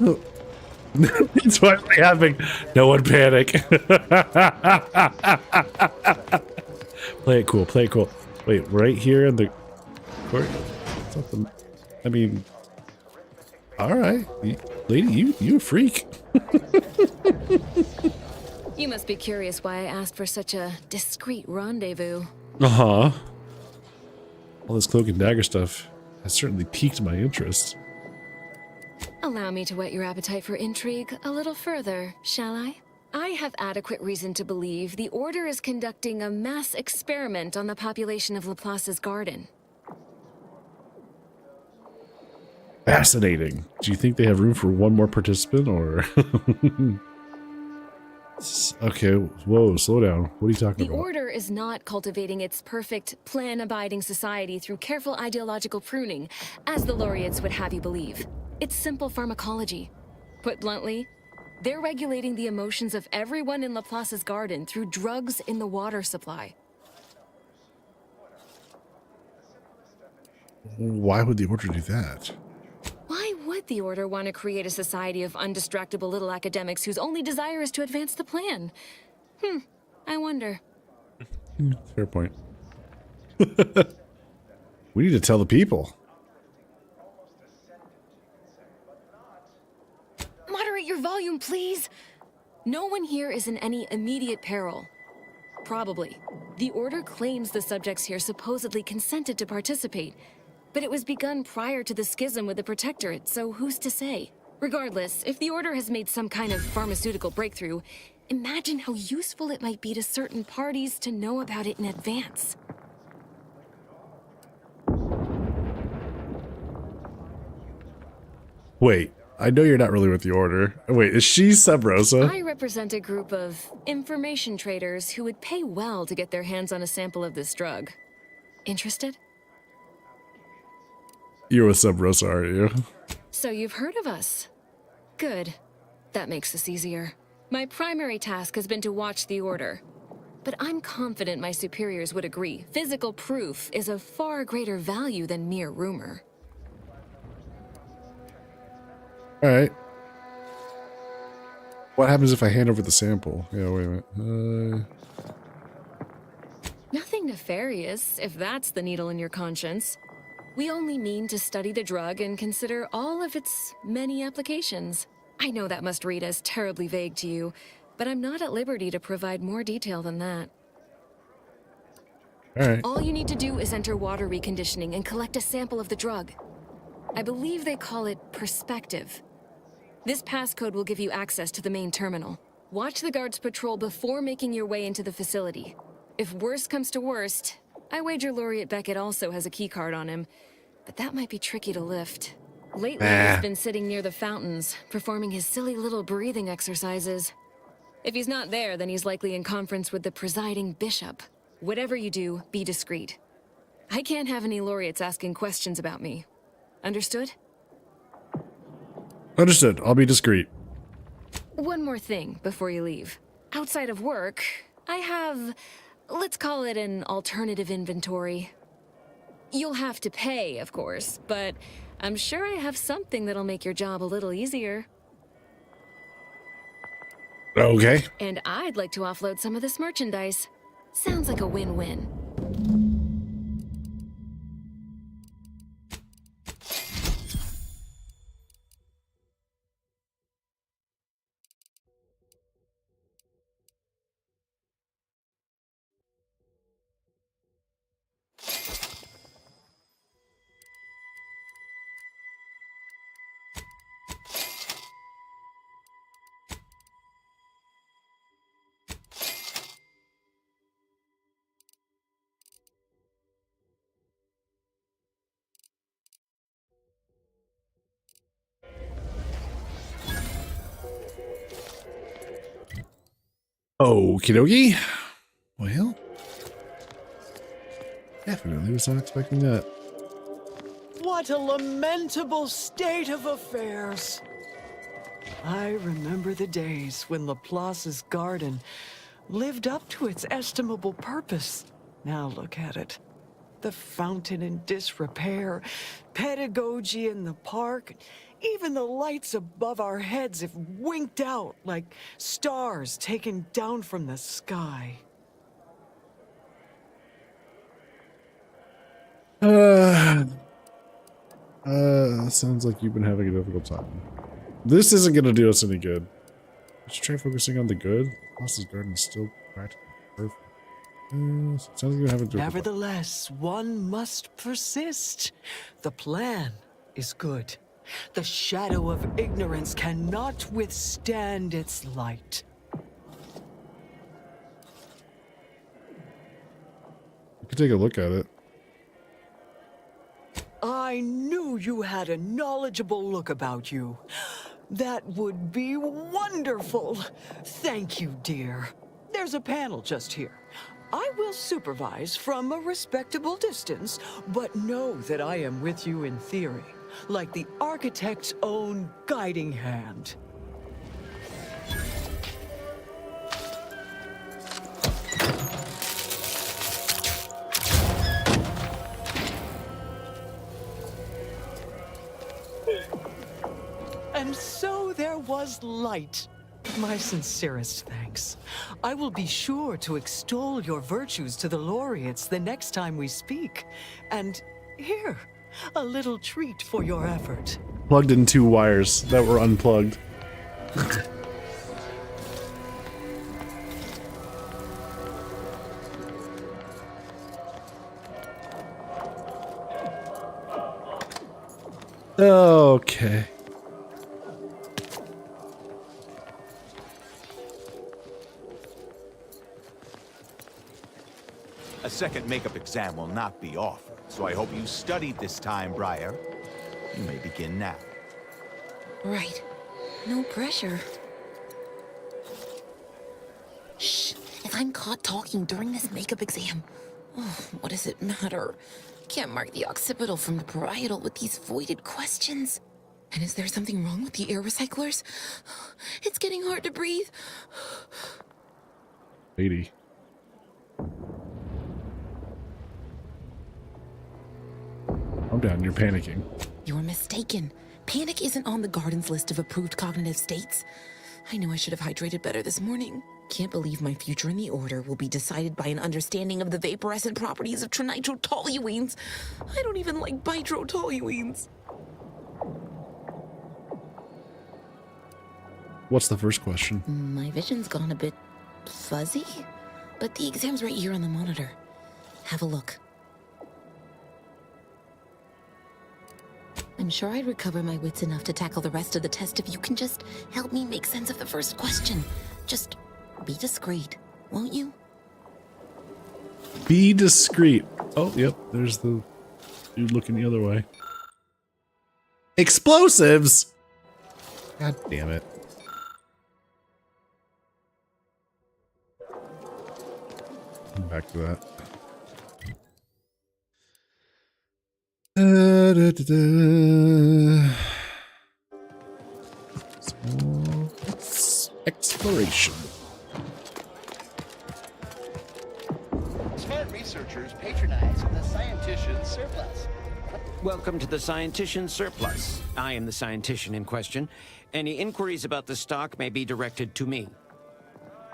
Oh. It's why we're having. No one panic. Play it cool. Play it cool. Wait, right here in the court. Something. I mean. All right, lady, you a freak. You must be curious why I asked for such a discreet rendezvous. All this cloak and dagger stuff has certainly piqued my interest. Allow me to whet your appetite for intrigue a little further, shall I? I have adequate reason to believe the Order is conducting a mass experiment on the population of Laplace's garden. Fascinating. Do you think they have room for one more participant, or? Okay, whoa, slow down. What are you talking The about? Order is not cultivating its perfect, plan-abiding society through careful ideological pruning, as the laureates would have you believe. It's simple pharmacology. Put bluntly, they're regulating the emotions of everyone in Laplace's garden through drugs in the water supply. Why would the Order do that? Why would the Order want to create a society of undistractable little academics whose only desire is to advance the plan? I wonder. Fair point. We need to tell the people. Moderate your volume, please. No one here is in any immediate peril. Probably. The Order claims the subjects here supposedly consented to participate, but it was begun prior to the schism with the Protectorate, so who's to say? Regardless, if the Order has made some kind of pharmaceutical breakthrough, imagine how useful it might be to certain parties to know about it in advance. Wait, I know you're not really with the Order. Wait, is she Sub Rosa? I represent a group of information traders who would pay well to get their hands on a sample of this drug. Interested? You're with Sub Rosa, are you? So you've heard of us. Good. That makes this easier. My primary task has been to watch the Order. But I'm confident my superiors would agree. Physical proof is of far greater value than mere rumor. Alright. What happens if I hand over the sample? Yeah, wait a minute. Nothing nefarious, if that's the needle in your conscience. We only mean to study the drug and consider all of its many applications. I know that must read as terribly vague to you, but I'm not at liberty to provide more detail than that. All right. All you need to do is enter water reconditioning and collect a sample of the drug. I believe they call it Perspective. This passcode will give you access to the main terminal. Watch the guards patrol before making your way into the facility. If worst comes to worst, I wager Laureate Beckett also has a keycard on him, but that might be tricky to lift. Lately, he's been sitting near the fountains, performing his silly little breathing exercises. If he's not there, then he's likely in conference with the presiding bishop. Whatever you do, be discreet. I can't have any laureates asking questions about me. Understood? Understood. I'll be discreet. One more thing before you leave. Outside of work, I have, let's call it an alternative inventory. You'll have to pay, of course, but I'm sure I have something that'll make your job a little easier. Okay. And I'd like to offload some of this merchandise. Sounds like a win-win. Okie dokie. Well, definitely was not expecting that. What a lamentable state of affairs. I remember the days when Laplace's garden lived up to its estimable purpose. Now look at it. The fountain in disrepair, pedagogy in the park, even the lights above our heads have winked out like stars taken down from the sky. Sounds like you've been having a difficult time. This isn't gonna do us any good. Let's try focusing on the good. Ross's garden is still practically perfect. Sounds like you're having to. Nevertheless, one must persist. The plan is good. The shadow of ignorance cannot withstand its light. You could take a look at it. I knew you had a knowledgeable look about you. That would be wonderful. Thank you, dear. There's a panel just here. I will supervise from a respectable distance, but know that I am with you in theory, like the architect's own guiding hand. And so there was light. My sincerest thanks. I will be sure to extol your virtues to the laureates the next time we speak. And here, a little treat for your effort. Plugged in 2 wires that were unplugged. Okay. A second makeup exam will not be offered, so I hope you studied this time, Briar. You may begin now. Right. No pressure. Shh. If I'm caught talking during this makeup exam, what does it matter? Can't mark the occipital from the parietal with these voided questions. And is there something wrong with the air recyclers? It's getting hard to breathe. Lady. I'm down, you're panicking. You're mistaken. Panic isn't on the garden's list of approved cognitive states. I knew I should have hydrated better this morning. Can't believe my future in the Order will be decided by an understanding of the vaporescent properties of trinitrotoluenes. I don't even like bitrotoluenes. What's the first question? My vision's gone a bit fuzzy, but the exam's right here on the monitor. Have a look. I'm sure I'd recover my wits enough to tackle the rest of the test if you can just help me make sense of the first question. Just be discreet, won't you? Be discreet. Oh, yep. There's the dude looking the other way. Explosives! God damn it. Come back to that. Exploration. Smart researchers patronize the Scientician surplus. Welcome to the Scientician Surplus. I am the scientician in question. Any inquiries about the stock may be directed to me.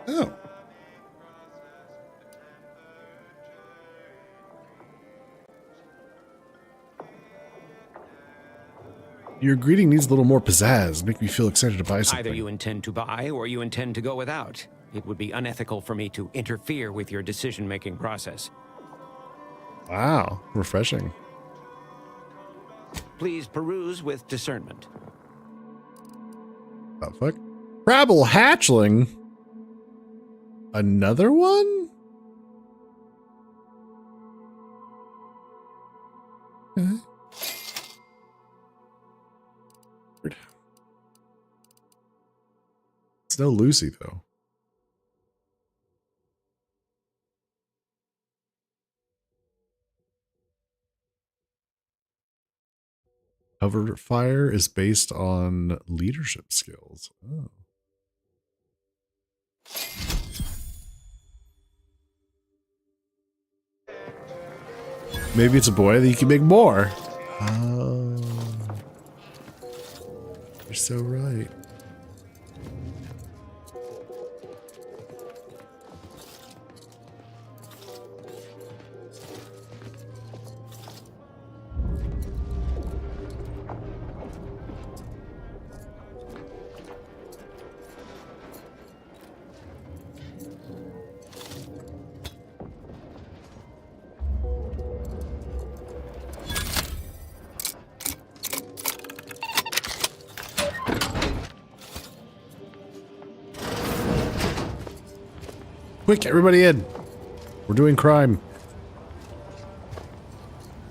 Oh. Your greeting needs a little more pizzazz. Make me feel excited to buy something. Either you intend to buy or you intend to go without. It would be unethical for me to interfere with your decision-making process. Wow, refreshing. Please peruse with discernment. Oh, fuck. Crabble hatchling? Another one? Huh? It's no Lucy, though. Cover fire is based on leadership skills. Oh. Maybe it's a boy that you can make more. Oh. You're so right. Quick, everybody in. We're doing crime.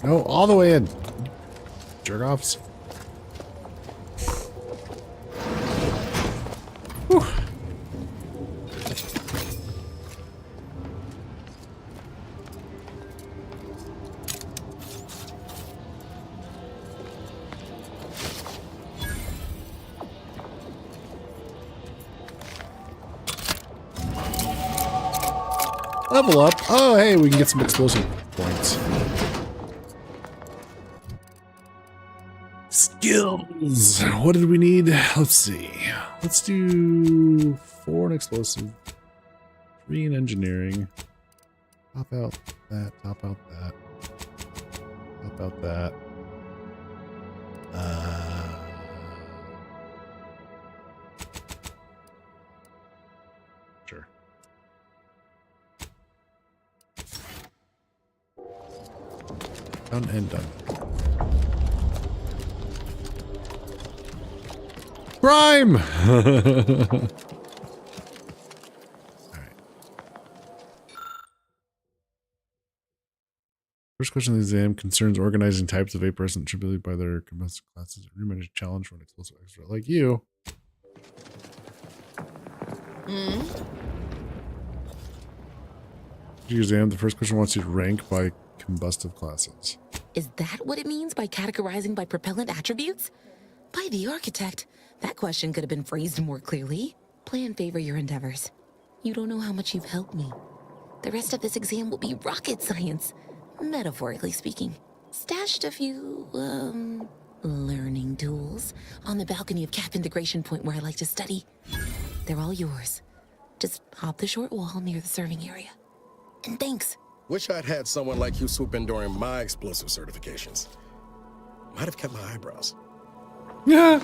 No, all the way in. Jerk-offs. Whew. Level up. Oh, hey, we can get some explosive points. Skills. What did we need? Let's see. Let's do 4 in explosive, 3 in engineering. Top out that. Top out that. Top out that. Sure. Done and done. Crime! Alright. First question of the exam concerns organizing types of 8% attributed by their combustion classes. Manage challenge for an explosive expert like you. Your exam, the first question wants you to rank by combustive classes. Is that what it means by categorizing by propellant attributes? By the architect, that question could have been phrased more clearly. Plan favor your endeavors. You don't know how much you've helped me. The rest of this exam will be rocket science, metaphorically speaking. Stashed a few, learning tools on the balcony of Cap Integration Point where I like to study. They're all yours. Just hop the short wall near the serving area. And thanks. Wish I'd had someone like you swoop in during my explosive certifications. Might have kept my eyebrows. Yeah.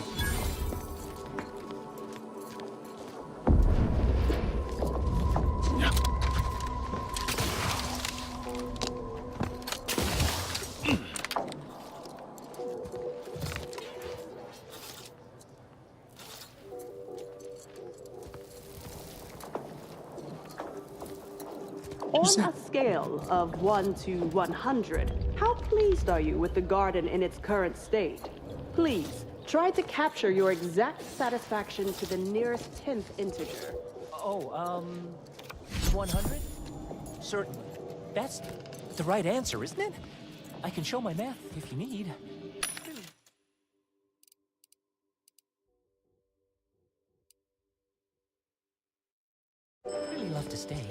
she say? On a scale of 1 to 100, how pleased are you with the garden in its current state? Please, try to capture your exact satisfaction to the nearest 10th integer. Oh, 100? Certainly. That's the right answer, isn't it? I can show my math if you need. Really love to stay.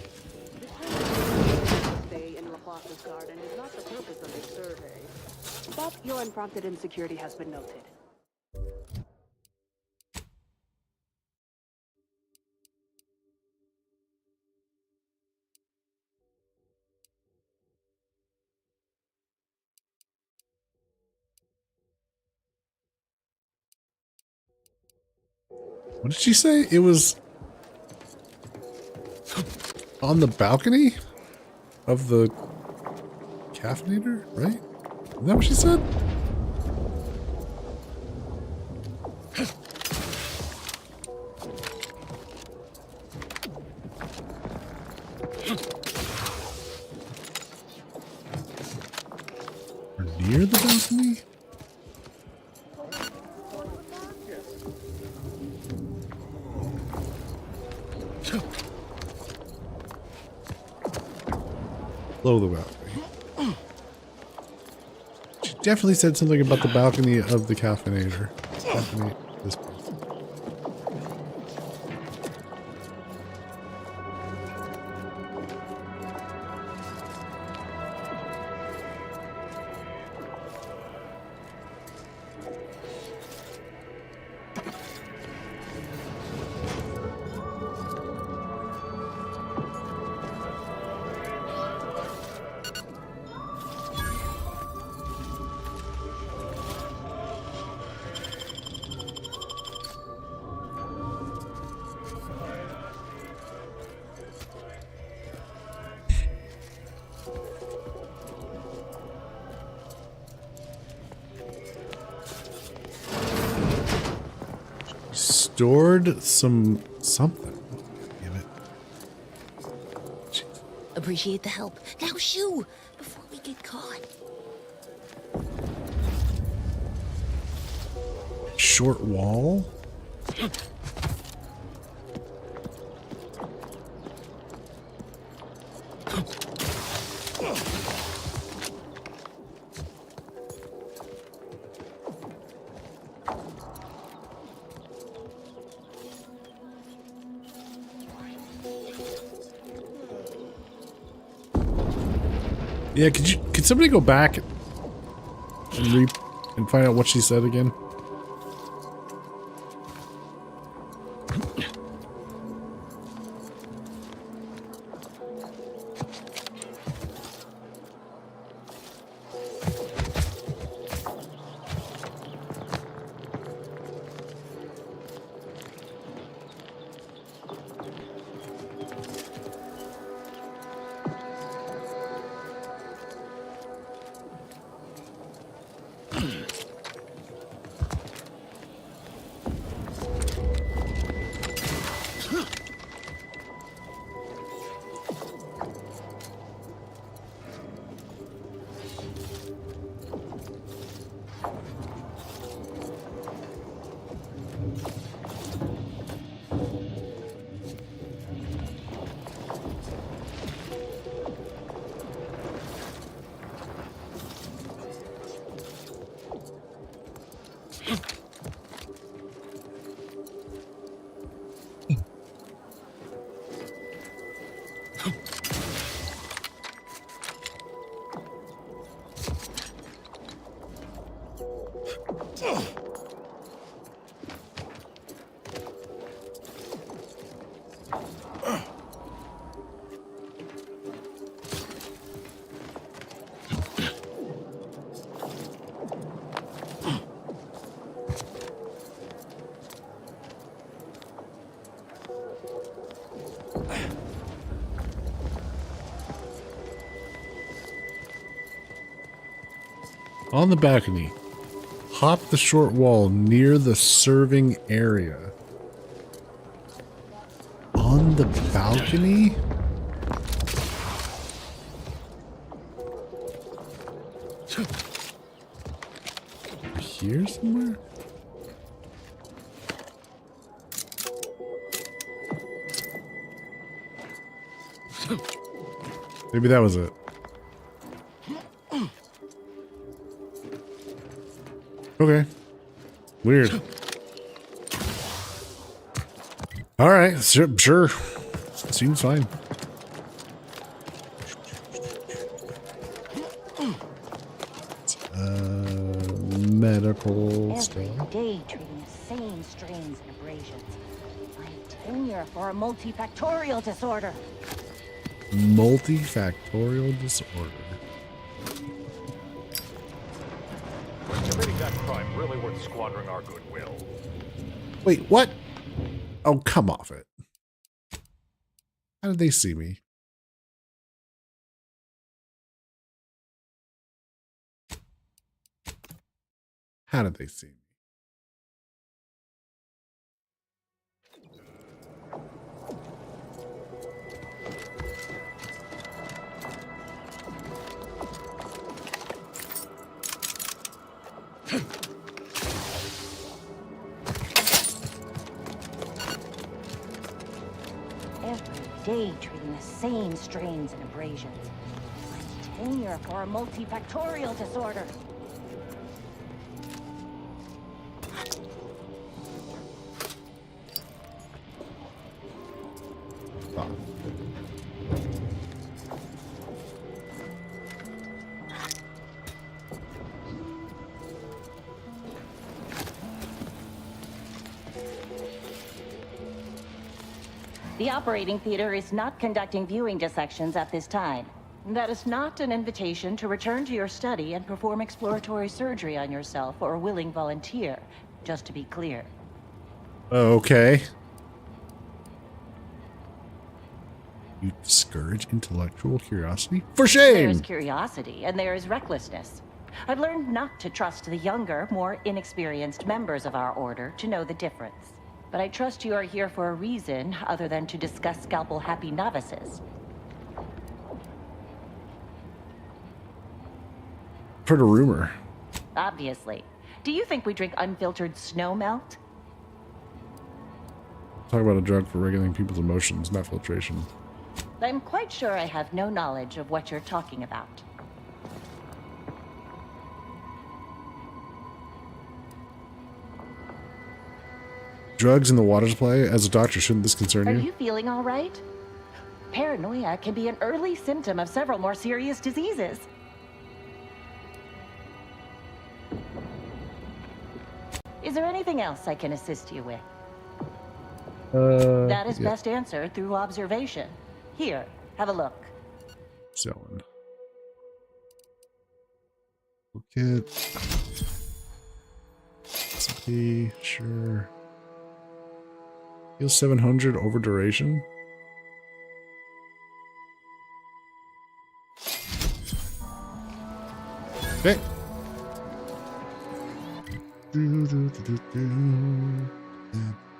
Stay in Laplace's garden is not the purpose of this survey. But your unprompted insecurity has been noted. What did she say? It was on the balcony of the caffeinator, right? Is that what she said? Or near the balcony? Below the balcony. She definitely said something about the balcony of the caffeinator. Balcony, this place. Stored something. Damn it. Appreciate the help. Now shoo! Before we get caught. Short wall? Yeah, could somebody go back and find out what she said again? On the balcony. Hop the short wall near the serving area. On the balcony? here somewhere? Maybe that was it. Okay. Weird. All right. Sure. Seems fine. Medical stuff. Every day treating the same strains and abrasions. My tenure for a multifactorial disorder. Multifactorial disorder. Committing that crime really worth squandering our goodwill. Wait, what? Oh, come off it. How did they see me? How did they see me? Every day treating the same strains and abrasions. My tenure for a multifactorial disorder. The operating theater is not conducting viewing dissections at this time. That is not an invitation to return to your study and perform exploratory surgery on yourself or a willing volunteer, just to be clear. Okay. You discourage intellectual curiosity? For shame! There is curiosity, and there is recklessness. I've learned not to trust the younger, more inexperienced members of our order to know the difference. But I trust you are here for a reason other than to discuss scalpel-happy novices. Heard a rumor. Obviously. Do you think we drink unfiltered snow melt? Talk about a drug for regulating people's emotions, not filtration. I'm quite sure I have no knowledge of what you're talking about. Drugs in the water supply? As a doctor, shouldn't this concern Are you? you feeling all right? Paranoia can be an early symptom of several more serious diseases. Is there anything else I can assist you with? That is yeah. best answered through observation. Here, have a look. Selling. Okay. Recipe, sure. Heal 700 over duration. Okay.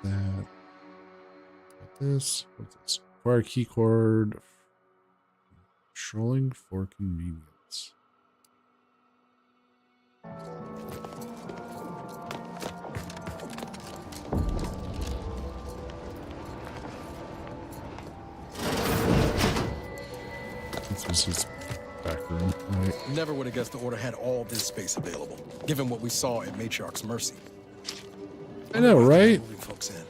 That. This. What's this? Acquire key cord. Controlling for convenience. This was his back room, right? Never would have guessed the Order had all this space available, given what we saw at Matriarch's Mercy. I know, right? Moving folks in.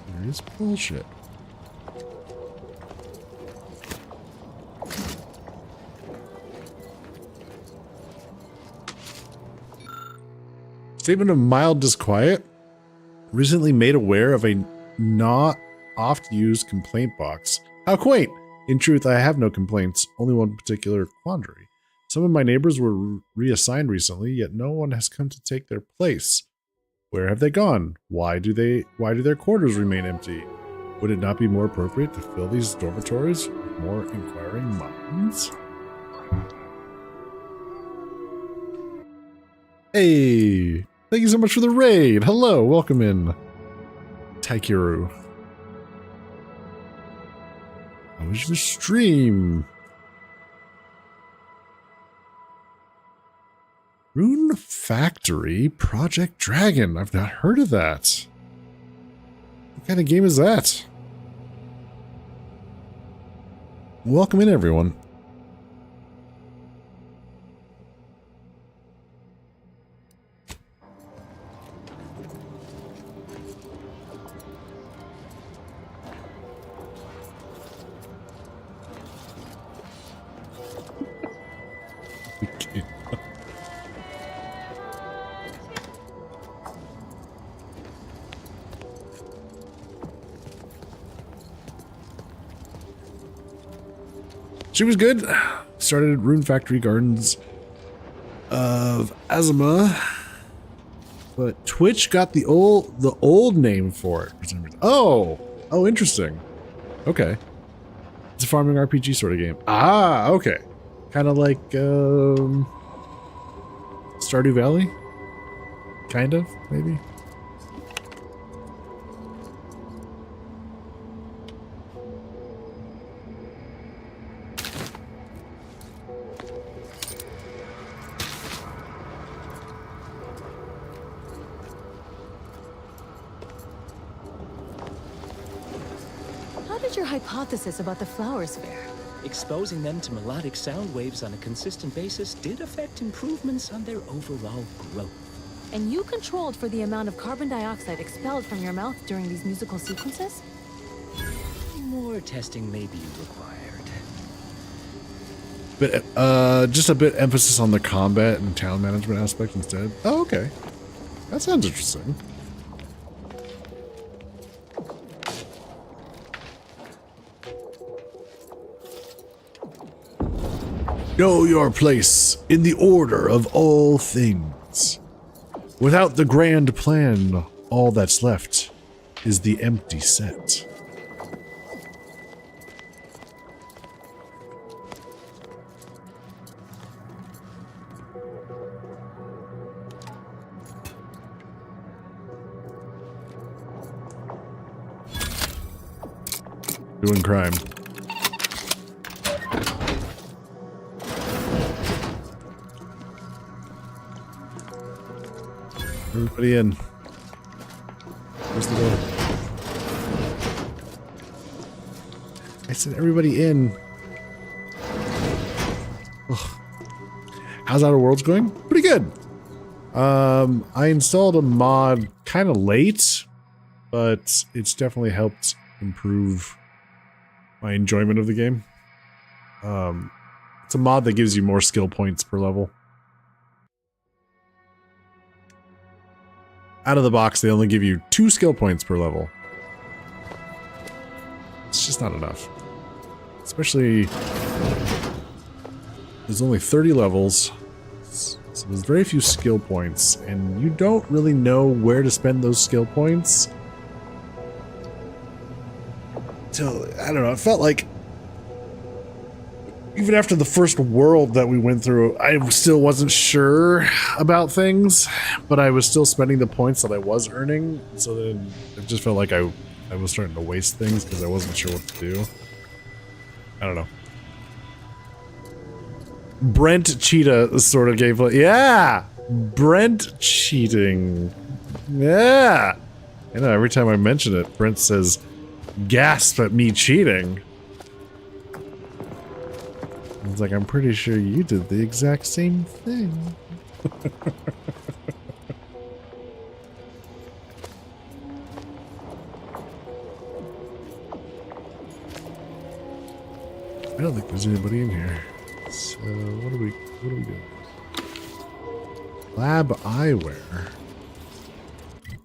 There is bullshit. Statement of mild disquiet. Recently made aware of a not oft-used complaint box. How quaint! In truth, I have no complaints, only one particular quandary. Some of my neighbors were reassigned recently, yet no one has come to take their place. Where have they gone? Why do their quarters remain empty? Would it not be more appropriate to fill these dormitories with more inquiring minds? Hey! Thank you so much for the raid! Hello, welcome in. Taikiru. How was your stream? Rune Factory Project Dragon. I've not heard of that. What kind of game is that? Welcome in, everyone. She was good. Started Rune Factory Gardens of Azuma, but Twitch got the old name for it for some reason. Oh, interesting. Okay, it's a farming RPG sort of game. Ah, okay, kind of like Stardew Valley, kind of maybe. Hypothesis about the flower sphere. Exposing them to melodic sound waves on a consistent basis did affect improvements on their overall growth. And you controlled for the amount of carbon dioxide expelled from your mouth during these musical sequences? More testing may be required. But just a bit emphasis on the combat and town management aspect instead. Oh, okay. That sounds interesting. Know your place in the order of all things. Without the grand plan, all that's left is the empty set. Doing crime. Everybody in. Where's the door? I said everybody in. Ugh. How's Outer Worlds going? Pretty good. I installed a mod kind of late, but it's definitely helped improve my enjoyment of the game. It's a mod that gives you more skill points per level. Out of the box, they only give you 2 skill points per level. It's just not enough. Especially, there's only 30 levels, so there's very few skill points, and you don't really know where to spend those skill points. So, I don't know, it felt like even after the first world that we went through, I still wasn't sure about things, but I was still spending the points that I was earning, so then it just felt like I was starting to waste things because I wasn't sure what to do. I don't know. Brent Cheetah sort of gameplay. Yeah! Brent cheating. Yeah! You know, every time I mention it, Brent says, gasp at me cheating. It's like, I'm pretty sure you did the exact same thing. I don't think there's anybody in here. So what do we do? Lab eyewear.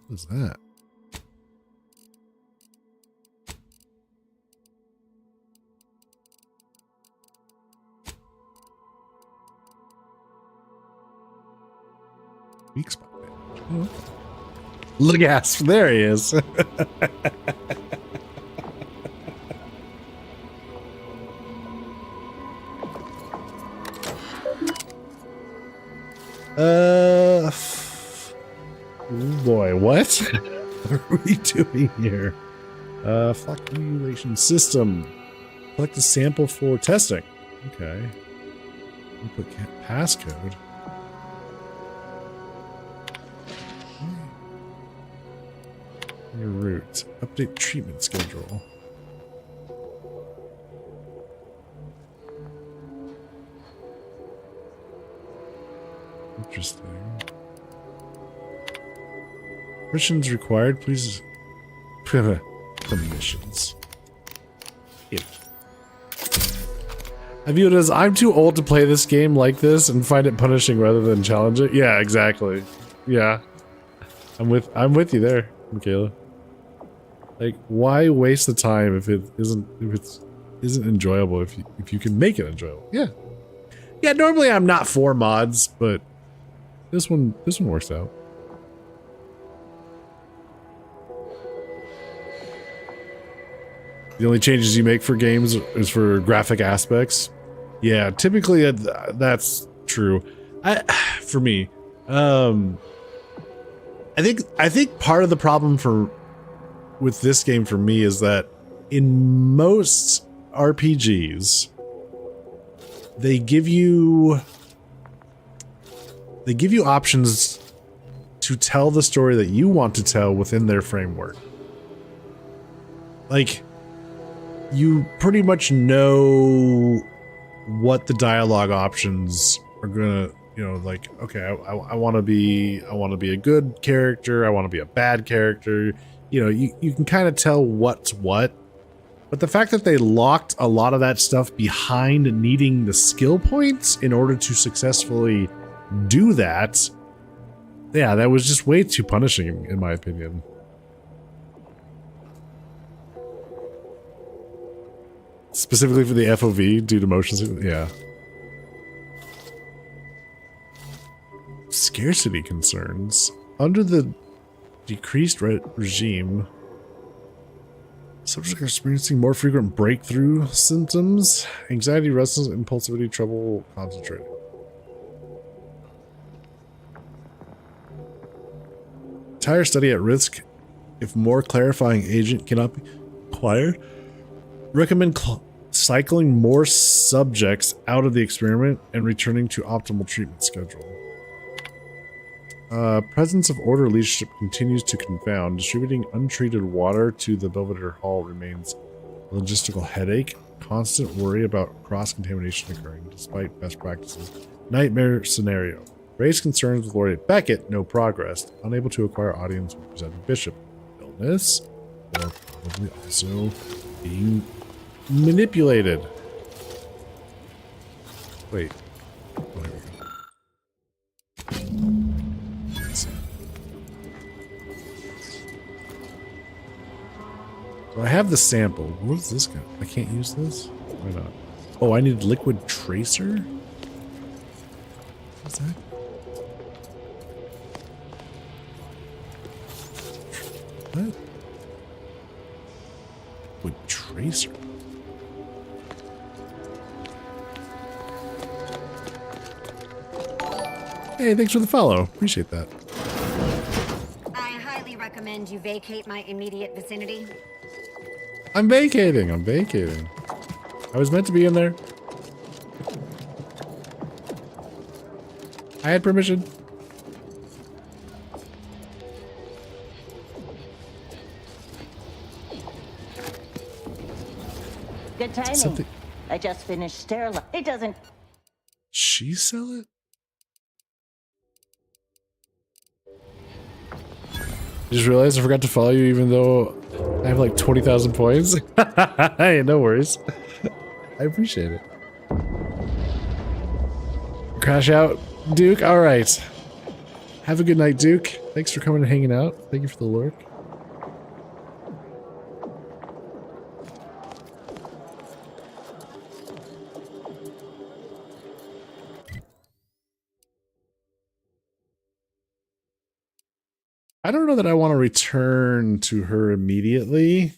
What is that? Weak spot damage. Oh. Legasp, there he is. Boy, what? What are we doing here? Flocculation system. Collect a sample for testing. Okay. Input passcode. Your route. Update treatment schedule. Interesting. Permissions required. Please. Permissions. Yeah. I view it as I'm too old to play this game like this and find it punishing rather than challenge it. Yeah, exactly. Yeah. I'm with you there, Michaela. Like, why waste the time if it isn't enjoyable if you can make it enjoyable? Yeah. Yeah, normally I'm not for mods, but this one works out. The only changes you make for games is for graphic aspects. Yeah, typically that's true. For me, I think part of the problem with this game for me is that in most RPGs, they give you options to tell the story that you want to tell within their framework. Like, you pretty much know what the dialogue options are gonna, like, okay, I want to be a good character, I want to be a bad character. You can kind of tell what's what. But the fact that they locked a lot of that stuff behind needing the skill points in order to successfully do that, yeah, that was just way too punishing, in my opinion. Specifically for the FOV due to motion sickness, yeah. Scarcity concerns. Under the decreased regime, subjects are experiencing more frequent breakthrough symptoms, anxiety, restlessness, impulsivity, trouble concentrating. Entire study at risk if more clarifying agent cannot be acquired. Recommend cycling more subjects out of the experiment and returning to optimal treatment schedule. Presence of order leadership continues to confound. Distributing untreated water to the Belvedere Hall remains a logistical headache. Constant worry about cross-contamination occurring despite best practices. Nightmare scenario. Raised concerns with Laureate Beckett. No progress. Unable to acquire audience with presenting bishop. Illness. Or probably also being manipulated. Wait. Oh, here we go. So I have the sample. What is this guy? I can't use this? Why not? Oh, I need liquid tracer? What's that? What? Liquid tracer? Hey, thanks for the follow. Appreciate that. I highly recommend you vacate my immediate vicinity. I'm vacating. I was meant to be in there. I had permission. Good timing. Something. I just finished sterilize. It doesn't. She sell it? I just realized I forgot to follow you even though I have like 20,000 points. Hey, no worries. I appreciate it. Crash out, Duke. All right. Have a good night, Duke. Thanks for coming and hanging out. Thank you for the lurk. I don't know that I want to return to her immediately.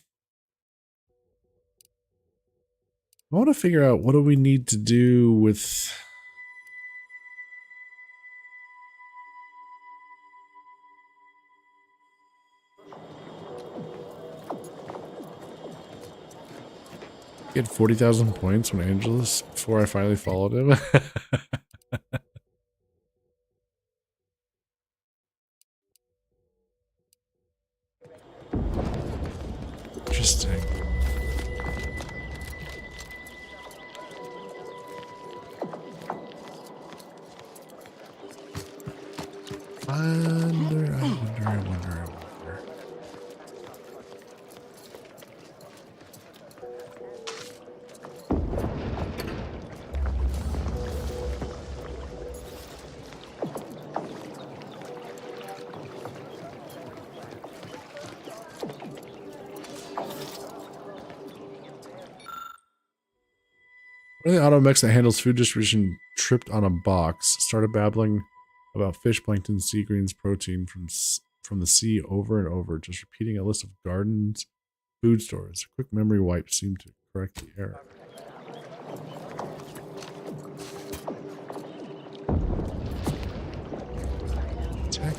I want to figure out what do we need to do with... He had 40,000 points when Angelus, before I finally followed him. Interesting. I wonder. One of the automechs that handles food distribution tripped on a box, started babbling about fish, plankton, sea greens, protein from the sea over and over, just repeating a list of gardens, food stores. A quick memory wipe seemed to correct the error. Tech.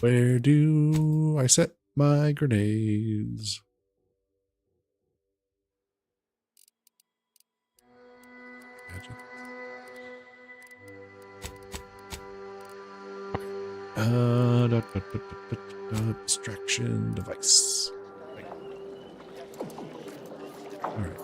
Where do I set my grenades? Distraction device. All right.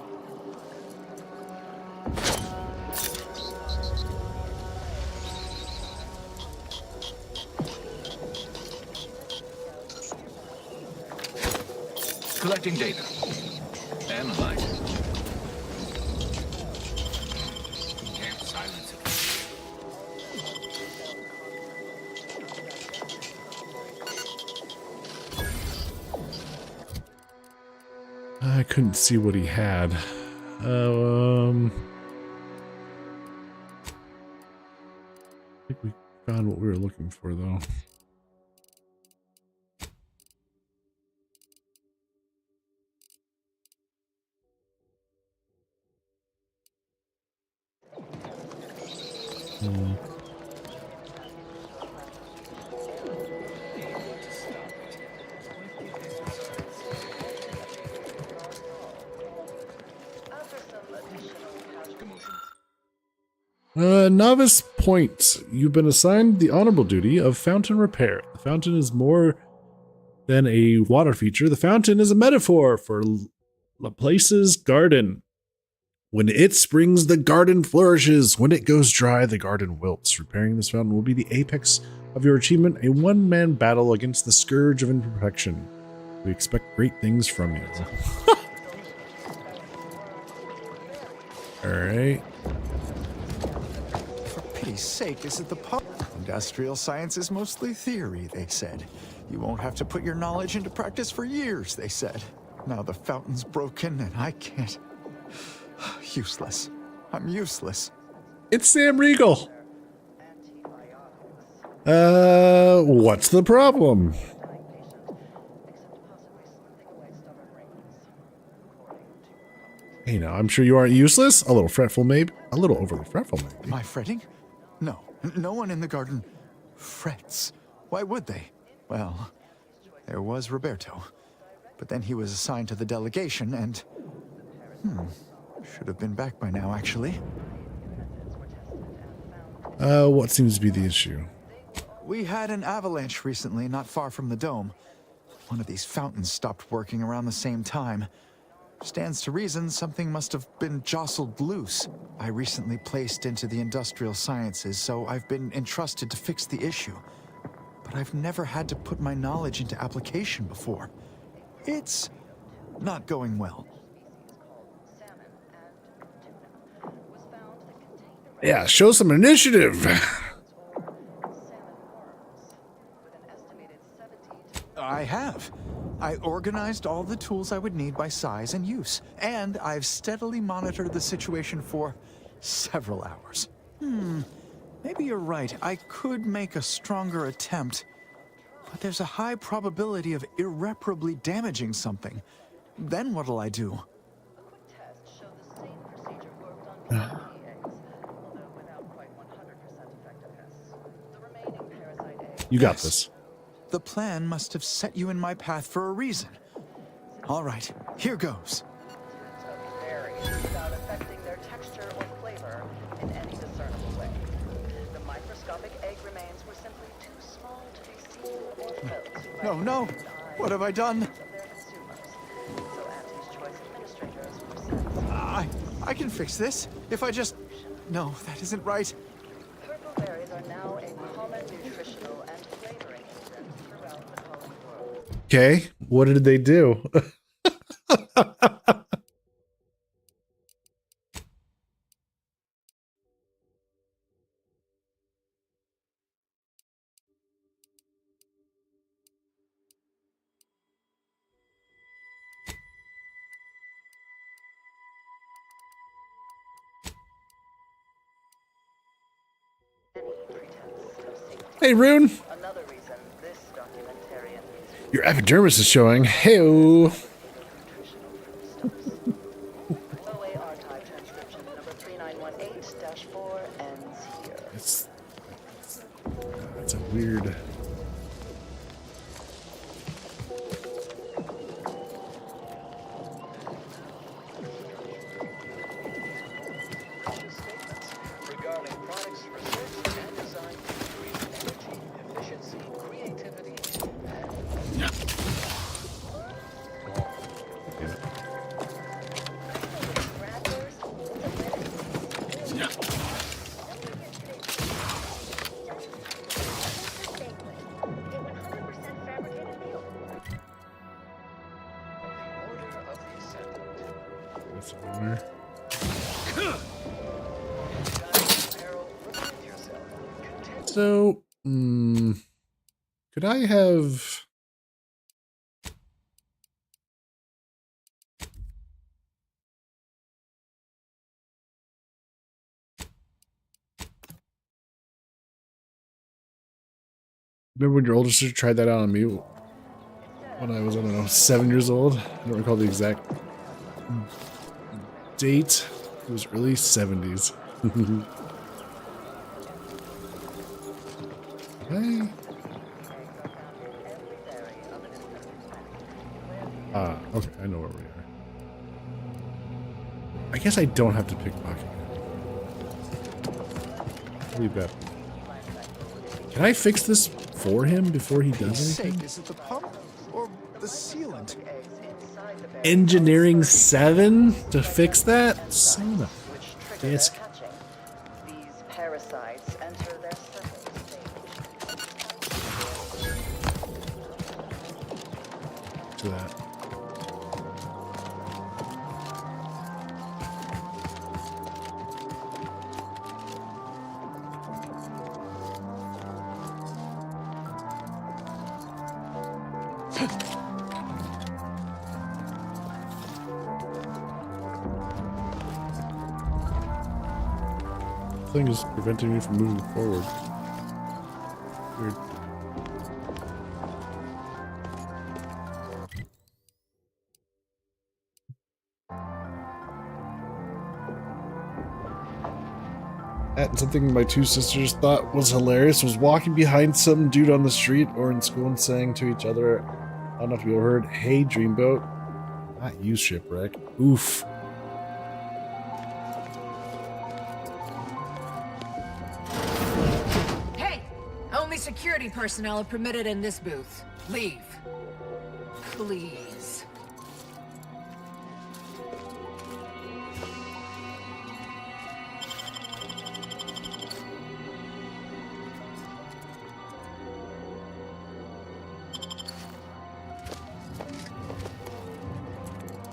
Collecting data. Analyze. Can't silence it. I couldn't see what he had. I think we found what we were looking for, though. Novice Point, you've been assigned the honorable duty of fountain repair. The fountain is more than a water feature. The fountain is a metaphor for Laplace's garden. When it springs, the garden flourishes. When it goes dry, the garden wilts. Repairing this fountain will be the apex of your achievement, a one-man battle against the scourge of imperfection. We expect great things from you. All right. Sake, is it the pub? Industrial science is mostly theory, they said. You won't have to put your knowledge into practice for years, they said. Now the fountain's broken and I can't. Useless. I'm useless. It's Sam Riegel. What's the problem? Hey, now, I'm sure you aren't useless. A little fretful, maybe. A little overly fretful, maybe. Am I fretting? No. No one in the garden frets. Why would they? Well, there was Roberto. But then he was assigned to the delegation and... should have been back by now, actually. What seems to be the issue? We had an avalanche recently, not far from the dome. One of these fountains stopped working around the same time. Stands to reason something must have been jostled loose. I recently placed into the industrial sciences, so I've been entrusted to fix the issue. But I've never had to put my knowledge into application before. It's not going well. Yeah, show some initiative. I have. I organized all the tools I would need by size and use, and I've steadily monitored the situation for several hours. Maybe you're right. I could make a stronger attempt, but there's a high probability of irreparably damaging something. Then what'll I do? You got this. The plan must have set you in my path for a reason. All right, here goes. Without affecting their texture or flavor in any discernible way. The microscopic egg remains were simply too small to be seen or felt. No. What have I done? I can fix this. If I just... No, that isn't right. Purple berries are now a common nutritional and flavoring ingredient throughout the colony world. Okay, what did they do? Hey, Rune. Another reason this documentarian Your epidermis is showing. Hey-o. OAR type transcription number 3918-4 ends here. It's a weird. Regarding products researched and designed to increase energy, efficiency, creativity, So, could I have... Remember when your older sister tried that out on me when I was, I don't know, 7 years old? I don't recall the exact date. It was early 70s. Okay. Okay, I know where we are. I guess I don't have to pickpocket. Leave that. Can I fix this for him before he does anything? Is it the pump or the sealant? Engineering 7 to fix that? Son of a bisc. These parasites enter their second stage. To that. Thing is preventing me from moving forward. Weird. And something my two sisters thought was hilarious was walking behind some dude on the street or in school and saying to each other, I don't know if you heard, "Hey, Dreamboat." Not you, Shipwreck. Oof. Hey! Only security personnel are permitted in this booth. Leave. Please.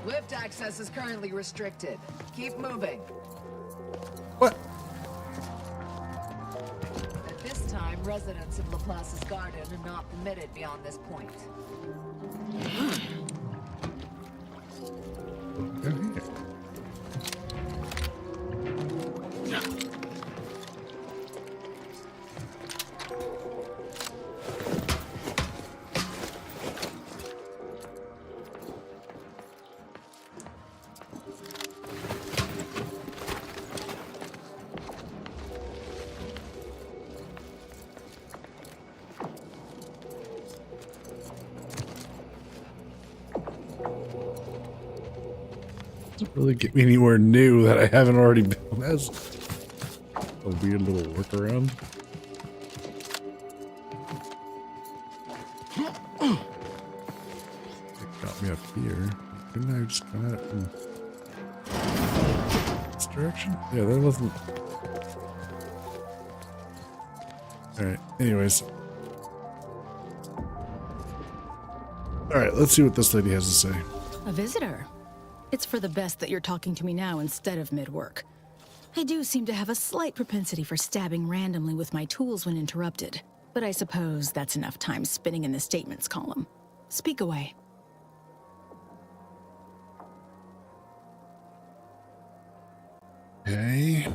Lift access is currently restricted. Keep moving. What? At this time, Residents of Laplace's garden are not permitted beyond this point. Doesn't really get me anywhere new that I haven't already been. That's a weird little workaround. It got me up here. Couldn't I just come at it from this direction? Yeah, that wasn't. Alright, anyways. Alright, let's see what this lady has to say. A visitor? It's for the best that you're talking to me now instead of mid-work. I do seem to have a slight propensity for stabbing randomly with my tools when interrupted, but I suppose that's enough time spinning in the statements column. Speak away. Okay.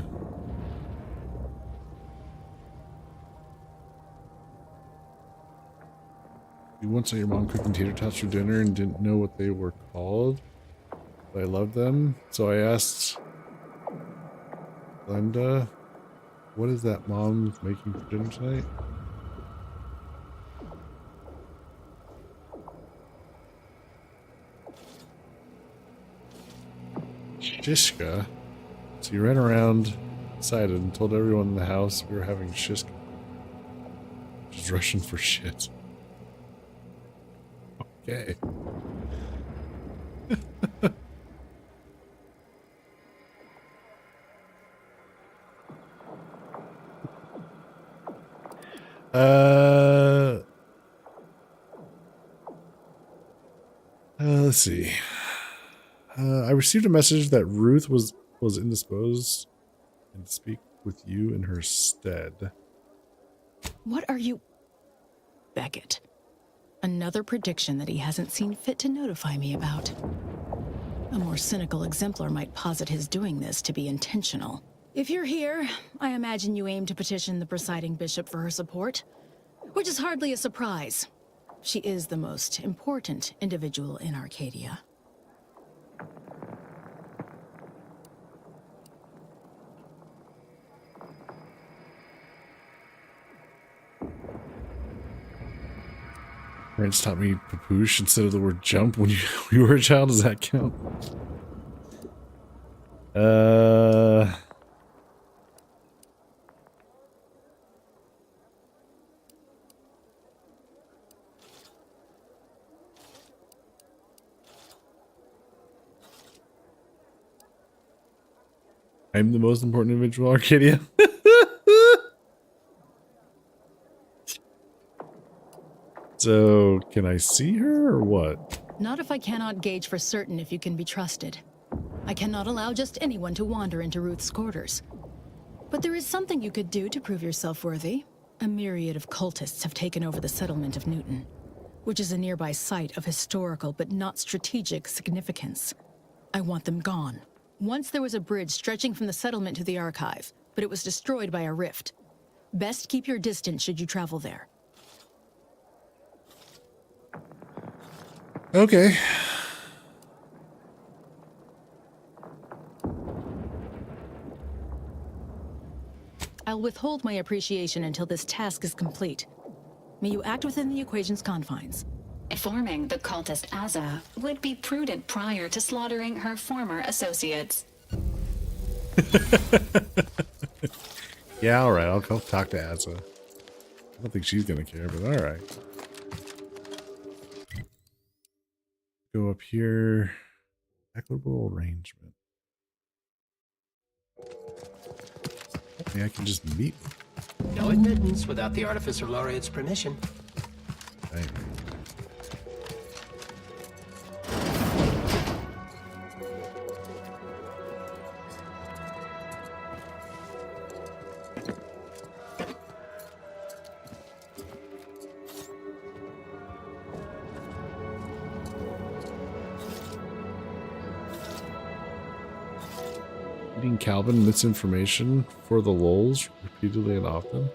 You once saw your mom cooking tater tots for dinner and didn't know what they were called. But I love them. So I asked Glenda, what is that mom making for dinner tonight? Shishka? So you ran around, excited, and told everyone in the house we were having shishka. Which is Russian for shit. Okay. Let's see. I received a message that Ruth was indisposed and to speak with you in her stead. What are you... Beckett. Another prediction that he hasn't seen fit to notify me about. A more cynical exemplar might posit his doing this to be intentional. If you're here, I imagine you aim to petition the presiding bishop for her support, which is hardly a surprise. She is the most important individual in Arcadia. Parents taught me papoosh instead of the word jump when you were a child. Does that count? I'm the most important individual in Arcadia. So, can I see her or what? Not if I cannot gauge for certain if you can be trusted. I cannot allow just anyone to wander into Ruth's quarters. But there is something you could do to prove yourself worthy. A myriad of cultists have taken over the settlement of Newton, which is a nearby site of historical but not strategic significance. I want them gone. Once there was a bridge stretching from the settlement to the archive, but it was destroyed by a rift. Best keep your distance should you travel there. Okay. I'll withhold my appreciation until this task is complete. May you act within the equation's confines. Informing the cultist Azza would be prudent prior to slaughtering her former associates. Yeah, alright, I'll go talk to Azza. I don't think she's gonna care, but alright. Go up here. Equitable arrangement. Maybe I can just meet. No admittance without the Artificer Laureate's permission. Right. Feeding Calvin misinformation for the lulz repeatedly and often.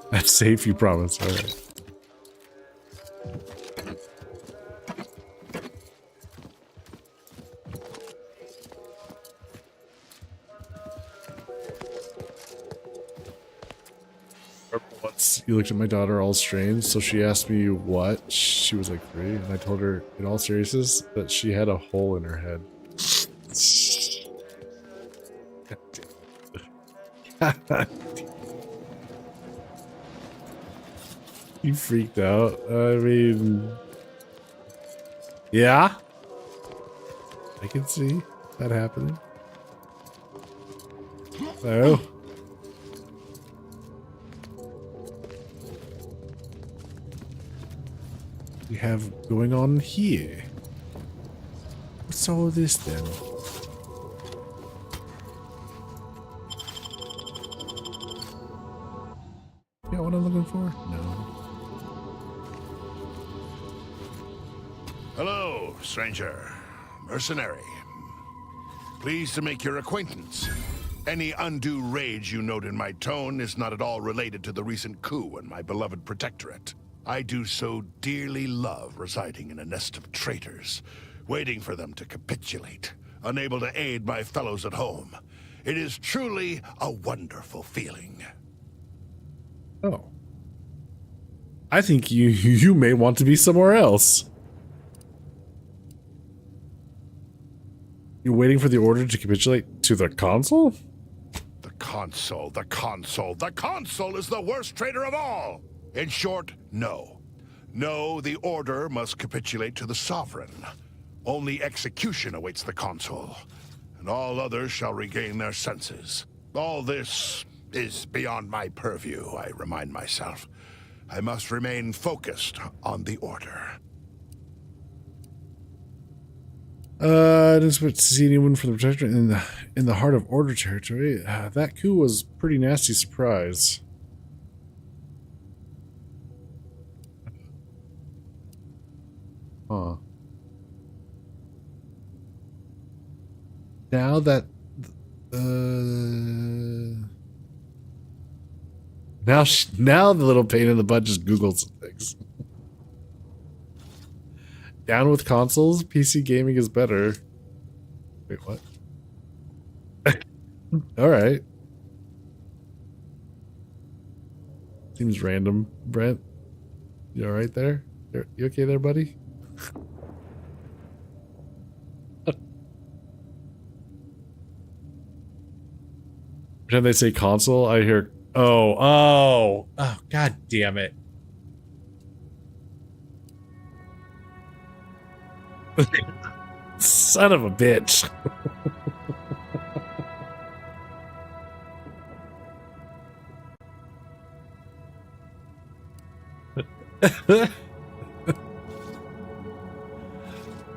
That's safe, you promise. All right. Once you looked at my daughter all strange, so she asked me what. She was like 3, and I told her in all seriousness that she had a hole in her head. You freaked out. I mean, yeah, I can see that happening. Oh. We have going on here. What's all this then? Yeah, what I'm looking for? No. Hello, stranger. Mercenary. Pleased to make your acquaintance. Any undue rage you note in my tone is not at all related to the recent coup in my beloved protectorate. I do so dearly love residing in a nest of traitors, waiting for them to capitulate, unable to aid my fellows at home. It is truly a wonderful feeling. Oh. I think you may want to be somewhere else. You're waiting for the order to capitulate to the consul? The consul, the consul, the consul is the worst traitor of all! In short, no. No, the order must capitulate to the sovereign. Only execution awaits the consul, and all others shall regain their senses. All this is beyond my purview, I remind myself. I must remain focused on the order. I didn't expect to see anyone from the protectorate in the heart of Order territory. That coup was a pretty nasty surprise. Huh. Now that now the little pain in the butt just Googles some things. Down with consoles, PC gaming is better. Wait, what? All right. Seems random, Brent. You all right there? You okay there, buddy? Pretend they say console, I hear, oh, god damn it. Son of a bitch.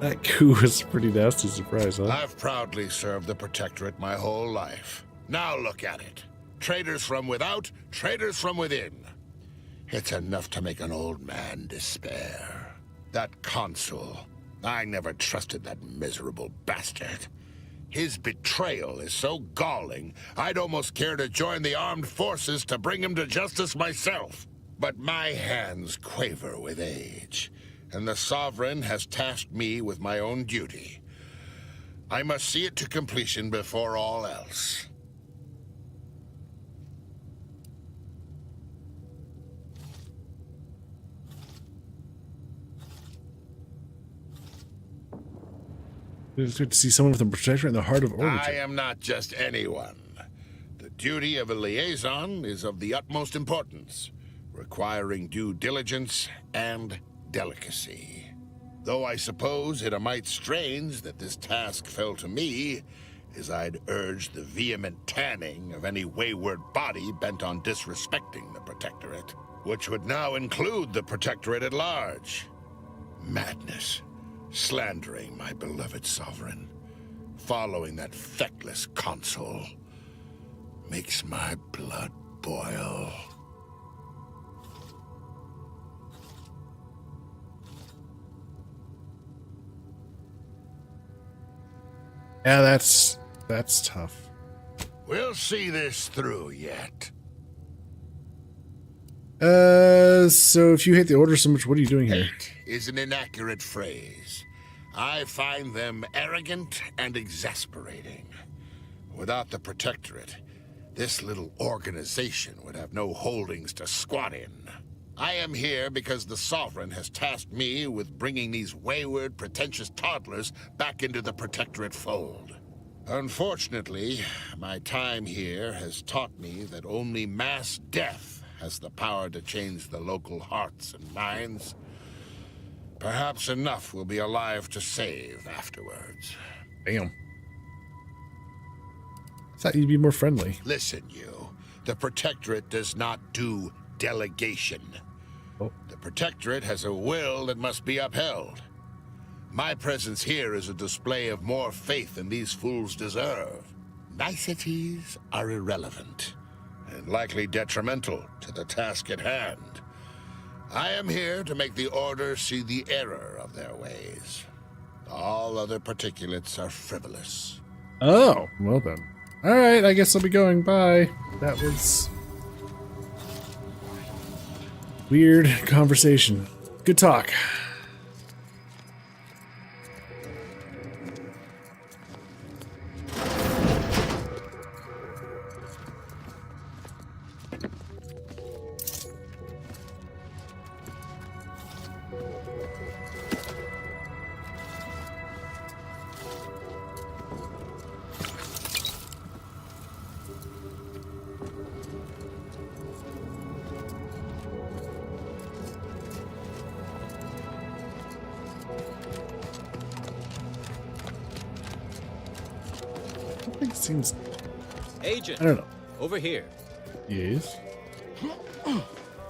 That coup was a pretty nasty surprise, huh? I've proudly served the Protectorate my whole life. Now look at it. Traitors from without, traitors from within. It's enough to make an old man despair. That consul, I never trusted that miserable bastard. His betrayal is so galling, I'd almost care to join the armed forces to bring him to justice myself. But my hands quaver with age, and the Sovereign has tasked me with my own duty. I must see it to completion before all else. It's good to see someone with a protectorate in the heart of Order. I am not just anyone. The duty of a liaison is of the utmost importance, requiring due diligence and delicacy. Though I suppose it a mite strange that this task fell to me, as I'd urge the vehement tanning of any wayward body bent on disrespecting the Protectorate, which would now include the Protectorate at large. Madness. Slandering my beloved Sovereign, following that feckless consul, makes my blood boil. Yeah, that's tough. We'll see this through yet. So if you hate the Order so much, what are you doing here? Hate is an inaccurate phrase. I find them arrogant and exasperating. Without the Protectorate, this little organization would have no holdings to squat in. I am here because the Sovereign has tasked me with bringing these wayward, pretentious toddlers back into the Protectorate fold. Unfortunately, my time here has taught me that only mass death has the power to change the local hearts and minds. Perhaps enough will be alive to save afterwards. Damn. I thought you'd be more friendly. Listen, you. The Protectorate does not do delegation. Oh. The Protectorate has a will that must be upheld. My presence here is a display of more faith than these fools deserve. Niceties are irrelevant and likely detrimental to the task at hand. I am here to make the Order see the error of their ways. All other particulates are frivolous. Oh, well then. All right, I guess I'll be going. Bye. That was weird conversation. Good talk. It seems. Agent, I don't know. over here. Yes.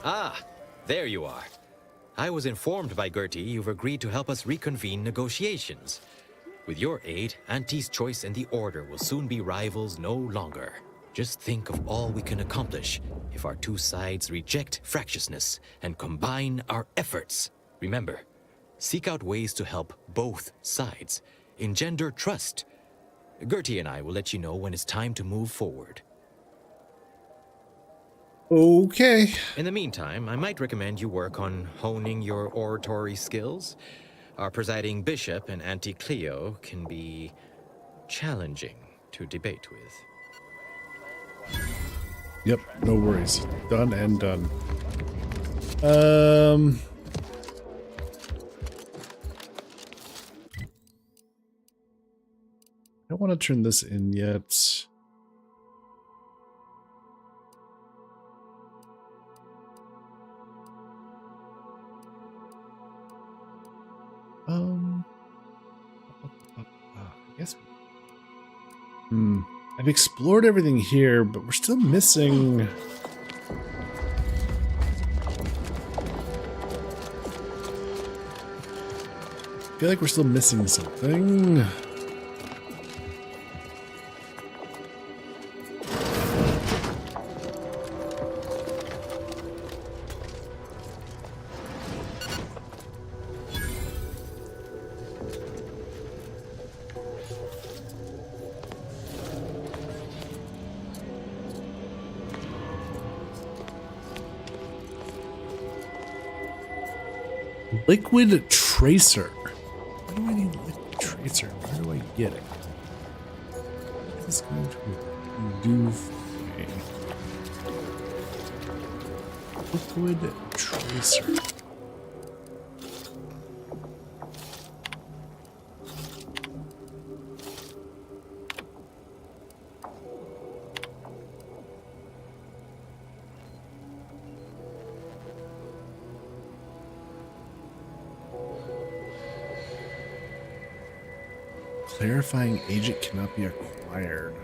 Ah, there you are. I was informed by Gertie you've agreed to help us reconvene negotiations. With your aid, Auntie's Choice and the Order will soon be rivals no longer. Just think of all we can accomplish if our two sides reject fractiousness and combine our efforts. Remember, seek out ways to help both sides. Engender trust. Gertie and I will let you know when it's time to move forward. Okay. In the meantime, I might recommend you work on honing your oratory skills. Our presiding bishop and Auntie Cleo can be challenging to debate with. Yep, no worries. Done and done. I don't want to turn this in yet. I guess. I've explored everything here, but we're still missing. I feel like we're still missing something. Liquid Tracer. Why do I need Liquid Tracer? Where do I get it? What is going to do for me? Liquid Tracer. Clarifying agent cannot be acquired.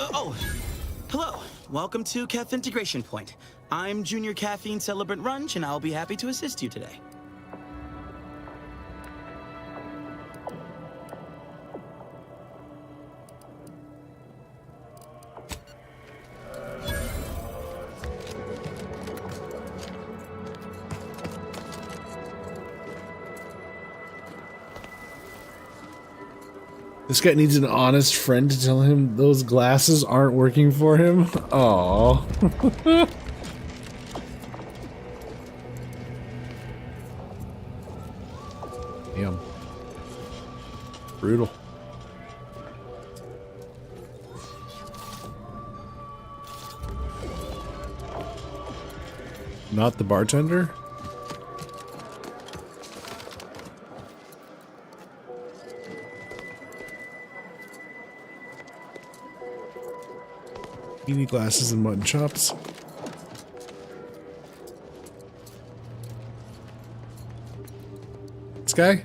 Hello. Welcome to Kef Integration Point. I'm Junior Caffeine Celebrant Runge, and I'll be happy to assist you today. This guy needs an honest friend to tell him those glasses aren't working for him. Aww. Damn. Brutal. Not the bartender? Beanie glasses and mutton chops. This guy?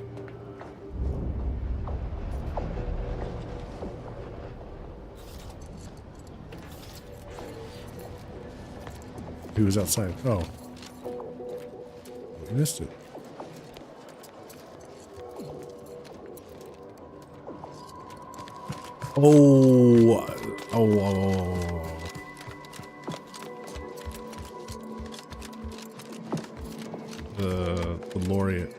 He was outside. Oh. I missed it. Oh. Oh. The laureate.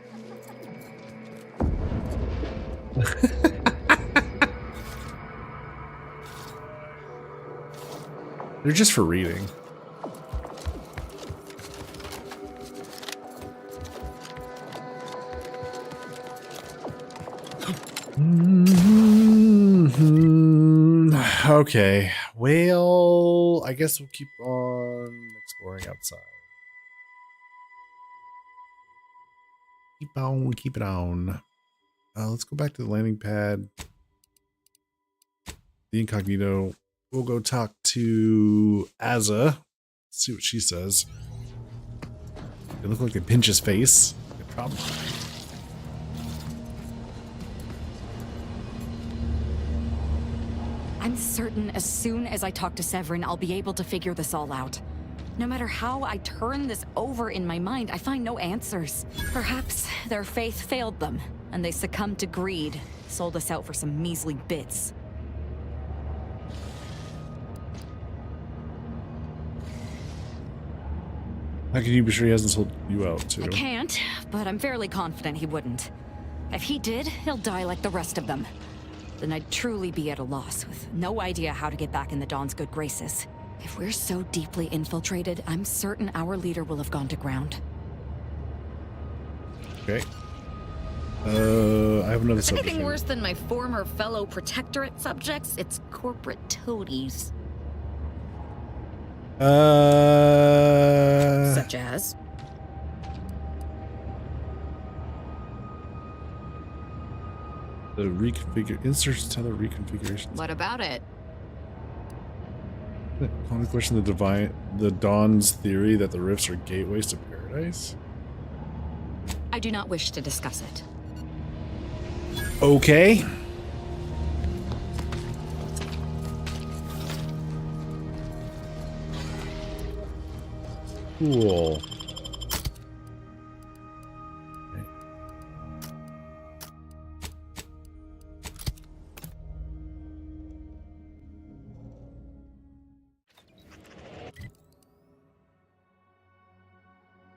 They're just for reading. Okay, well, I guess we'll keep on exploring outside. Keep it on. Let's go back to the landing pad. The incognito. We'll go talk to Azza. See what she says. They look like they pinch his face. Good problem. I'm certain as soon as I talk to Severin, I'll be able to figure this all out. No matter how I turn this over in my mind, I find no answers. Perhaps their faith failed them, and they succumbed to greed, sold us out for some measly bits. How can you be sure he hasn't sold you out too? I can't, but I'm fairly confident he wouldn't. If he did, he'll die like the rest of them. Then I'd truly be at a loss, with no idea how to get back in the Dawn's good graces. If we're so deeply infiltrated, I'm certain our leader will have gone to ground. Okay. I have another If subject. anything worse than my former fellow Protectorate subjects, it's corporate toadies. Such as? The reconfigure inserts tell the reconfigurations. What about it? On the question, the Dawn's theory that the rifts are gateways to paradise. I do not wish to discuss it. Okay. Cool.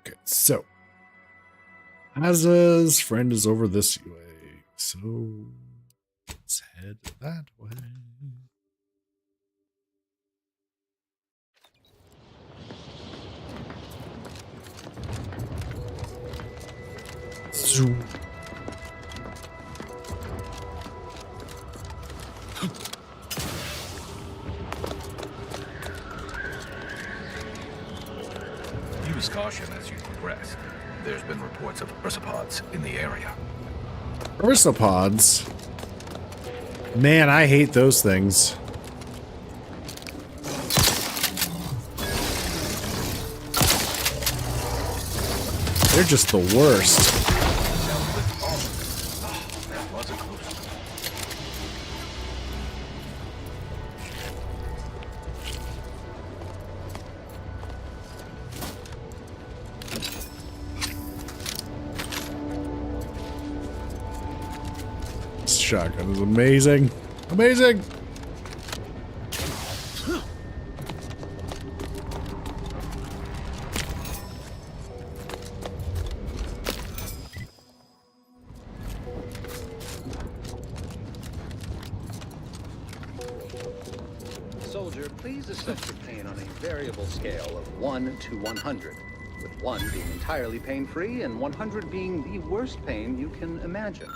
Okay, so Azza's friend is over this way, so let's head that way. Zoom. Use caution as you progress. There's been reports of ursopods in the area. Ursopods? Man, I hate those things. They're just the worst. shotgun is amazing. Amazing! Soldier, please assess your pain on a variable scale of 1 to 100, with 1 being entirely pain-free and 100 being the worst pain you can imagine.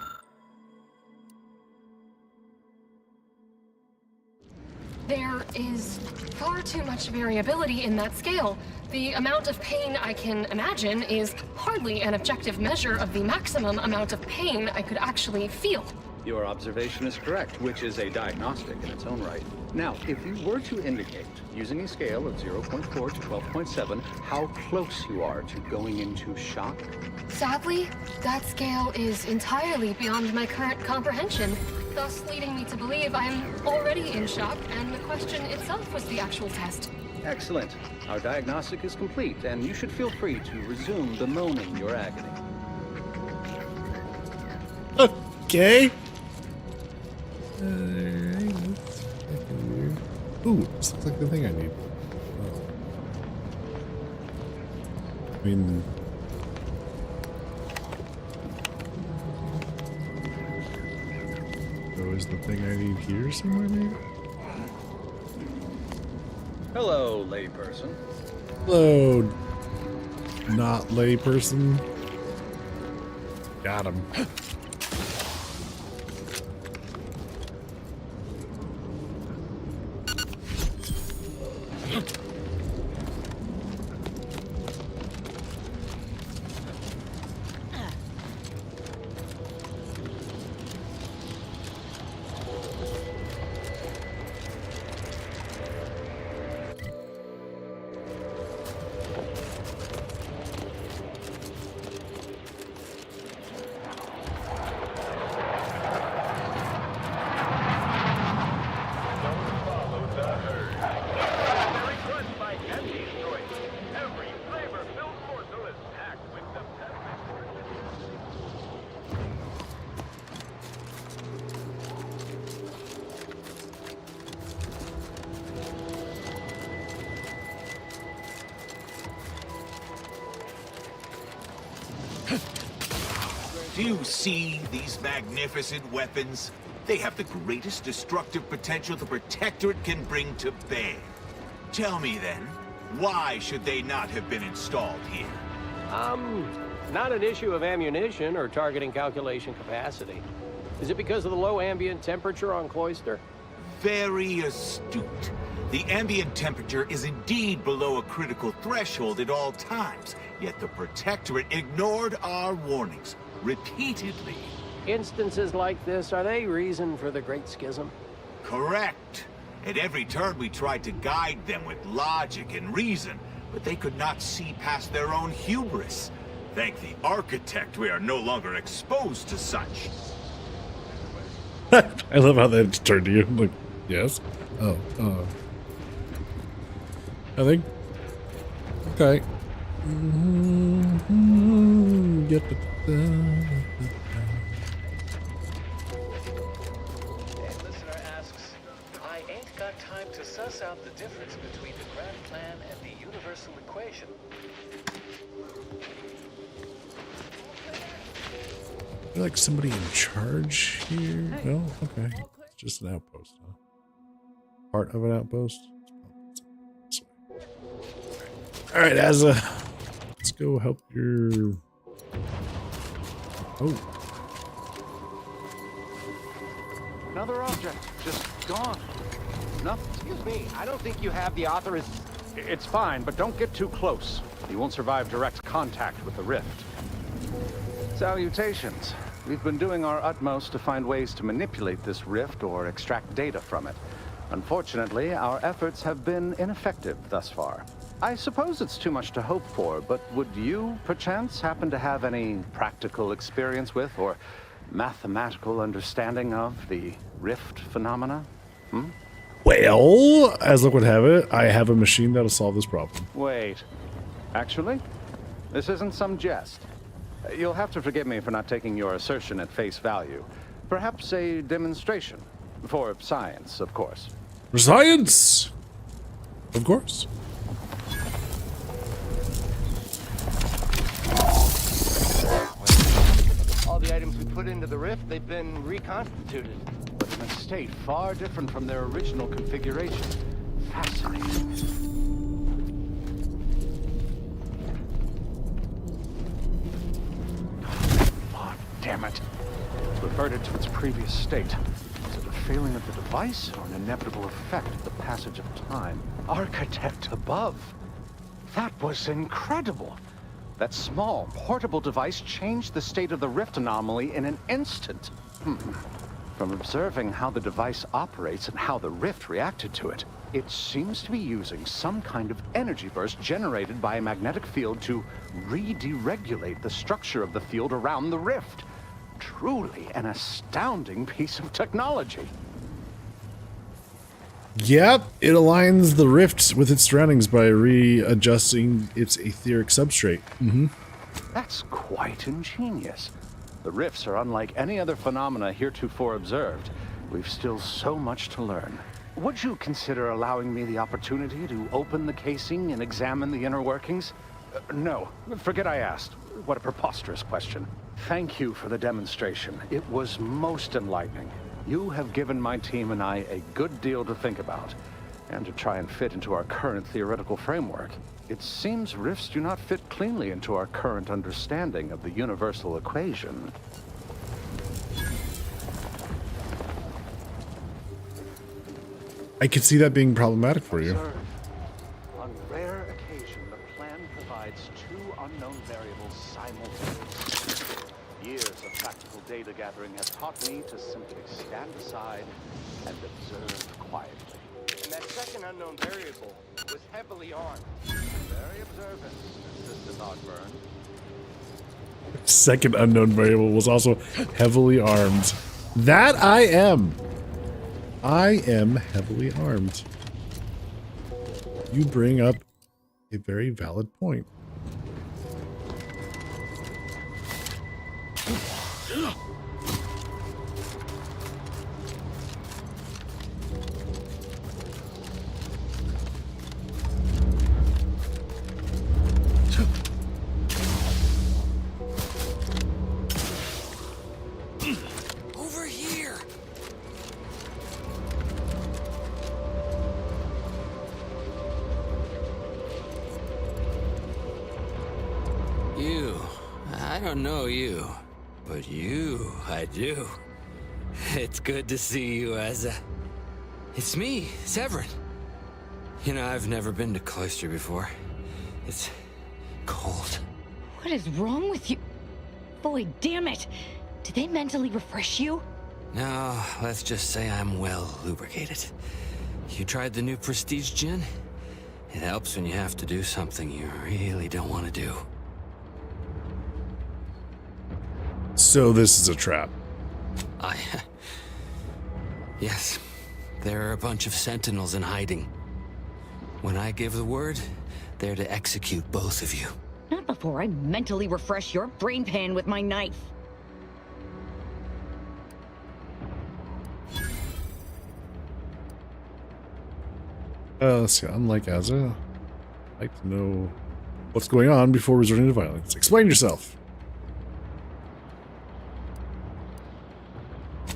There is far too much variability in that scale. The amount of pain I can imagine is hardly an objective measure of the maximum amount of pain I could actually feel. Your observation is correct, which is a diagnostic in its own right. Now, if you were to indicate, using a scale of 0.4 to 12.7, how close you are to going into shock? Sadly, that scale is entirely beyond my current comprehension, thus leading me to believe I am already in shock, and the question itself was the actual test. Excellent. Our diagnostic is complete, and you should feel free to resume bemoaning your agony. Okay. Ooh, this looks like the thing I need. Oh. I mean... So is the thing I need here somewhere, maybe? Hello, layperson. Hello, not layperson. Got him. Do you see these magnificent weapons? They have the greatest destructive potential the Protectorate can bring to bear. Tell me then, why should they not have been installed here? Not an issue of ammunition or targeting calculation capacity. Is it because of the low ambient temperature on Cloister? Very astute. The ambient temperature is indeed below a critical threshold at all times, yet the Protectorate ignored our warnings repeatedly. Instances like this, are they reason for the Great Schism? Correct. At every turn we tried to guide them with logic and reason, but they could not see past their own hubris. Thank the Architect we are no longer exposed to such. I love how they turned to you. Like, yes? Oh, I think. Okay. Get the. Listener asks, I ain't got time to suss out the difference between the grand plan and the universal equation. Is there like somebody in charge here? No? Okay. It's just an outpost, huh? Part of an outpost? Alright, Asa. Let's go help your... Oh. Another object. Just gone. Nothing. Excuse me. I don't think you have the authorization. It's fine, but don't get too close. You won't survive direct contact with the rift. Salutations. We've been doing our utmost to find ways to manipulate this rift or extract data from it. Unfortunately, our efforts have been ineffective thus far. I suppose it's too much to hope for, but would you, perchance, happen to have any practical experience with or mathematical understanding of the rift phenomena? Well, as luck would have it, I have a machine that'll solve this problem. Wait. Actually, this isn't some jest. You'll have to forgive me for not taking your assertion at face value. Perhaps a demonstration. For science, of course. For science! Of course. All the items we put into the rift, they've been reconstituted. But in a state far different from their original configuration. Fascinating. Oh, damn it. Reverted to its previous state. Is it a failing of the device or an inevitable effect of the passage of time? Architect above. That was incredible. That small, portable device changed the state of the rift anomaly in an instant. From observing how the device operates and how the rift reacted to it, it seems to be using some kind of energy burst generated by a magnetic field to re-deregulate the structure of the field around the rift. Truly an astounding piece of technology. Yep, it aligns the rift with its surroundings by readjusting its etheric substrate. That's quite ingenious. The rifts are unlike any other phenomena heretofore observed. We've still so much to learn. Would you consider allowing me the opportunity to open the casing and examine the inner workings? No, forget I asked. What a preposterous question. Thank you for the demonstration. It was most enlightening. You have given my team and I a good deal to think about, and to try and fit into our current theoretical framework. It seems rifts do not fit cleanly into our current understanding of the universal equation. I could see that being problematic for you. Observe. On rare occasion, the plan provides two unknown variables simultaneously. Years of practical data gathering have taught me to simply stand aside and observe quietly. And that second unknown variable was heavily armed. Very observant, Assistant Ogburn. Second unknown variable was also heavily armed. That I am. I am heavily armed. You bring up a very valid point. Over here. You, I don't know you, but you, I do. It's good to see you, Asa. It's me, Severin. You know, I've never been to Cloister before. It's cold. What is wrong with you? Boy, damn it! Did they mentally refresh you? No, let's just say I'm well lubricated. You tried the new Prestige gin? It helps when you have to do something you really don't want to do. So this is a trap. Yes, there are a bunch of sentinels in hiding. When I give the word, they're to execute both of you. Not before I mentally refresh your brain pan with my knife. Let's see, unlike Asa, I'd like to know what's going on before resorting to violence. Explain yourself.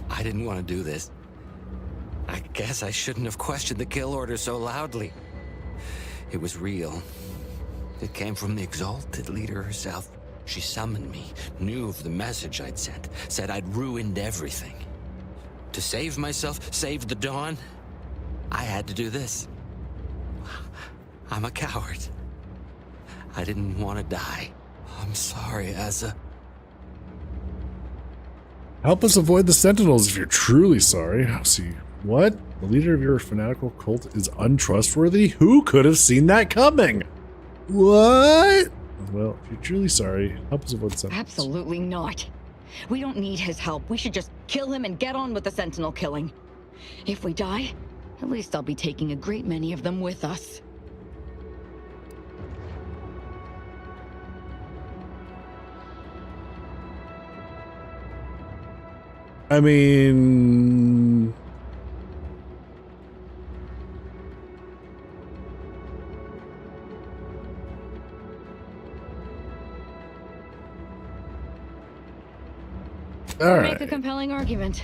I didn't want to do this. I guess I shouldn't have questioned the kill order so loudly. It was real. It came from the exalted leader herself. She summoned me, knew of the message I'd sent, said I'd ruined everything. To save myself, save the Dawn, I had to do this. I'm a coward. I didn't want to die. I'm sorry, Asa. Help us avoid the Sentinels if you're truly sorry. Let's see. What? The leader of your fanatical cult is untrustworthy? Who could have seen that coming? What? Well, if you're truly sorry, help us avoid the Sentinels. Absolutely not. We don't need his help. We should just kill him and get on with the Sentinel killing. If we die, at least I'll be taking a great many of them with us. I mean, all Make right. a compelling argument.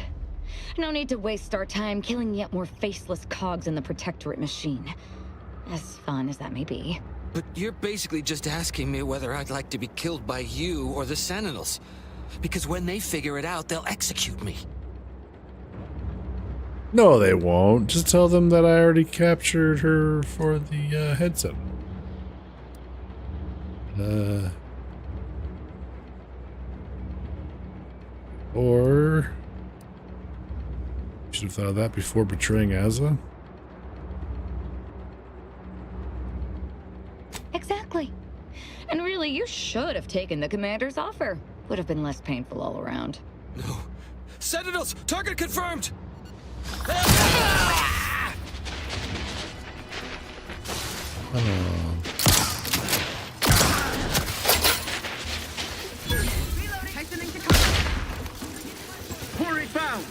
No need to waste our time killing yet more faceless cogs in the Protectorate machine. As fun as that may be. But you're basically just asking me whether I'd like to be killed by you or the Sentinels. Because when they figure it out, they'll execute me. No, they won't. Just tell them that I already captured her for the headset. Or should have thought of that before betraying Azza. Exactly. And really, you should have taken the commander's offer. Would have been less painful all around. No. Sentinels! Target confirmed! Quarry found!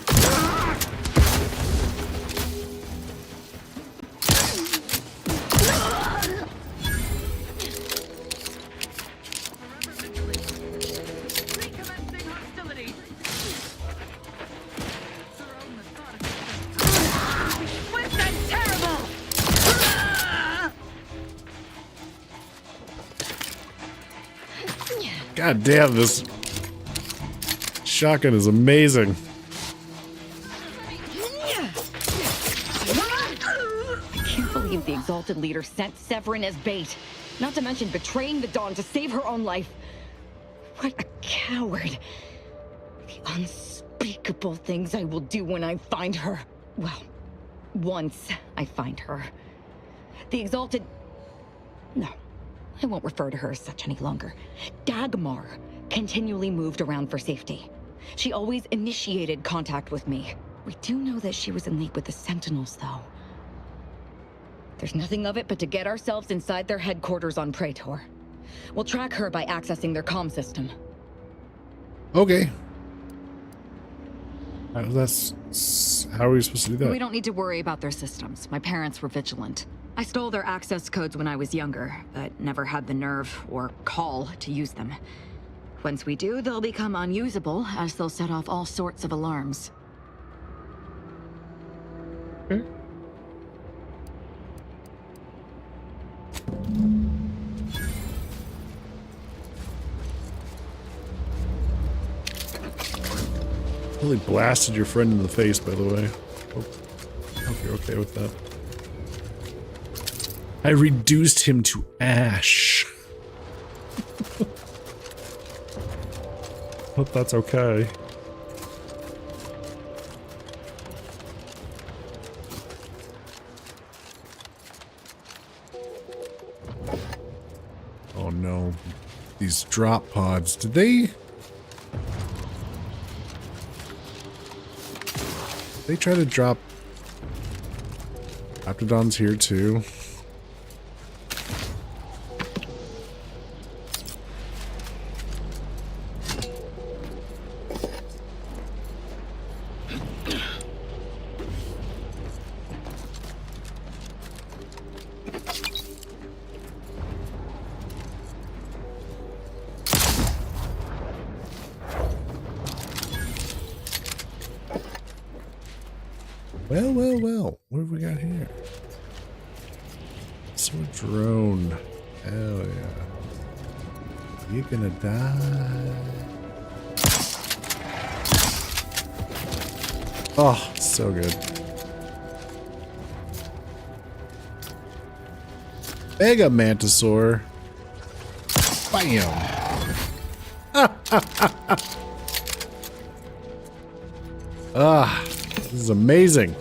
God damn, this shotgun is amazing. I can't believe the Exalted Leader sent Severin as bait. Not to mention betraying the Dawn to save her own life. What a coward. The unspeakable things I will do when I find her. Well, once I find her. The Exalted... No, I won't refer to her as such any longer. Dagmar continually moved around for safety. She always initiated contact with me. We do know that she was in league with the Sentinels, though. There's nothing of it but to get ourselves inside their headquarters on Praetor. We'll track her by accessing their comm system. Okay. That's how are we supposed to do that? We don't need to worry about their systems. My parents were vigilant. I stole their access codes when I was younger, but never had the nerve or call to use them. Once we do, they'll become unusable, as they'll set off all sorts of alarms. Okay. Really blasted your friend in the face, by the way. Hope you're okay with that. I reduced him to ash. Hope that's okay. Oh no. These drop pods. Did they try to drop Aptodons here too? Well, what have we got here? Sword drone. Hell yeah. You're gonna die. Oh, so good. Mega Mantisaur. Bam. Ah, this is amazing.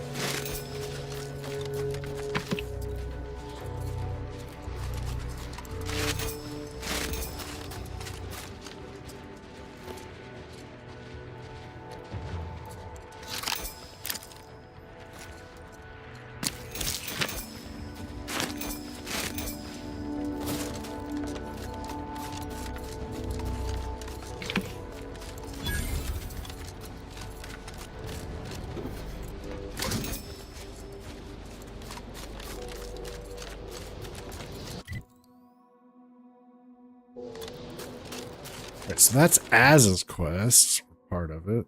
Okay, so that's Az's quest, part of it.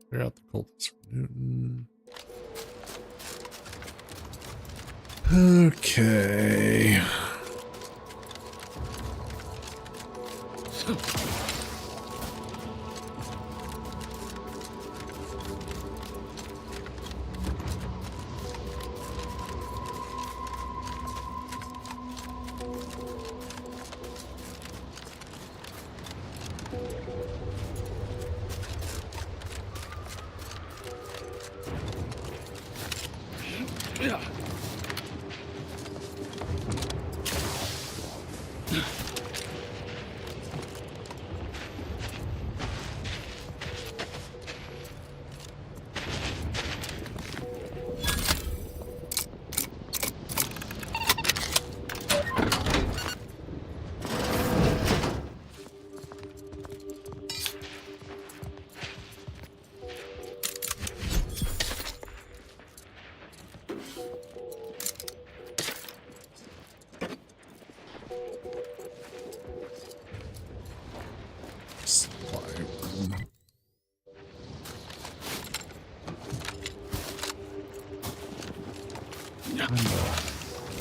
Clear out the cultists from Newton. Okay.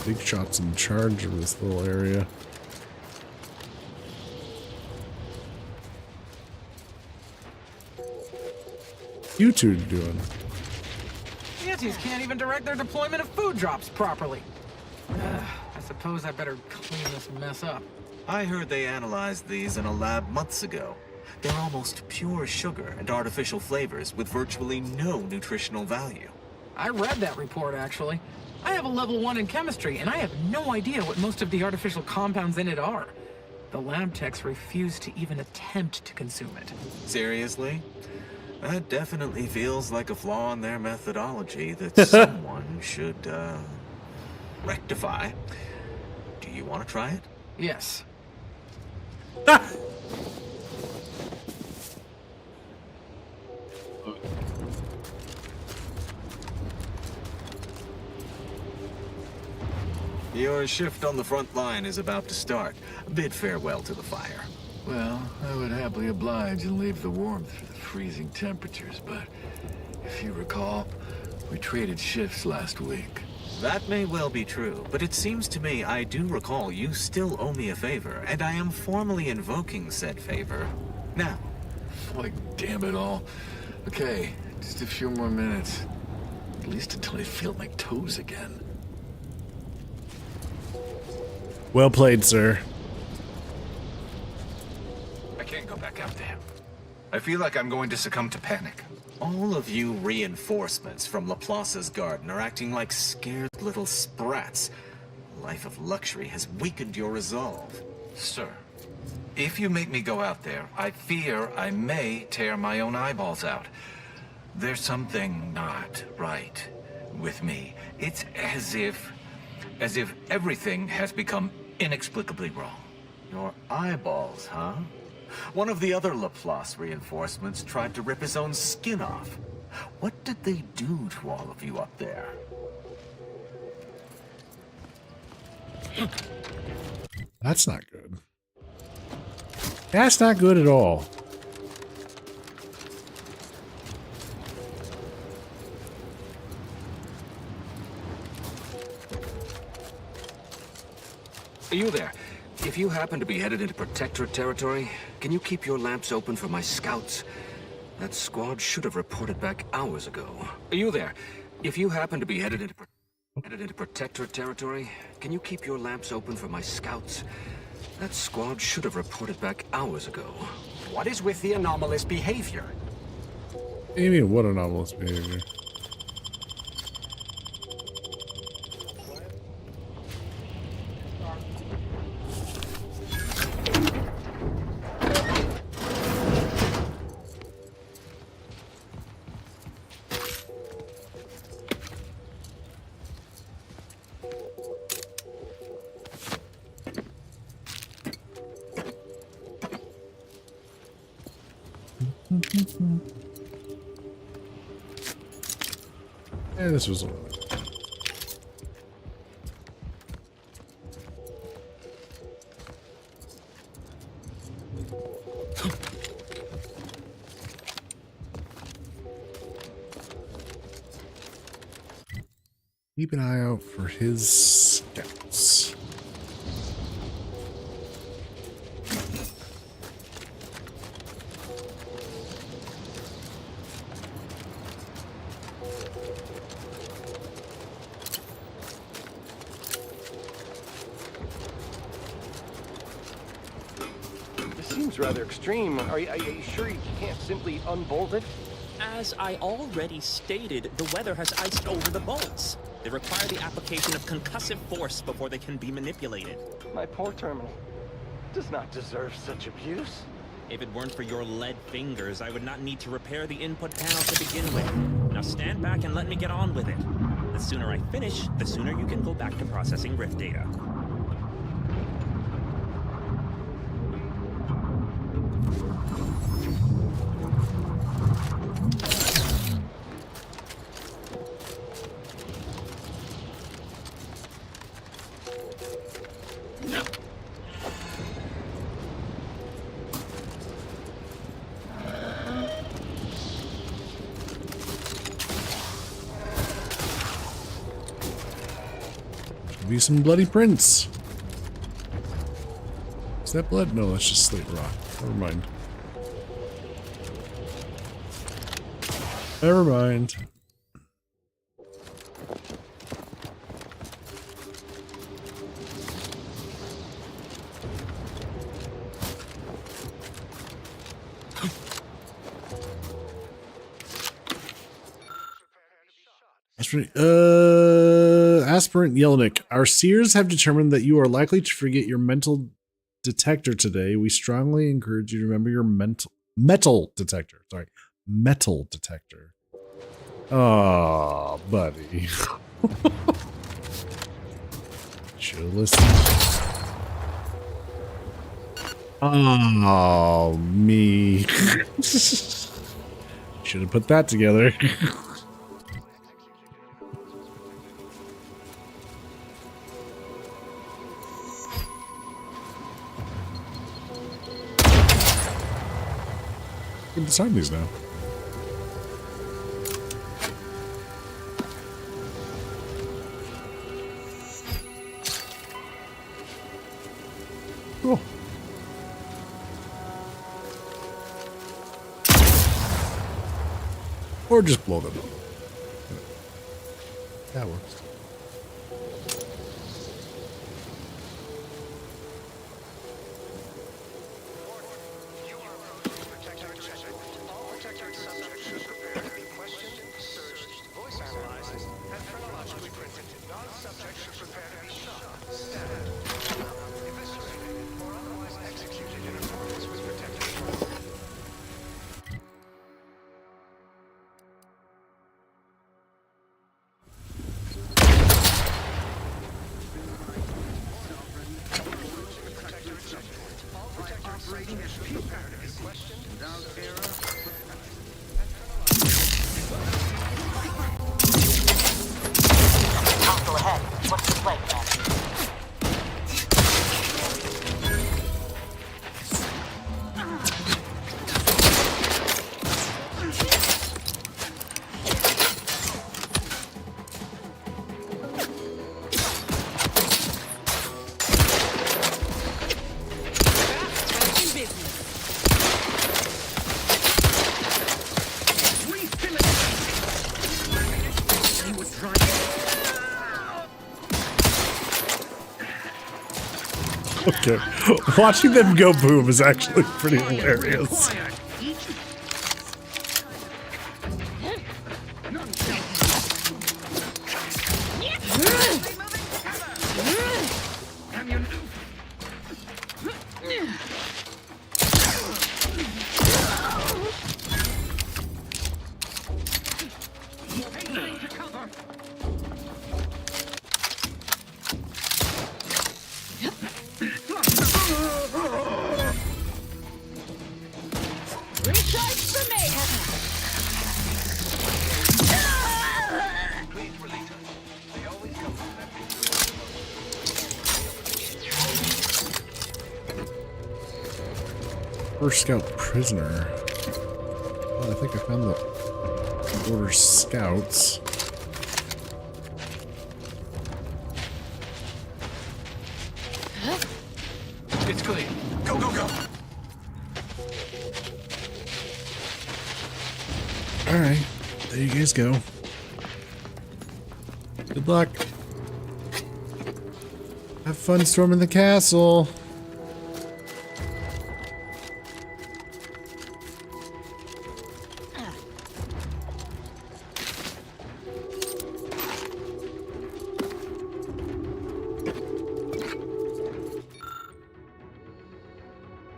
Big Shot's in charge of this little area. You two doing? Yankees can't even direct their deployment of food drops properly. I suppose I better clean this mess up. I heard they analyzed these in a lab months ago. They're almost pure sugar and artificial flavors with virtually no nutritional value. I read that report, actually. I have a level 1 in chemistry, and I have no idea what most of the artificial compounds in it are. The lab techs refuse to even attempt to consume it. Seriously? That definitely feels like a flaw in their methodology that someone should, rectify. Do you want to try it? Yes. Your shift on the front line is about to start. Bid farewell to the fire. Well, I would happily oblige and leave the warmth for the freezing temperatures, but if you recall, we traded shifts last week. That may well be true, but it seems to me I do recall you still owe me a favor, and I am formally invoking said favor now. Like, damn it all. Okay, just a few more minutes. At least until I feel my toes again. Well played, sir. I can't go back out there. I feel like I'm going to succumb to panic. All of you reinforcements from Laplace's garden are acting like scared little sprats. A life of luxury has weakened your resolve. Sir, if you make me go out there, I fear I may tear my own eyeballs out. There's something not right with me. It's as if everything has become inexplicably wrong. Your eyeballs, huh? One of the other Laplace reinforcements tried to rip his own skin off. What did they do to all of you up there? That's not good. That's not good at all. You there. If you happen to be headed into Protectorate territory, can you keep your lamps open for my scouts? That squad should have reported back hours ago. You there. If you happen to be headed into Protectorate territory, can you keep your lamps open for my scouts? That squad should have reported back hours ago. What is with the anomalous behavior? What do you mean, what anomalous behavior? Yeah, this was. Keep an eye out for his scouts. This seems rather extreme. Are you sure you can't simply unbolt it? As I already stated, the weather has iced over the bolts. They require the application of concussive force before they can be manipulated. My poor terminal does not deserve such abuse. If it weren't for your lead fingers, I would not need to repair the input panel to begin with. Now stand back and let me get on with it. The sooner I finish, the sooner you can go back to processing Rift data. Be some bloody prints. Is that blood? No, that's just slate rock. Never mind. Never mind. Aspirant Yelnik, our seers have determined that you are likely to forget your mental detector today. We strongly encourage you to remember your metal detector. Sorry, metal detector. Oh, buddy. Should have listened. Oh, me. Should have put that together. You can disarm these now. Cool. Or just blow them up. That works. Okay. Watching them go boom is actually pretty hilarious. First Scout prisoner. Well, I think I found the Order Scouts. It's clear. Go, go, go! Alright, there you guys go. Good luck. Have fun storming the castle.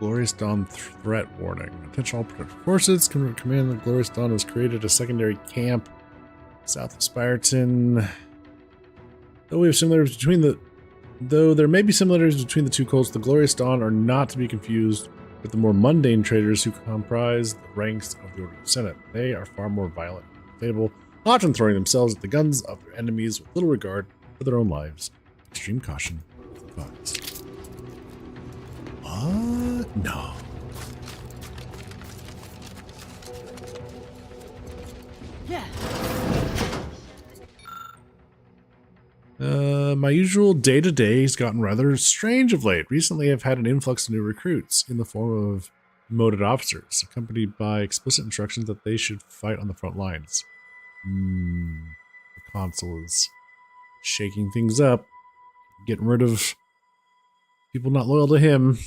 Glorious Dawn threat warning. Attention all protective forces. Command the Glorious Dawn has created a secondary camp south of Spyreton. Though there may be similarities between the two cults, the Glorious Dawn are not to be confused with the more mundane traitors who comprise the ranks of the Order of the Senate. They are far more violent and unstable, often throwing themselves at the guns of their enemies with little regard for their own lives. Extreme caution is advised. What? No. Yeah. My usual day-to-day has gotten rather strange of late. Recently, I've had an influx of new recruits in the form of demoted officers, accompanied by explicit instructions that they should fight on the front lines. The consul is shaking things up, getting rid of people not loyal to him.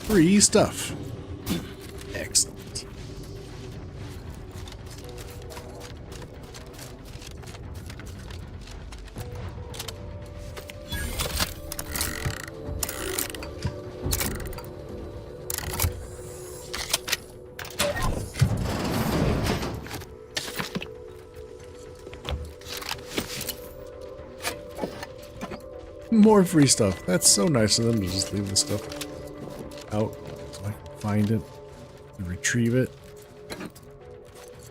Free stuff. Excellent. More free stuff. That's so nice of them to just leave this stuff out so I can find it and retrieve it.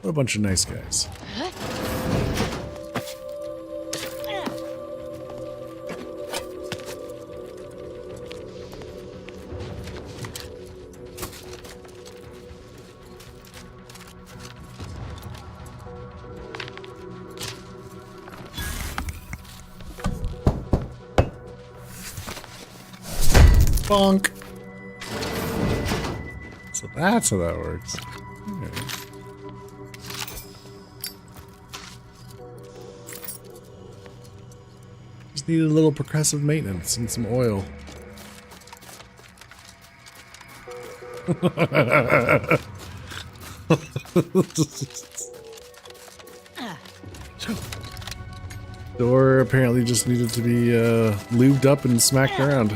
What a bunch of nice guys. Bonk. So that's how that works. Okay. Just need a little progressive maintenance and some oil. Door apparently just needed to be lubed up and smacked around.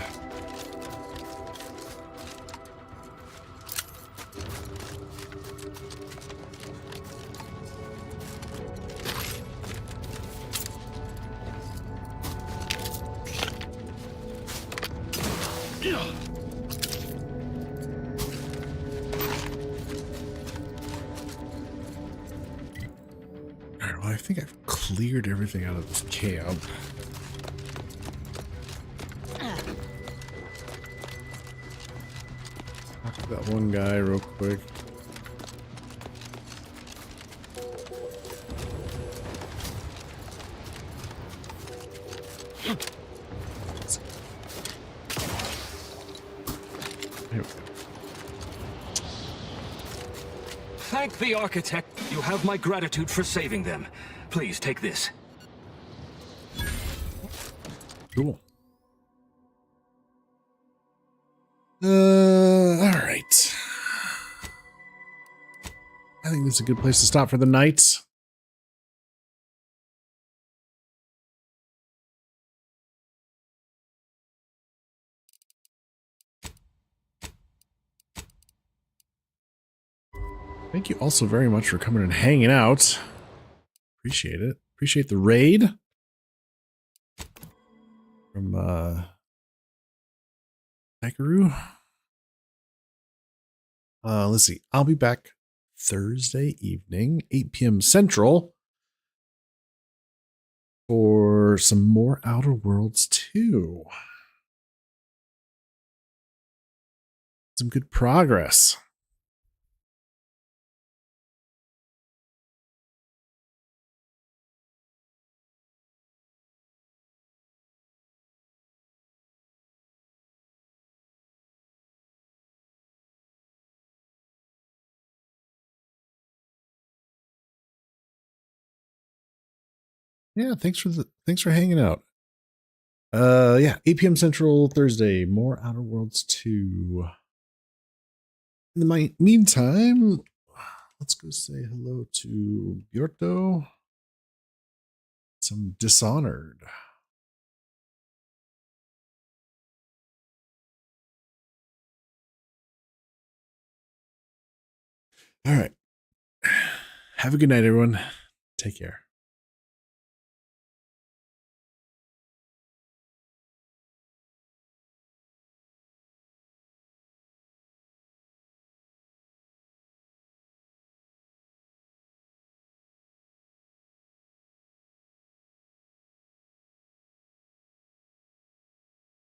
Alright, well, I think I've cleared everything out of this camp. Talk to that one guy real quick. Thank the architect. You have my gratitude for saving them. Please take this. Cool. All right. I think this is a good place to stop for the night. Thank you also very much for coming and hanging out. Appreciate it. Appreciate the raid. From Hikaru. Let's see. I'll be back Thursday evening, 8 p.m. Central, for some more Outer Worlds 2. Some good progress. Yeah, thanks for hanging out. Yeah, 8 p.m. Central Thursday, more Outer Worlds 2. In the meantime, let's go say hello to Bjorto. Some Dishonored. All right. Have a good night, everyone. Take care.